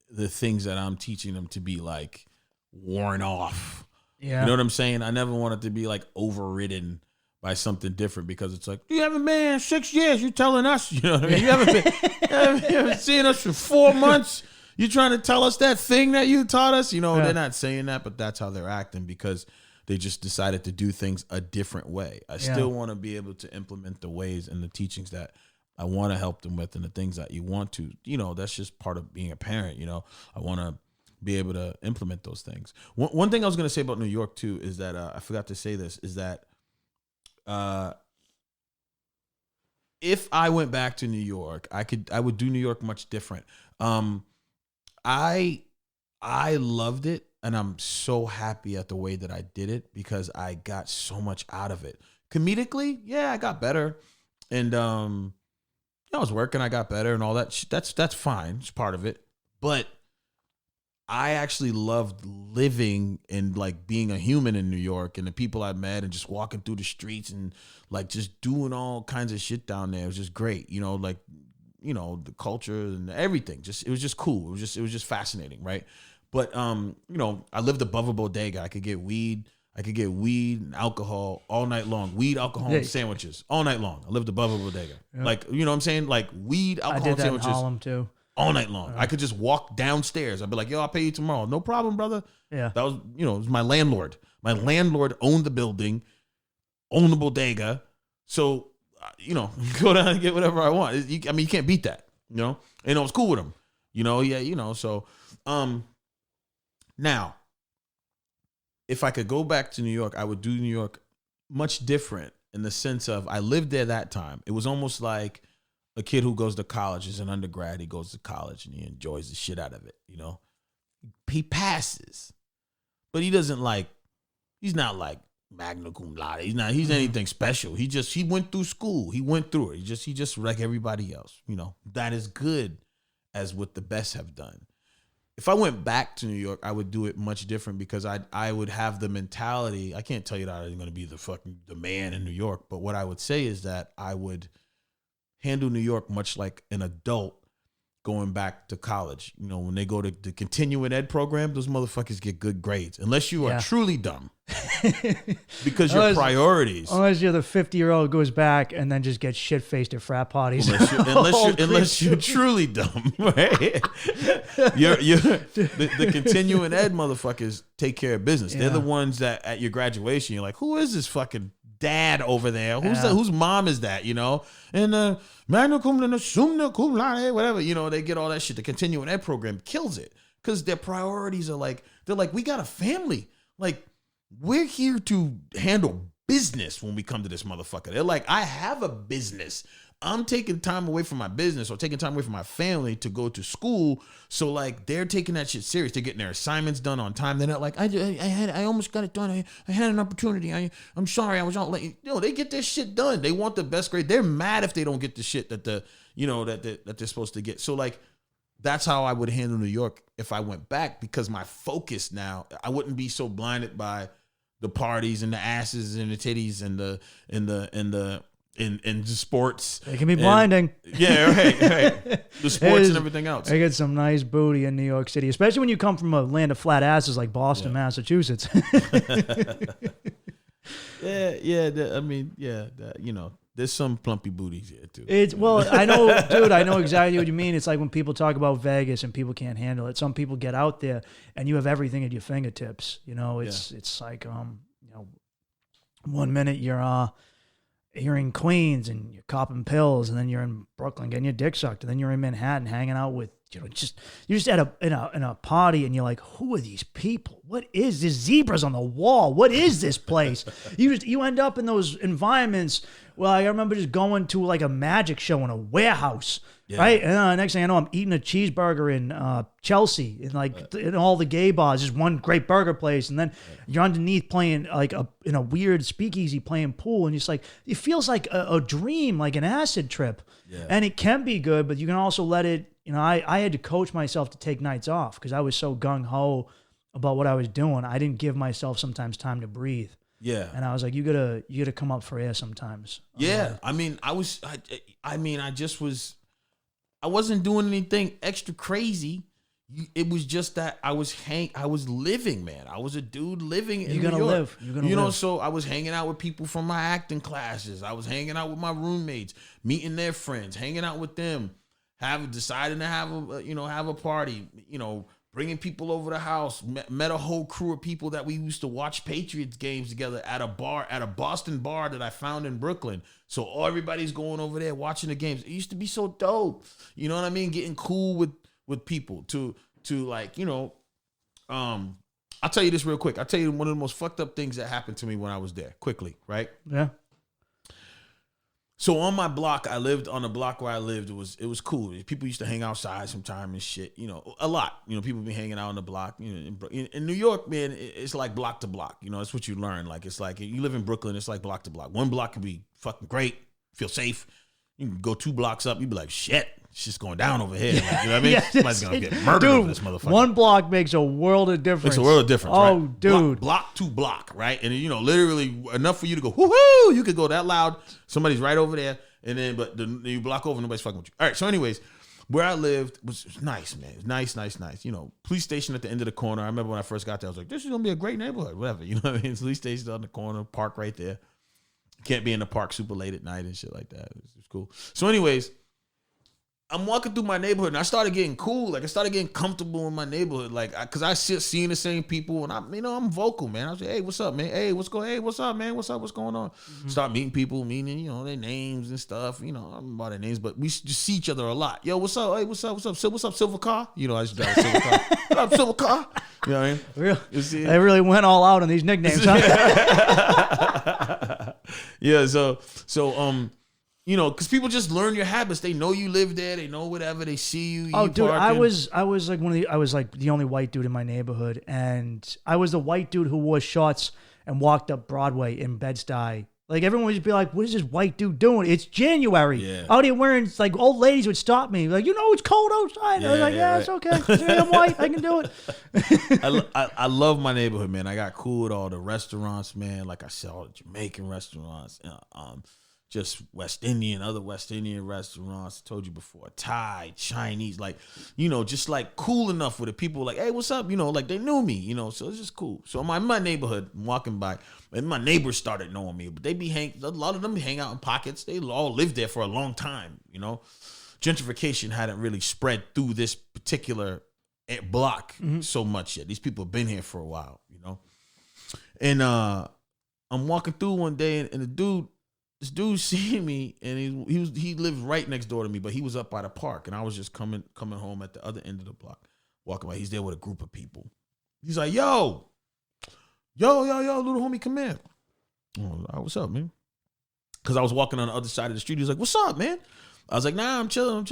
the things that I'm teaching them to be like worn off. Yeah. You know what I'm saying? I never want it to be like overridden by something different, because it's like, you haven't been in 6 years. You're telling us, you know what I mean? You haven't seen us for 4 months. You trying to tell us that thing that you taught us? They're not saying that, but that's how they're acting because they just decided to do things a different way. I still want to be able to implement the ways and the teachings that I want to help them with, and the things that you want to, that's just part of being a parent. I want to be able to implement those things. One thing I was going to say about New York too is that I forgot to say this, is that if I went back to New York, I would do New York much different. I loved it, and I'm so happy at the way that I did it because I got so much out of it. Comedically, yeah, I got better, and I was working, I got better, and all that. That's fine, it's part of it. But I actually loved living and like being a human in New York, and the people I met, and just walking through the streets and like just doing all kinds of shit down there. It was just great, the culture and everything. It was just cool. It was just fascinating, right? But I lived above a bodega. I could get weed. I could get weed and alcohol all night long. Weed, alcohol, and sandwiches all night long. I lived above a bodega. Yep. Like, you know what I'm saying? Like weed, alcohol, I did that sandwiches in Harlem too. all night long. I could just walk downstairs. I'd be like, yo, I'll pay you tomorrow. No problem, brother. Yeah. That was, it was my landlord. My landlord owned the building, owned the bodega. So, go down and get whatever I want. You can't beat that, And I was cool with him, so, now, if I could go back to New York, I would do New York much different in the sense of I lived there that time. It was almost like a kid who goes to college as an undergrad. He goes to college and he enjoys the shit out of it. He passes, but he's not like magna cum laude. He's anything special. He went through school. He went through it. He just like everybody else. That is good as what the best have done. If I went back to New York, I would do it much different because I would have the mentality. I can't tell you that I'm going to be the man in New York, but what I would say is that I would handle New York much like an adult going back to college. When they go to the continuing ed program, those motherfuckers get good grades unless you are truly dumb because your priorities. Unless you're the 50-year-old who goes back and then just gets shit-faced at frat parties. Unless you're truly dumb, right? The continuing ed motherfuckers take care of business. They're the ones that at your graduation, you're like, who is this fucking dad over there? Whose mom is that? And magna cum laude, summa cum laude, whatever. They get all that shit. The continuing ed program kills it because their priorities are they're like, we got a family. Like, we're here to handle business when we come to this motherfucker. They're like, I have a business. I'm taking time away from my business or taking time away from my family to go to school. So like they're taking that shit serious. They're getting their assignments done on time. They're not like, I almost got it done. I had an opportunity. I'm sorry. I was out late. They get their shit done. They want the best grade. They're mad if they don't get the shit that that they're supposed to get. So like, that's how I would handle New York if I went back, because my focus now, I wouldn't be so blinded by the parties and the asses and the titties and the sports. It can be blinding. Right. The sports and everything else. I get some nice booty in New York City, especially when you come from a land of flat asses like Boston, Massachusetts. There's some plumpy booties here too. I know, dude. I know exactly what you mean. It's like when people talk about Vegas and people can't handle it. Some people get out there and you have everything at your fingertips. It's like 1 minute you're in Queens and you're copping pills, and then you're in Brooklyn getting your dick sucked, and then you're in Manhattan hanging out with you're just at in a party, and you're like, who are these people? What is this? Zebras on the wall? What is this place? You end up in those environments. Well, I remember just going to like a magic show in a warehouse, right? And next thing I know, I'm eating a cheeseburger in Chelsea, in all the gay bars. Just one great burger place, and then you're underneath playing in a weird speakeasy playing pool, and it's like it feels like a dream, like an acid trip. Yeah. And it can be good, but you can also let it. I had to coach myself to take nights off because I was so gung ho about what I was doing. I didn't give myself sometimes time to breathe. Yeah. And I was like, you gotta come up for air sometimes. Yeah. I wasn't doing anything extra crazy. It was just that I was living, man. I was a dude living in New York. You're gonna live. So I was hanging out with people from my acting classes. I was hanging out with my roommates, meeting their friends, hanging out with them, deciding to have a party, bringing people over the house, met a whole crew of people that we used to watch Patriots games together at a Boston bar that I found in Brooklyn. So everybody's going over there watching the games. It used to be so dope. You know what I mean? Getting cool with people to I'll tell you this real quick. I'll tell you one of the most fucked up things that happened to me when I was there, quickly, right? Yeah. So on my block, I lived on the block where I lived. It was cool. People used to hang outside sometime and shit. A lot. People be hanging out on the block. In New York, man, it's like block to block. That's what you learn. Like it's like you live in Brooklyn, it's like block to block. One block can be fucking great, feel safe. You can go 2 blocks up, you be like, shit, it's just going down over here. Like, you know what I mean? Somebody's gonna get murdered over this motherfucker. One block makes a world of difference. Makes a world of difference. Oh, right? dude. Block to block, right? And literally enough for you to go, whoo-hoo! You could go that loud. Somebody's right over there, and then but you block over, nobody's fucking with you. All right. So, anyways, where I lived was nice, man. Nice. You know, police station at the end of the corner. I remember when I first got there, I was like, this is gonna be a great neighborhood, whatever. You know what I mean? Police station on the corner, park right there. Can't be in the park super late at night and shit like that. It's cool. So, anyways, I'm walking through my neighborhood and I started getting cool. Like I started getting comfortable in my neighborhood. Like, cause I sit seeing the same people and I'm vocal, man. I was like, hey, what's up, man? Hey, what's up, man? What's up? What's going on? Mm-hmm. Start meeting people, meaning, you know, their names and stuff. You know, I don't know their names, but we just see each other a lot. Yo, what's up? Hey, what's up? What's up, Silver Car? You know, I just drive a Silver Car. What up, Silver Car? You know what I mean? Really? They really went all out on these nicknames, huh? Yeah, so you know, because people just learn your habits. They know you live there. They know whatever. They see you. Oh, dude, I was like the only white dude in my neighborhood, and I was the white dude who wore shorts and walked up Broadway in Bed-Stuy. Like everyone would just be like, "What is this white dude doing? It's January. Yeah. Out here wearing like old ladies would stop me like, you know, it's cold outside." Yeah, I was like, "Yeah, right. it's okay. I'm white. I can do it." I love my neighborhood, man. I got cool with all the restaurants, man. Like I said, all the Jamaican restaurants, just other West Indian restaurants. I told you before, Thai, Chinese, like, you know, just like cool enough with it. People were like, hey, what's up? You know, like they knew me, you know, so it's just cool. So in my neighborhood, I'm walking by, and my neighbors started knowing me, but they a lot of them hang out in pockets. They all lived there for a long time, you know. Gentrification hadn't really spread through this particular block so much yet. These people have been here for a while, you know. And I'm walking through one day, and this dude seen me, and he lived right next door to me, but he was up by the park, and I was just coming home at the other end of the block, walking by. He's there with a group of people. He's like, yo, little homie, come in. Oh, what's up, man? Because I was walking on the other side of the street. He was like, what's up, man? I was like, nah, I'm chilling.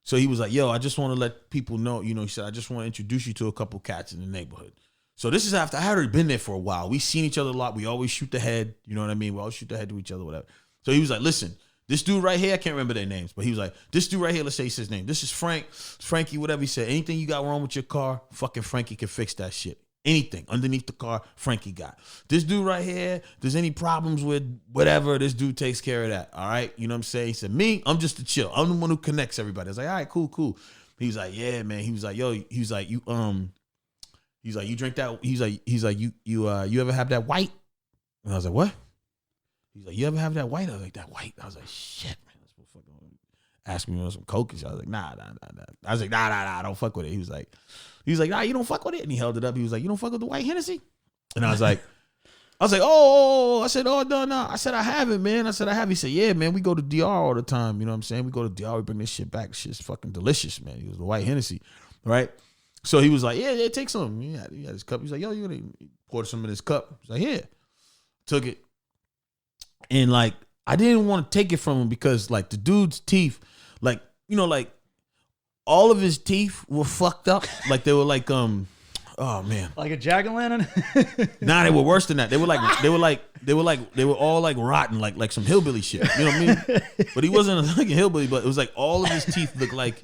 So he was like, yo, I just want to let people know, you know, he said, I just want to introduce you to a couple cats in the neighborhood. So this is after I had already been there for a while. We seen each other a lot. We always shoot the head. You know what I mean? We always shoot the head to each other, whatever. So he was like, listen, this dude right here, I can't remember their names, but he was like, this dude right here, let's say he says his name. This is Frankie, whatever he said. Anything you got wrong with your car, fucking Frankie can fix that shit. Anything underneath the car, Frankie got. This dude right here, there's any problems with whatever, this dude takes care of that. All right? You know what I'm saying? He said, me, I'm just a chill. I'm the one who connects everybody. I was like, all right, cool. He was like, yeah, man. He was like, yo, he was like, you drink that? He's like, you ever have that white? And I was like, what? He's like, you ever have that white? I was like, that white? I was like, shit, man. This motherfucker asked me for some coke. I was like, nah. I was like, nah, I don't fuck with it. He was like, nah, you don't fuck with it? And he held it up. He was like, you don't fuck with the white Hennessy? And I was like, oh. I said, oh, no. I said, I have it, man. I said, I have it. He said, yeah, man, we go to DR all the time. You know what I'm saying? We go to DR, we bring this shit back. Shit's fucking delicious, man. He was the white Hennessy, right? So he was like, yeah, take some. He had his cup. He's like, yo, you gonna pour some in his cup? He's like, yeah. Took it. And like, I didn't want to take it from him because like the dude's teeth, like, you know, like all of his teeth were fucked up. Like they were like, oh man. Like a jack-o'-lantern? Nah, they were worse than that. They were all like rotten, like some hillbilly shit. You know what I mean? But he wasn't like a hillbilly, but it was like all of his teeth looked like,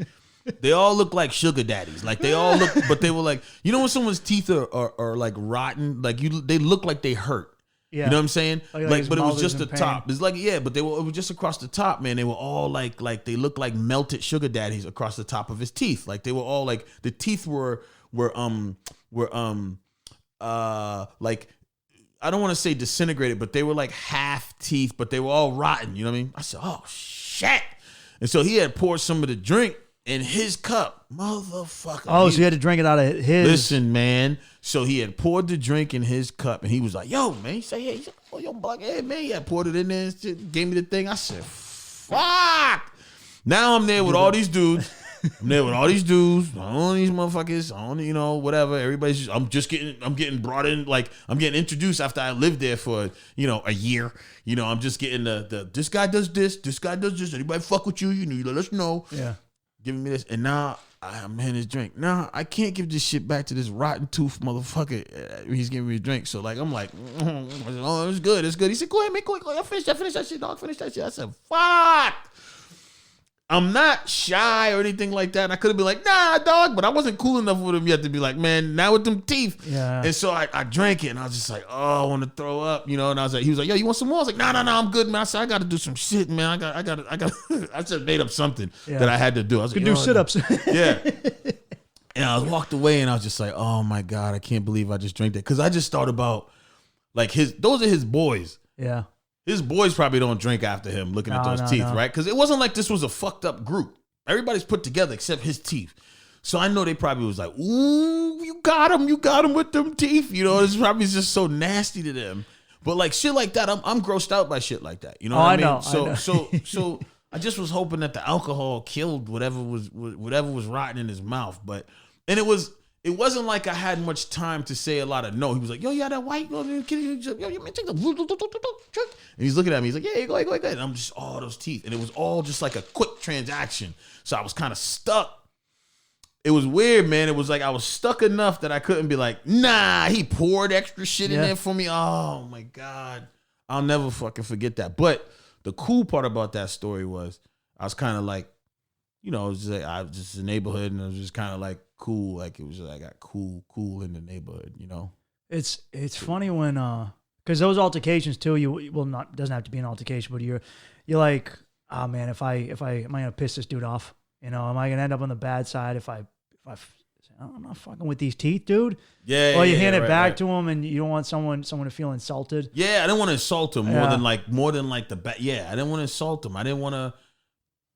they all look like sugar daddies. Like they all look, but they were like, you know when someone's teeth are like rotten, like they look like they hurt. Yeah. You know what I'm saying? Like but it was just the top. It's like, yeah, but it was just across the top, man. They were all like they looked like melted sugar daddies across the top of his teeth. Like they were all like, the teeth were like, I don't want to say disintegrated, but they were like half teeth, but they were all rotten. You know what I mean? I said, oh shit. And so he had poured some of the drink in his cup, motherfucker. Oh, so he had to drink it out of his. Listen, man. So he had poured the drink in his cup, and he was like, "Yo, man." He said, "Hey, oh, yo, Buck, hey, man." He had poured it in there and shit, gave me the thing. I said, "Fuck." Now I'm there with all these dudes. All these motherfuckers, you know, whatever. Everybody's I'm getting brought in, like I'm getting introduced after I lived there for, you know, a year. You know, I'm just getting the this guy does this, anybody fuck with you, you know, you let us know. Yeah. Giving me this, and now I'm in his drink. Now I can't give this shit back to this rotten tooth motherfucker. He's giving me a drink, so like I'm like, oh, it's good. He said, go ahead, man, quick. I finish that shit, dog. Finish that shit. I said, fuck. I'm not shy or anything like that. And I could have been like, nah, dog, but I wasn't cool enough with him yet to be like, man, now with them teeth. Yeah. And so I drank it and I was just like, oh, I want to throw up, you know. And I was like, he was like, yo, you want some more? I was like, no, I'm good, man. I said, I got to do some shit, man. I got. I just made up something that I had to do. I was like, do sit-ups. Yeah. And I walked away and I was just like, oh my God, I can't believe I just drank that. Because I just thought about like those are his boys. Yeah. His boys probably don't drink after him looking at those teeth, right? Because it wasn't like this was a fucked up group. Everybody's put together except his teeth. So I know they probably was like, ooh, you got him with them teeth. You know, it's probably just so nasty to them. But like shit like that, I'm grossed out by shit like that. You know what I mean? I know. So I just was hoping that the alcohol killed whatever was rotting in his mouth. And it wasn't like I had much time to say a lot of no. He was like, yo, that white, yo, you man, take the, and he's looking at me. He's like, yeah, go ahead. And I'm just, all those teeth. And it was all just like a quick transaction. So I was kind of stuck. It was weird, man. It was like I was stuck enough that I couldn't be like, nah, he poured extra shit in there for me. Oh my God. I'll never fucking forget that. But the cool part about that story was I was kind of like, you know, it was just like, I was just in the neighborhood and it was just kind of like cool. Like it was just, I got cool in the neighborhood, you know? It's funny when, cause those altercations too, doesn't have to be an altercation, but you're like, oh man, am I going to piss this dude off? You know, am I going to end up on the bad side if I'm not fucking with these teeth, dude? Yeah. Or you hand it back to him and you don't want someone to feel insulted. Yeah. I didn't want to insult him more than like the back. Yeah. I didn't want to insult him. I didn't want to.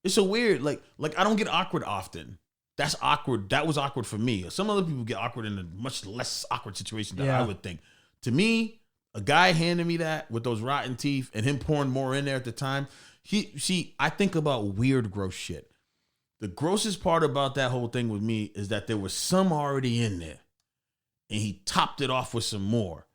It's so weird. Like I don't get awkward often. That's awkward. That was awkward for me. Some other people get awkward in a much less awkward situation than I would think. To me, a guy handing me that with those rotten teeth and him pouring more in there at the time, I think about weird, gross shit. The grossest part about that whole thing with me is that there was some already in there and he topped it off with some more.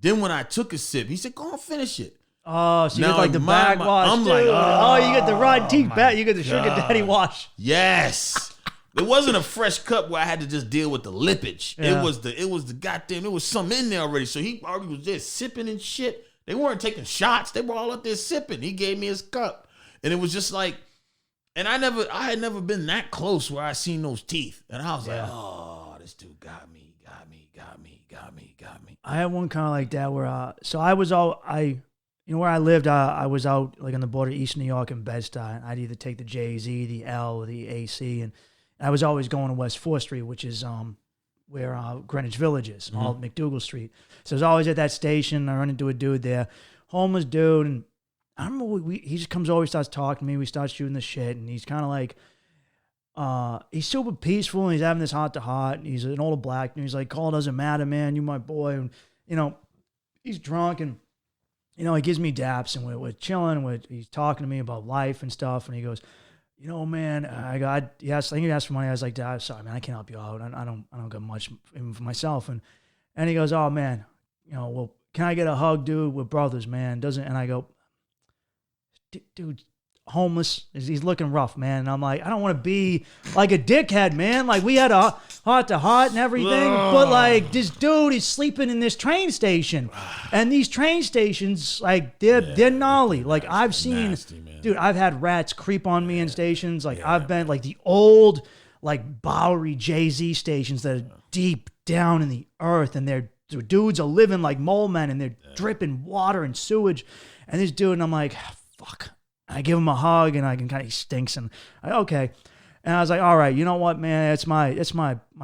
Then when I took a sip, he said, go on, finish it. Oh, so you get like the backwash. I'm like, you get the rotten teeth back. You get the sugar daddy wash. Yes. It wasn't a fresh cup where I had to just deal with the lippage. Yeah. It was the goddamn, there was something in there already. So he already was there sipping and shit. They weren't taking shots. They were all up there sipping. He gave me his cup. And it was just like, and I had never been that close where I seen those teeth. And I was like, oh, this dude got me. I had one kind of like that where, so I was where I lived, I was out like on the border of East New York and Bed-Stuy. I'd either take the JZ, the L, or the AC, and I was always going to West 4th Street, which is where Greenwich Village is, all McDougal Street. So I was always at that station. I run into a dude there, homeless dude, and I don't know, he just comes over, he starts talking to me, we start shooting the shit, and he's kind of like, he's super peaceful, and he's having this heart-to-heart, and he's an older black, and he's like, call doesn't matter, man, you my boy, and, you know, he's drunk, and you know, he gives me daps and we're chilling. He's talking to me about life and stuff. And he goes, you know, man, I think he asked for money. I was like, Dad, sorry, man, I can't help you out. I don't got much even for myself. And he goes, oh man, you know, well, can I get a hug, dude? We're brothers, man. And I go, dude, homeless. He's looking rough, man. And I'm like, I don't want to be like a dickhead, man. Like we had a heart to heart and everything, but like this dude is sleeping in this train station, and these train stations, like they're gnarly. Like I've seen, nasty, dude, I've had rats creep on me in stations. Like I've been like the old like Bowery JZ stations that are deep down in the earth, and they're dudes are living like mole men, and they're dripping water and sewage. And this dude, and I'm like, fuck. I give him a hug, and I can kind of, he stinks, and okay. And I was like, all right, you know what, man? It's my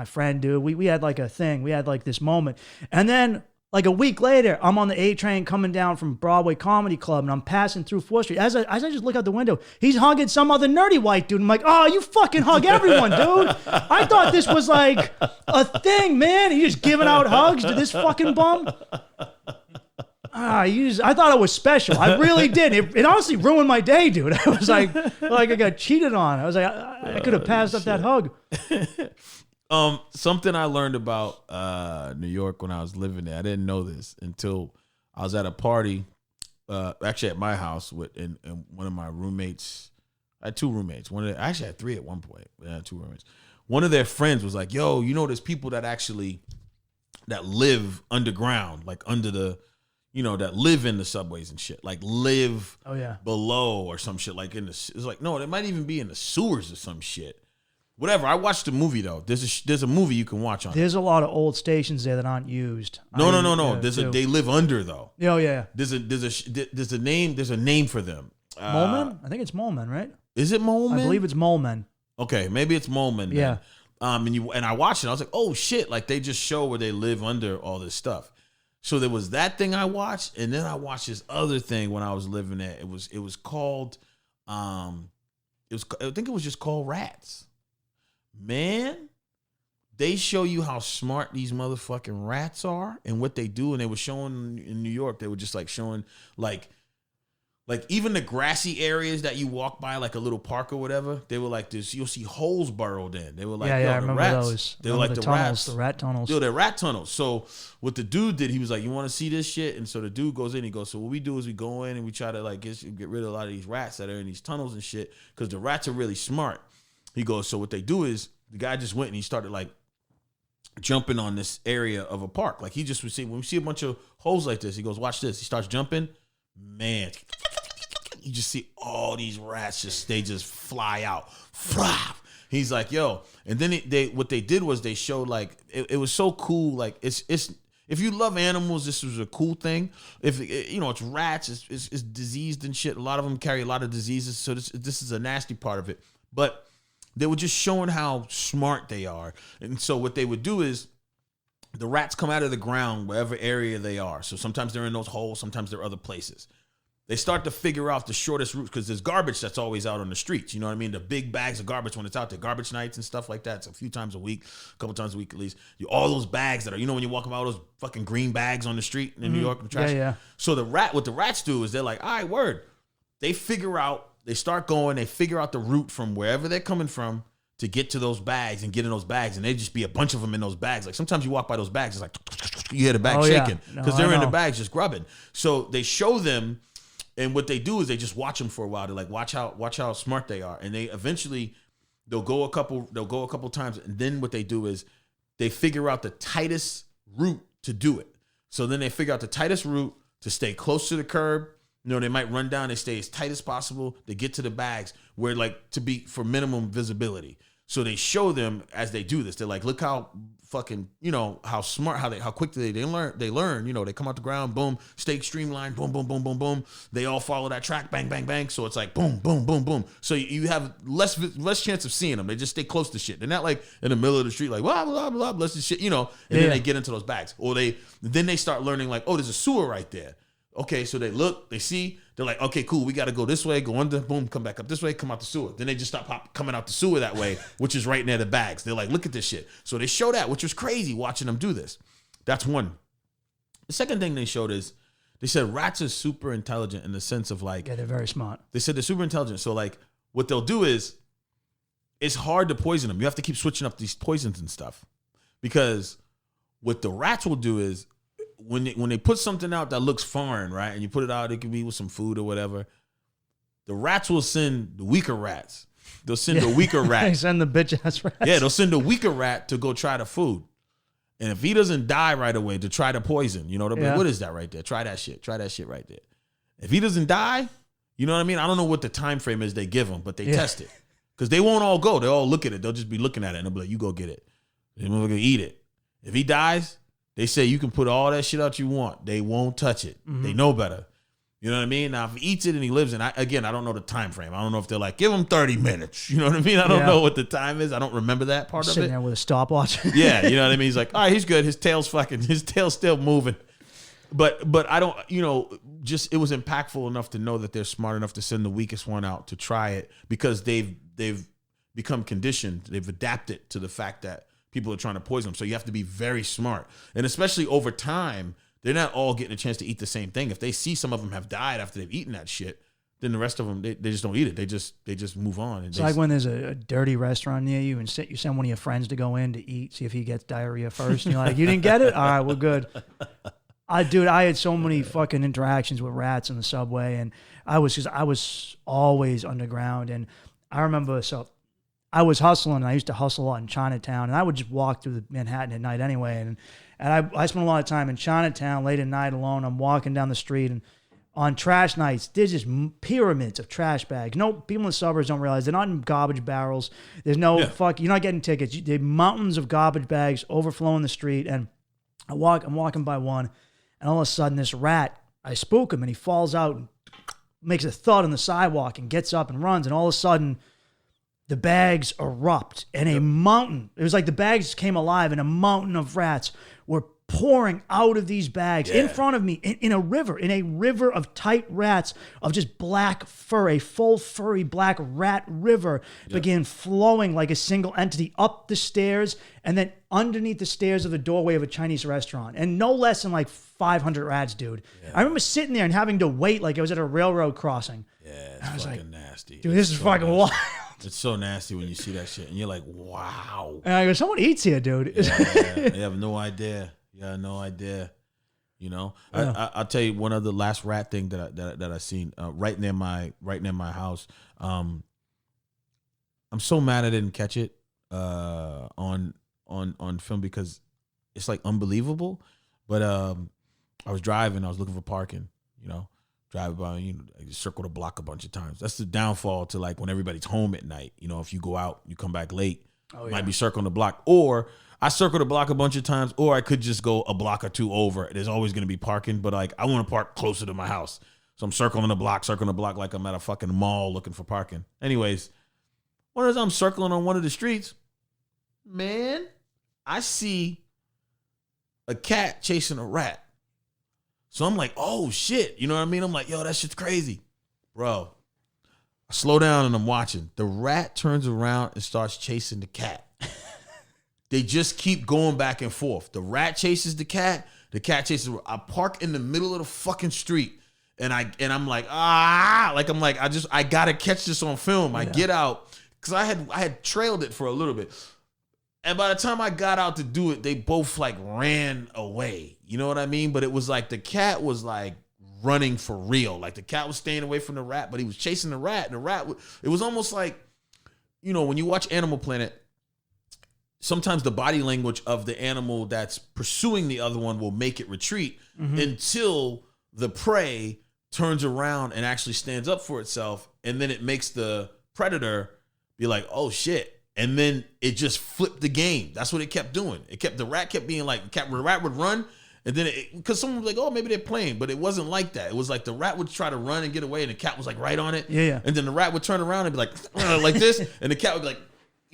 friend, dude. We had like a thing. We had like this moment. And then like a week later, I'm on the A train coming down from Broadway Comedy Club, and I'm passing through 4th Street. As I just look out the window, he's hugging some other nerdy white dude. I'm like, oh, you fucking hug everyone, dude. I thought this was like a thing, man. He just giving out hugs to this fucking bum. I thought it was special. I really did. It honestly ruined my day, dude. I was like I got cheated on. I was like, I could have passed up that hug. Something I learned about New York when I was living there. I didn't know this until I was at a party, actually at my house and one of my roommates. I had two roommates. I actually had three at one point. I had two roommates. One of their friends was like, "Yo, you know, there's people that live underground, like under the." that live in the subways and shit, like live Oh yeah. below or some shit, like it's like, no, it might even be in the sewers or some shit. Whatever. I watched the movie though. There's a movie you can watch on. There's a lot of old stations there that aren't used. No. Yeah, They live under though. Oh yeah. There's a name for them. Moleman? I think it's Moleman, right? Is it Moleman? I believe it's Moleman. Okay, maybe it's Moleman. Then. Yeah. And I watched it. I was like, oh shit! Like they just show where they live under all this stuff. So there was that thing I watched, and then I watched this other thing when I was living there. It was called, I think it was just called Rats. Man, they show you how smart these motherfucking rats are and what they do. And they were showing in New York, they were just like showing like even the grassy areas that you walk by, like a little park or whatever, they were like this. You'll see holes burrowed in. They were like, I the remember rats. those. They were like the tunnels, rats. the rat tunnels. Yo, they're rat tunnels. So what the dude did, he was like, you want to see this shit? And so the dude goes in, he goes, so what we do is we go in and we try to like get rid of a lot of these rats that are in these tunnels and shit, because the rats are really smart. He goes, so what they do is the guy just went and he started like jumping on this area of a park. Like he just would see, when we see a bunch of holes like this, he goes, watch this. He starts jumping. Man, you just see all these rats they just fly out. He's like, yo. And then what they did was they showed like, it was so cool. Like it's if you love animals, this was a cool thing. If it's rats, it's diseased and shit. A lot of them carry a lot of diseases. So this is a nasty part of it. But they were just showing how smart they are. And so what they would do is the rats come out of the ground wherever area they are. So sometimes they're in those holes, sometimes they're other places. They start to figure out the shortest route, because there's garbage that's always out on the streets. You know what I mean? The big bags of garbage when it's out there, garbage nights and stuff like that. It's a few times a week, a couple times a week at least. All those bags that are, when you walk about those fucking green bags on the street in New York, the trash. Yeah. So what the rats do is they're like, all right, word. They figure out, they start going, they figure out the route from wherever they're coming from to get to those bags and get in those bags. And they just be a bunch of them in those bags. Like sometimes you walk by those bags, it's like, you hear the bag shaking because they're in the bags just grubbing. So they show them. And what they do is they just watch them for a while. They're like, watch how smart they are. And they eventually they'll go a couple times. And then what they do is they figure out the tightest route to do it. So then they figure out the tightest route to stay close to the curb. They might run down, they stay as tight as possible to get to the bags where like to be for minimum visibility. So they show them as they do this. They're like, look how fucking, how smart, how quickly they learn. They come out the ground, boom, stay streamlined, boom, boom, boom, boom, boom. They all follow that track, bang, bang, bang. So it's like boom, boom, boom, boom. So you have less chance of seeing them. They just stay close to shit. They're not like in the middle of the street, like blah, blah, blah, blah, shit, and then they get into those bags. Or then they start learning like, oh, there's a sewer right there. Okay, so they look, they see, they're like, okay, cool, we got to go this way, go under, boom, come back up this way, come out the sewer. Then they just stop coming out the sewer that way, which is right near the bags. They're like, look at this shit. So they show that, which was crazy watching them do this. That's one. The second thing they showed is, they said rats are super intelligent in the sense of like... Yeah, they're very smart. They said they're super intelligent. So like, what they'll do is, it's hard to poison them. You have to keep switching up these poisons and stuff. Because what the rats will do is, when they put something out that looks foreign, right, and you put it out, it could be with some food or whatever, the rats will send the weaker rats. They'll send the weaker rat. They send the bitch ass rats. Yeah, they'll send the weaker rat to go try the food. And if he doesn't die right away to try the poison, they'll be like, what is that right there? Try that shit right there. If he doesn't die, you know what I mean? I don't know what the time frame is they give him, but they test it. Because they won't all go. They all look at it. They'll just be looking at it and they'll be like, you go get it. They're going to eat it. If he dies, they say you can put all that shit out you want. They won't touch it. Mm-hmm. They know better. You know what I mean? Now, if he eats it and he lives in, I don't know the time frame. I don't know if they're like, give him 30 minutes. You know what I mean? I don't know what the time is. I don't remember that part of it. Sitting there with a stopwatch. Yeah, you know what I mean? He's like, all right, he's good. His tail's still moving. But I don't, just it was impactful enough to know that they're smart enough to send the weakest one out to try it, because they've become conditioned. They've adapted to the fact that people are trying to poison them. So you have to be very smart. And especially over time, they're not all getting a chance to eat the same thing. If they see some of them have died after they've eaten that shit, then the rest of them, they just don't eat it. They just move on. It's like when there's a dirty restaurant near you and you send one of your friends to go in to eat, see if he gets diarrhea first. And you're like, you didn't get it? All right, we're good. I had so many fucking interactions with rats in the subway, and I was always underground. And I remember, I was hustling, and I used to hustle a lot in Chinatown, and I would just walk through the Manhattan at night anyway. And And I spent a lot of time in Chinatown late at night alone. I'm walking down the street, and on trash nights, there's just pyramids of trash bags. No, people in the suburbs don't realize they're not in garbage barrels. There's no you're not getting tickets. There's mountains of garbage bags overflowing the street. And I'm walking by one, and all of a sudden this rat, I spook him, and he falls out and makes a thud on the sidewalk and gets up and runs. And all of a sudden, the bags erupt, and a mountain. It was like the bags came alive, and a mountain of rats were pouring out of these bags in front of me in a river of tight rats of just black fur. A full furry black rat river began flowing like a single entity up the stairs and then underneath the stairs of the doorway of a Chinese restaurant. And no less than like 500 rats, dude. I remember sitting there and having to wait like I was at a railroad crossing. Yeah, it's fucking nasty. Dude, this is so fucking wild. It's so nasty when you see that shit, and you're like, wow. And I go, someone eats here, dude. Yeah. You have no idea. Yeah, no idea. You know, I'll tell you one other last rat thing that I seen right near my house. I'm so mad I didn't catch it on film because it's like unbelievable. But I was driving, I was looking for parking. You know, driving by, I just circle the block a bunch of times. That's the downfall to like when everybody's home at night. You know, if you go out, you come back late, might be circling the block, or I circled the block a bunch of times, or I could just go a block or two over. There's always going to be parking, but like I want to park closer to my house. So I'm circling the block like I'm at a fucking mall looking for parking. Anyways, one of those I'm circling on one of the streets, man, I see a cat chasing a rat. So I'm like, oh shit. You know what I mean? I'm like, yo, that shit's crazy. Bro, I slow down and I'm watching. The rat turns around and starts chasing the cat. They just keep going back and forth. The rat chases the cat chases. I park in the middle of the fucking street, and I'm like, I gotta catch this on film. I get out because I had trailed it for a little bit, and by the time I got out to do it, they both like ran away. You know what I mean? But it was like the cat was like running for real. Like the cat was staying away from the rat, but he was chasing the rat, and the rat. It was almost like, when you watch Animal Planet. Sometimes the body language of the animal that's pursuing the other one will make it retreat until the prey turns around and actually stands up for itself. And then it makes the predator be like, oh shit. And then it just flipped the game. That's what it kept doing. The rat kept being like, the rat would run. And then because someone was like, oh, maybe they're playing, but it wasn't like that. It was like the rat would try to run and get away and the cat was like right on it. Yeah. And then the rat would turn around and be like this. And the cat would be like,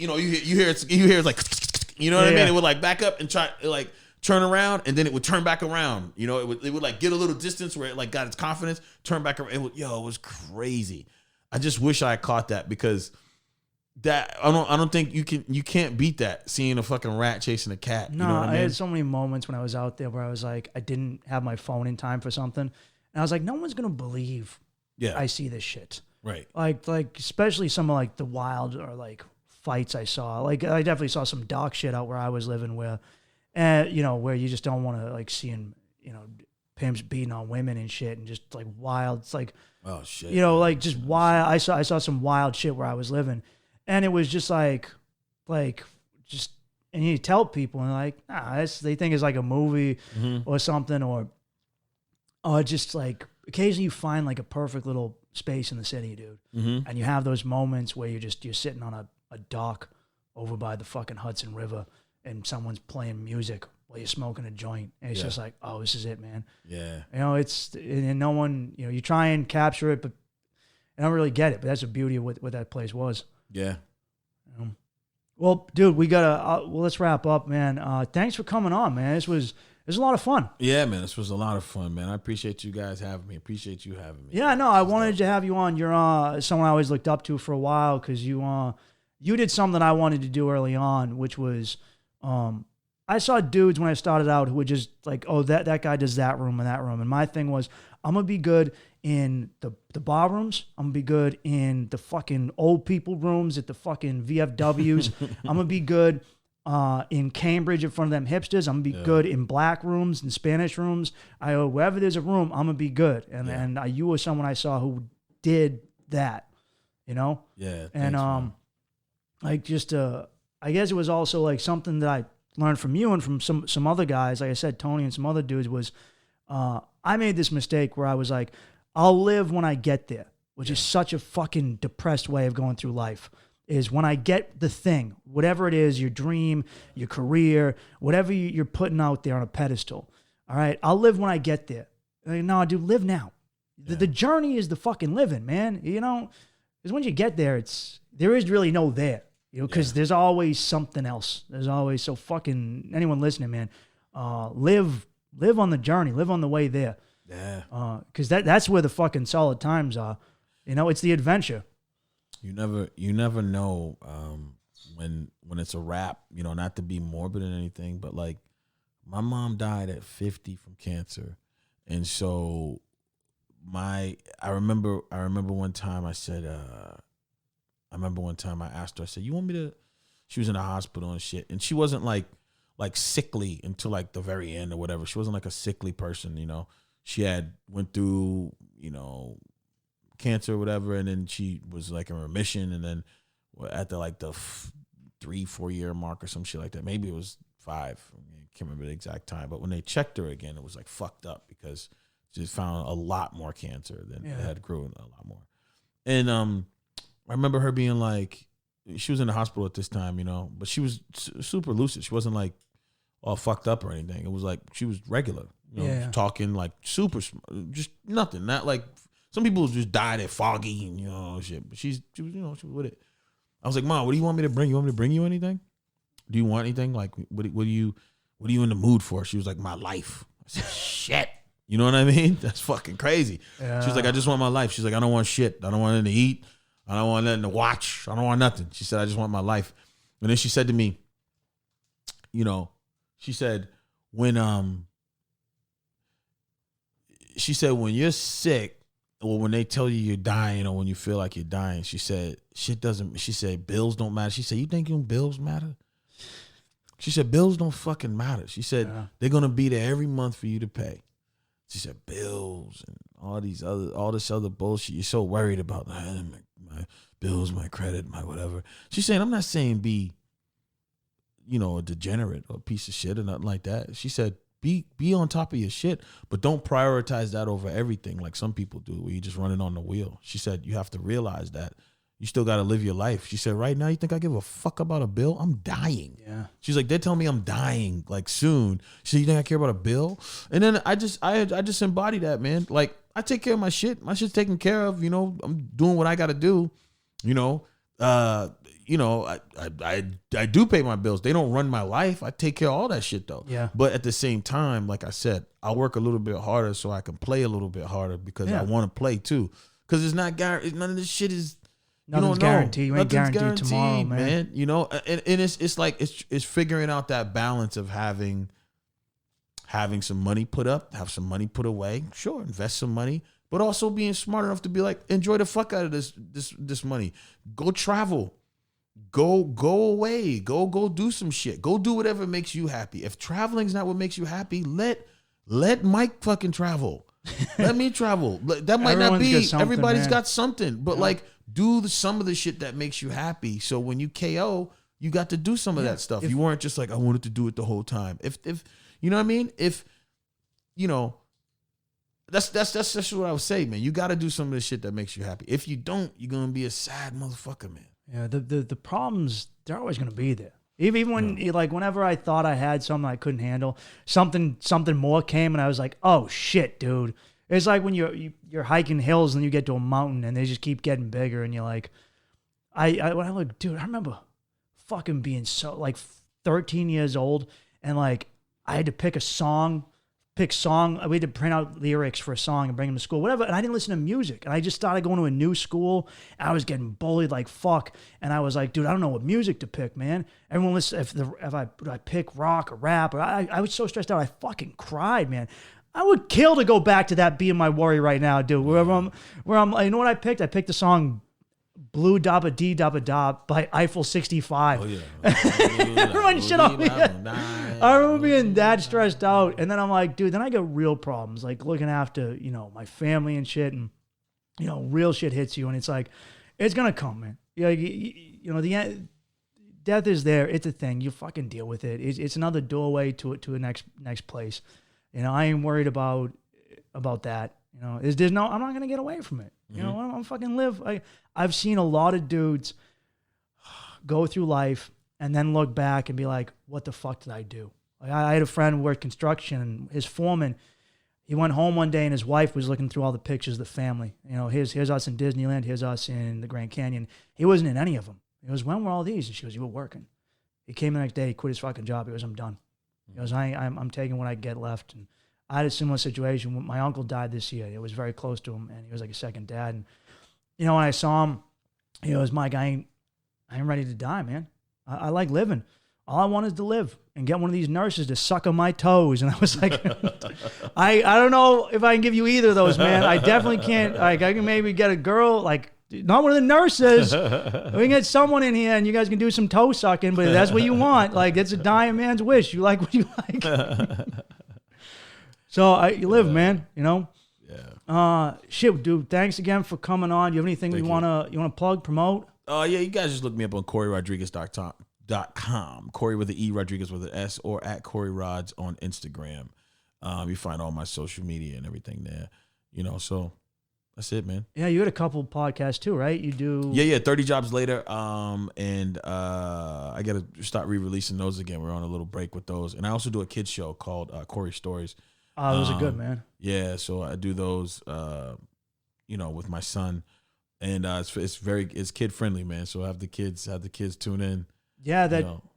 you hear it's like, you know what I mean? It would like back up and try like turn around, and then it would turn back around. It would like get a little distance where it like got its confidence, turn back around. It was crazy. I just wish I caught that because that I don't think you can't beat that, seeing a fucking rat chasing a cat. No, you know what I mean? had so many moments when I was out there where I was like, I didn't have my phone in time for something, and I was like, no one's gonna believe I see this shit. Right. Like especially some of like the wild or like fights I saw. Like I definitely saw some dark shit out where I was living where you just don't want to like seeing, pimps beating on women and shit and just like wild. It's like, oh shit. Like just wild. I saw some wild shit where I was living, and it was just like just, and you tell people and like, they think it's like a movie or something, or just like occasionally you find like a perfect little space in the city, dude. And you have those moments where you're sitting on a dock over by the fucking Hudson River and someone's playing music while you're smoking a joint. And it's just like, oh, this is it, man. Yeah. It's, and no one, you try and capture it, but I don't really get it. But that's the beauty of what that place was. Yeah. Well, dude, we gotta, let's wrap up, man. Thanks for coming on, man. It was a lot of fun. Yeah, man. This was a lot of fun, man. I appreciate you guys having me. Appreciate you having me. Yeah, no, I wanted to have you on. You're someone I always looked up to for a while because you did something I wanted to do early on, which was I saw dudes when I started out who were just like, oh, that guy does that room and that room. And my thing was, I'm going to be good in the bar rooms. I'm going to be good in the fucking old people rooms at the fucking VFWs. I'm going to be good in Cambridge in front of them hipsters. I'm going to be good in black rooms and Spanish rooms. Wherever there's a room, I'm going to be good. And you were someone I saw who did that, Yeah. And, like just I guess it was also like something that learned from you and from some other guys, like I said, Tony and some other dudes, was I made this mistake where I was like, I'll live when I get there, which is such a fucking depressed way of going through life. Is when I get the thing, whatever it is, your dream, your career, whatever you're putting out there on a pedestal. All right, I'll live when I get there. Like, no, dude, live now. The journey is the fucking living, man. You know, because once you get there, there is really no there. You know, because there's always something else. There's always, so fucking anyone listening, man, live on the journey, live on the way there. Yeah. Because that's where the fucking solid times are. You know, it's the adventure. You never know when it's a wrap, you know, not to be morbid or anything, but like my mom died at 50 from cancer. And so I remember one time I said, I asked her, I said, you want me to, she was in the hospital and shit. And she wasn't like sickly until like the very end or whatever. She wasn't like a sickly person, you know. She went through, you know, cancer or whatever, and then she was like in remission, and then at the 3-4 year mark or some shit like that, maybe it was 5, I can't remember the exact time, but when they checked her again, it was like fucked up because she found a lot more cancer than it had grown, a lot more. And I remember her being like, she was in the hospital at this time, you know, but she was super lucid. She wasn't like all fucked up or anything. It was like she was regular, you know, talking like super, just nothing, not like. Some people just died at foggy and, you know, shit. But she was, you know, she was with it. I was like, Mom, what do you want me to bring? You want me to bring you anything? Do you want anything? Like, what are you in the mood for? She was like, my life. I said, shit. You know what I mean? That's fucking crazy. Yeah. She was like, I just want my life. She's like, I don't want shit. I don't want anything to eat. I don't want nothing to watch. I don't want nothing. She said, I just want my life. And then she said to me, you know, she said, when you're sick, or when they tell you you're dying, or when you feel like you're dying, she said, she said, bills don't matter. She said, you think your bills matter? She said, bills don't fucking matter. She said, they're going to be there every month for you to pay. She said, bills and all this other bullshit you're so worried about. My bills, my credit, my whatever. She's saying, I'm not saying be, you know, a degenerate or a piece of shit or nothing like that. She said, be on top of your shit, but don't prioritize that over everything like some people do, where you're just running on the wheel. She said, you have to realize that you still got to live your life. She said, right now, you think I give a fuck about a bill? I'm dying. Yeah. She's like, they're telling me I'm dying like soon. She said, you think I care about a bill? And then I just embody that, man. Like, I take care of my shit. My shit's taken care of. You know, I'm doing what I got to do. You know, I do pay my bills. They don't run my life. I take care of all that shit though. Yeah. But at the same time, like I said, I work a little bit harder so I can play a little bit harder because I want to play too. Because it's not guaranteed. None of this shit is. Nothing's guaranteed. You ain't guaranteed tomorrow, man. You know, and it's like it's figuring out that balance of having some money put up, have some money put away. Sure, invest some money. But also being smart enough to be like, enjoy the fuck out of this money. Go travel. Go away. Go do some shit. Go do whatever makes you happy. If traveling's not what makes you happy, let Mike fucking travel. Let me travel. That might not be everybody's got something, but like do some of the shit that makes you happy. So when you KO, you got to do some of that stuff. You weren't just like, I wanted to do it the whole time. If you know what I mean? If you know. That's just what I would say, man. You got to do some of the shit that makes you happy. If you don't, you're gonna be a sad motherfucker, man. Yeah, the problems, they're always gonna be there. Even when like whenever I thought I had something I couldn't handle, something more came, and I was like, oh shit, dude. It's like when you're hiking hills and you get to a mountain and they just keep getting bigger, and you're like, when I look, dude, I remember fucking being so like 13 years old, and like I had to pick song. We had to print out lyrics for a song and bring them to school, whatever. And I didn't listen to music. And I just started going to a new school. And I was getting bullied like fuck. And I was like, dude, I don't know what music to pick, man. Everyone listen, if I pick rock or rap, or I was so stressed out. I fucking cried, man. I would kill to go back to that being my worry right now, dude. Where I'm, you know what I picked? I picked the song Blue Dabba Dee Dabba Da by Eiffel 65. Oh, yeah. Everyone shit on me. I remember being that stressed out. And then I'm like, dude, then I got real problems, like looking after, you know, my family and shit. And, you know, real shit hits you. And it's like, it's going to come, man. You know, the end, death is there. It's a thing. You fucking deal with it. It's another doorway to a next place. You know, I ain't worried about that. You know, there's no. I'm not gonna get away from it. You know, I'm fucking live. I've seen a lot of dudes go through life and then look back and be like, what the fuck did I do? Like, I had a friend who worked construction, and his foreman, he went home one day and his wife was looking through all the pictures of the family. You know, here's us in Disneyland, here's us in the Grand Canyon. He wasn't in any of them. He goes, when were all these? And she goes, you were working. He came the next day, he quit his fucking job. He goes, I'm done. He goes, I'm taking what I get left. And I had a similar situation when my uncle died this year. It was very close to him, and he was like a second dad. And, you know, when I saw him, he goes, Mike, I ain't ready to die, man. I like living. All I want is to live and get one of these nurses to suck on my toes. And I was like, I don't know if I can give you either of those, man. I definitely can't. Like, I can maybe get a girl, like, not one of the nurses. We can get someone in here and you guys can do some toe sucking, but if that's what you want, like, it's a dying man's wish. You like what you like. So you live, man, you know? Yeah. Shit, dude, thanks again for coming on. Do you have anything you wanna plug, promote? Yeah, you guys just look me up on CoreyRodrigues.com. Corey with the E, Rodriguez with an S, or at Corey Rods on Instagram. You find all my social media and everything there. You know, so that's it, man. Yeah, you had a couple podcasts too, right? You do. Yeah, 30 Jobs Later. And I got to start re-releasing those again. We're on a little break with those. And I also do a kids show called Corey Stories. Oh, those are good, man. Yeah, so I do those, you know, with my son. And it's kid friendly, man. So have the kids tune in. Yeah,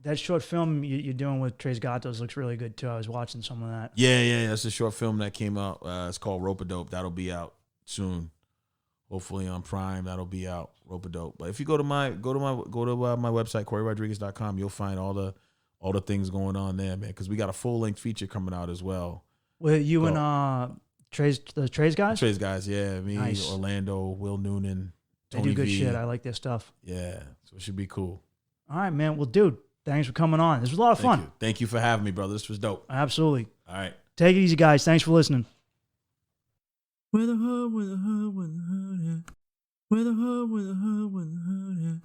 that short film you're doing with Tres Gatos looks really good too. I was watching some of that. Yeah. That's a short film that came out. It's called Rope-A-Dope. That'll be out soon. Hopefully on Prime. That'll be out. Rope-A-Dope. But if you go to my website, CoreyRodrigues.com, you'll find all the things going on there, man. Because we got a full length feature coming out as well. With you and the Tres guys? Tres guys, yeah. Me, nice. Orlando, Will Noonan, Tony They do good V. shit. I like their stuff. Yeah, so it should be cool. All right, man. Well, dude, thanks for coming on. This was a lot of fun. Thank you for having me, brother. This was dope. Absolutely. All right. Take it easy, guys. Thanks for listening. Where the hood, yeah. Where the hood, yeah.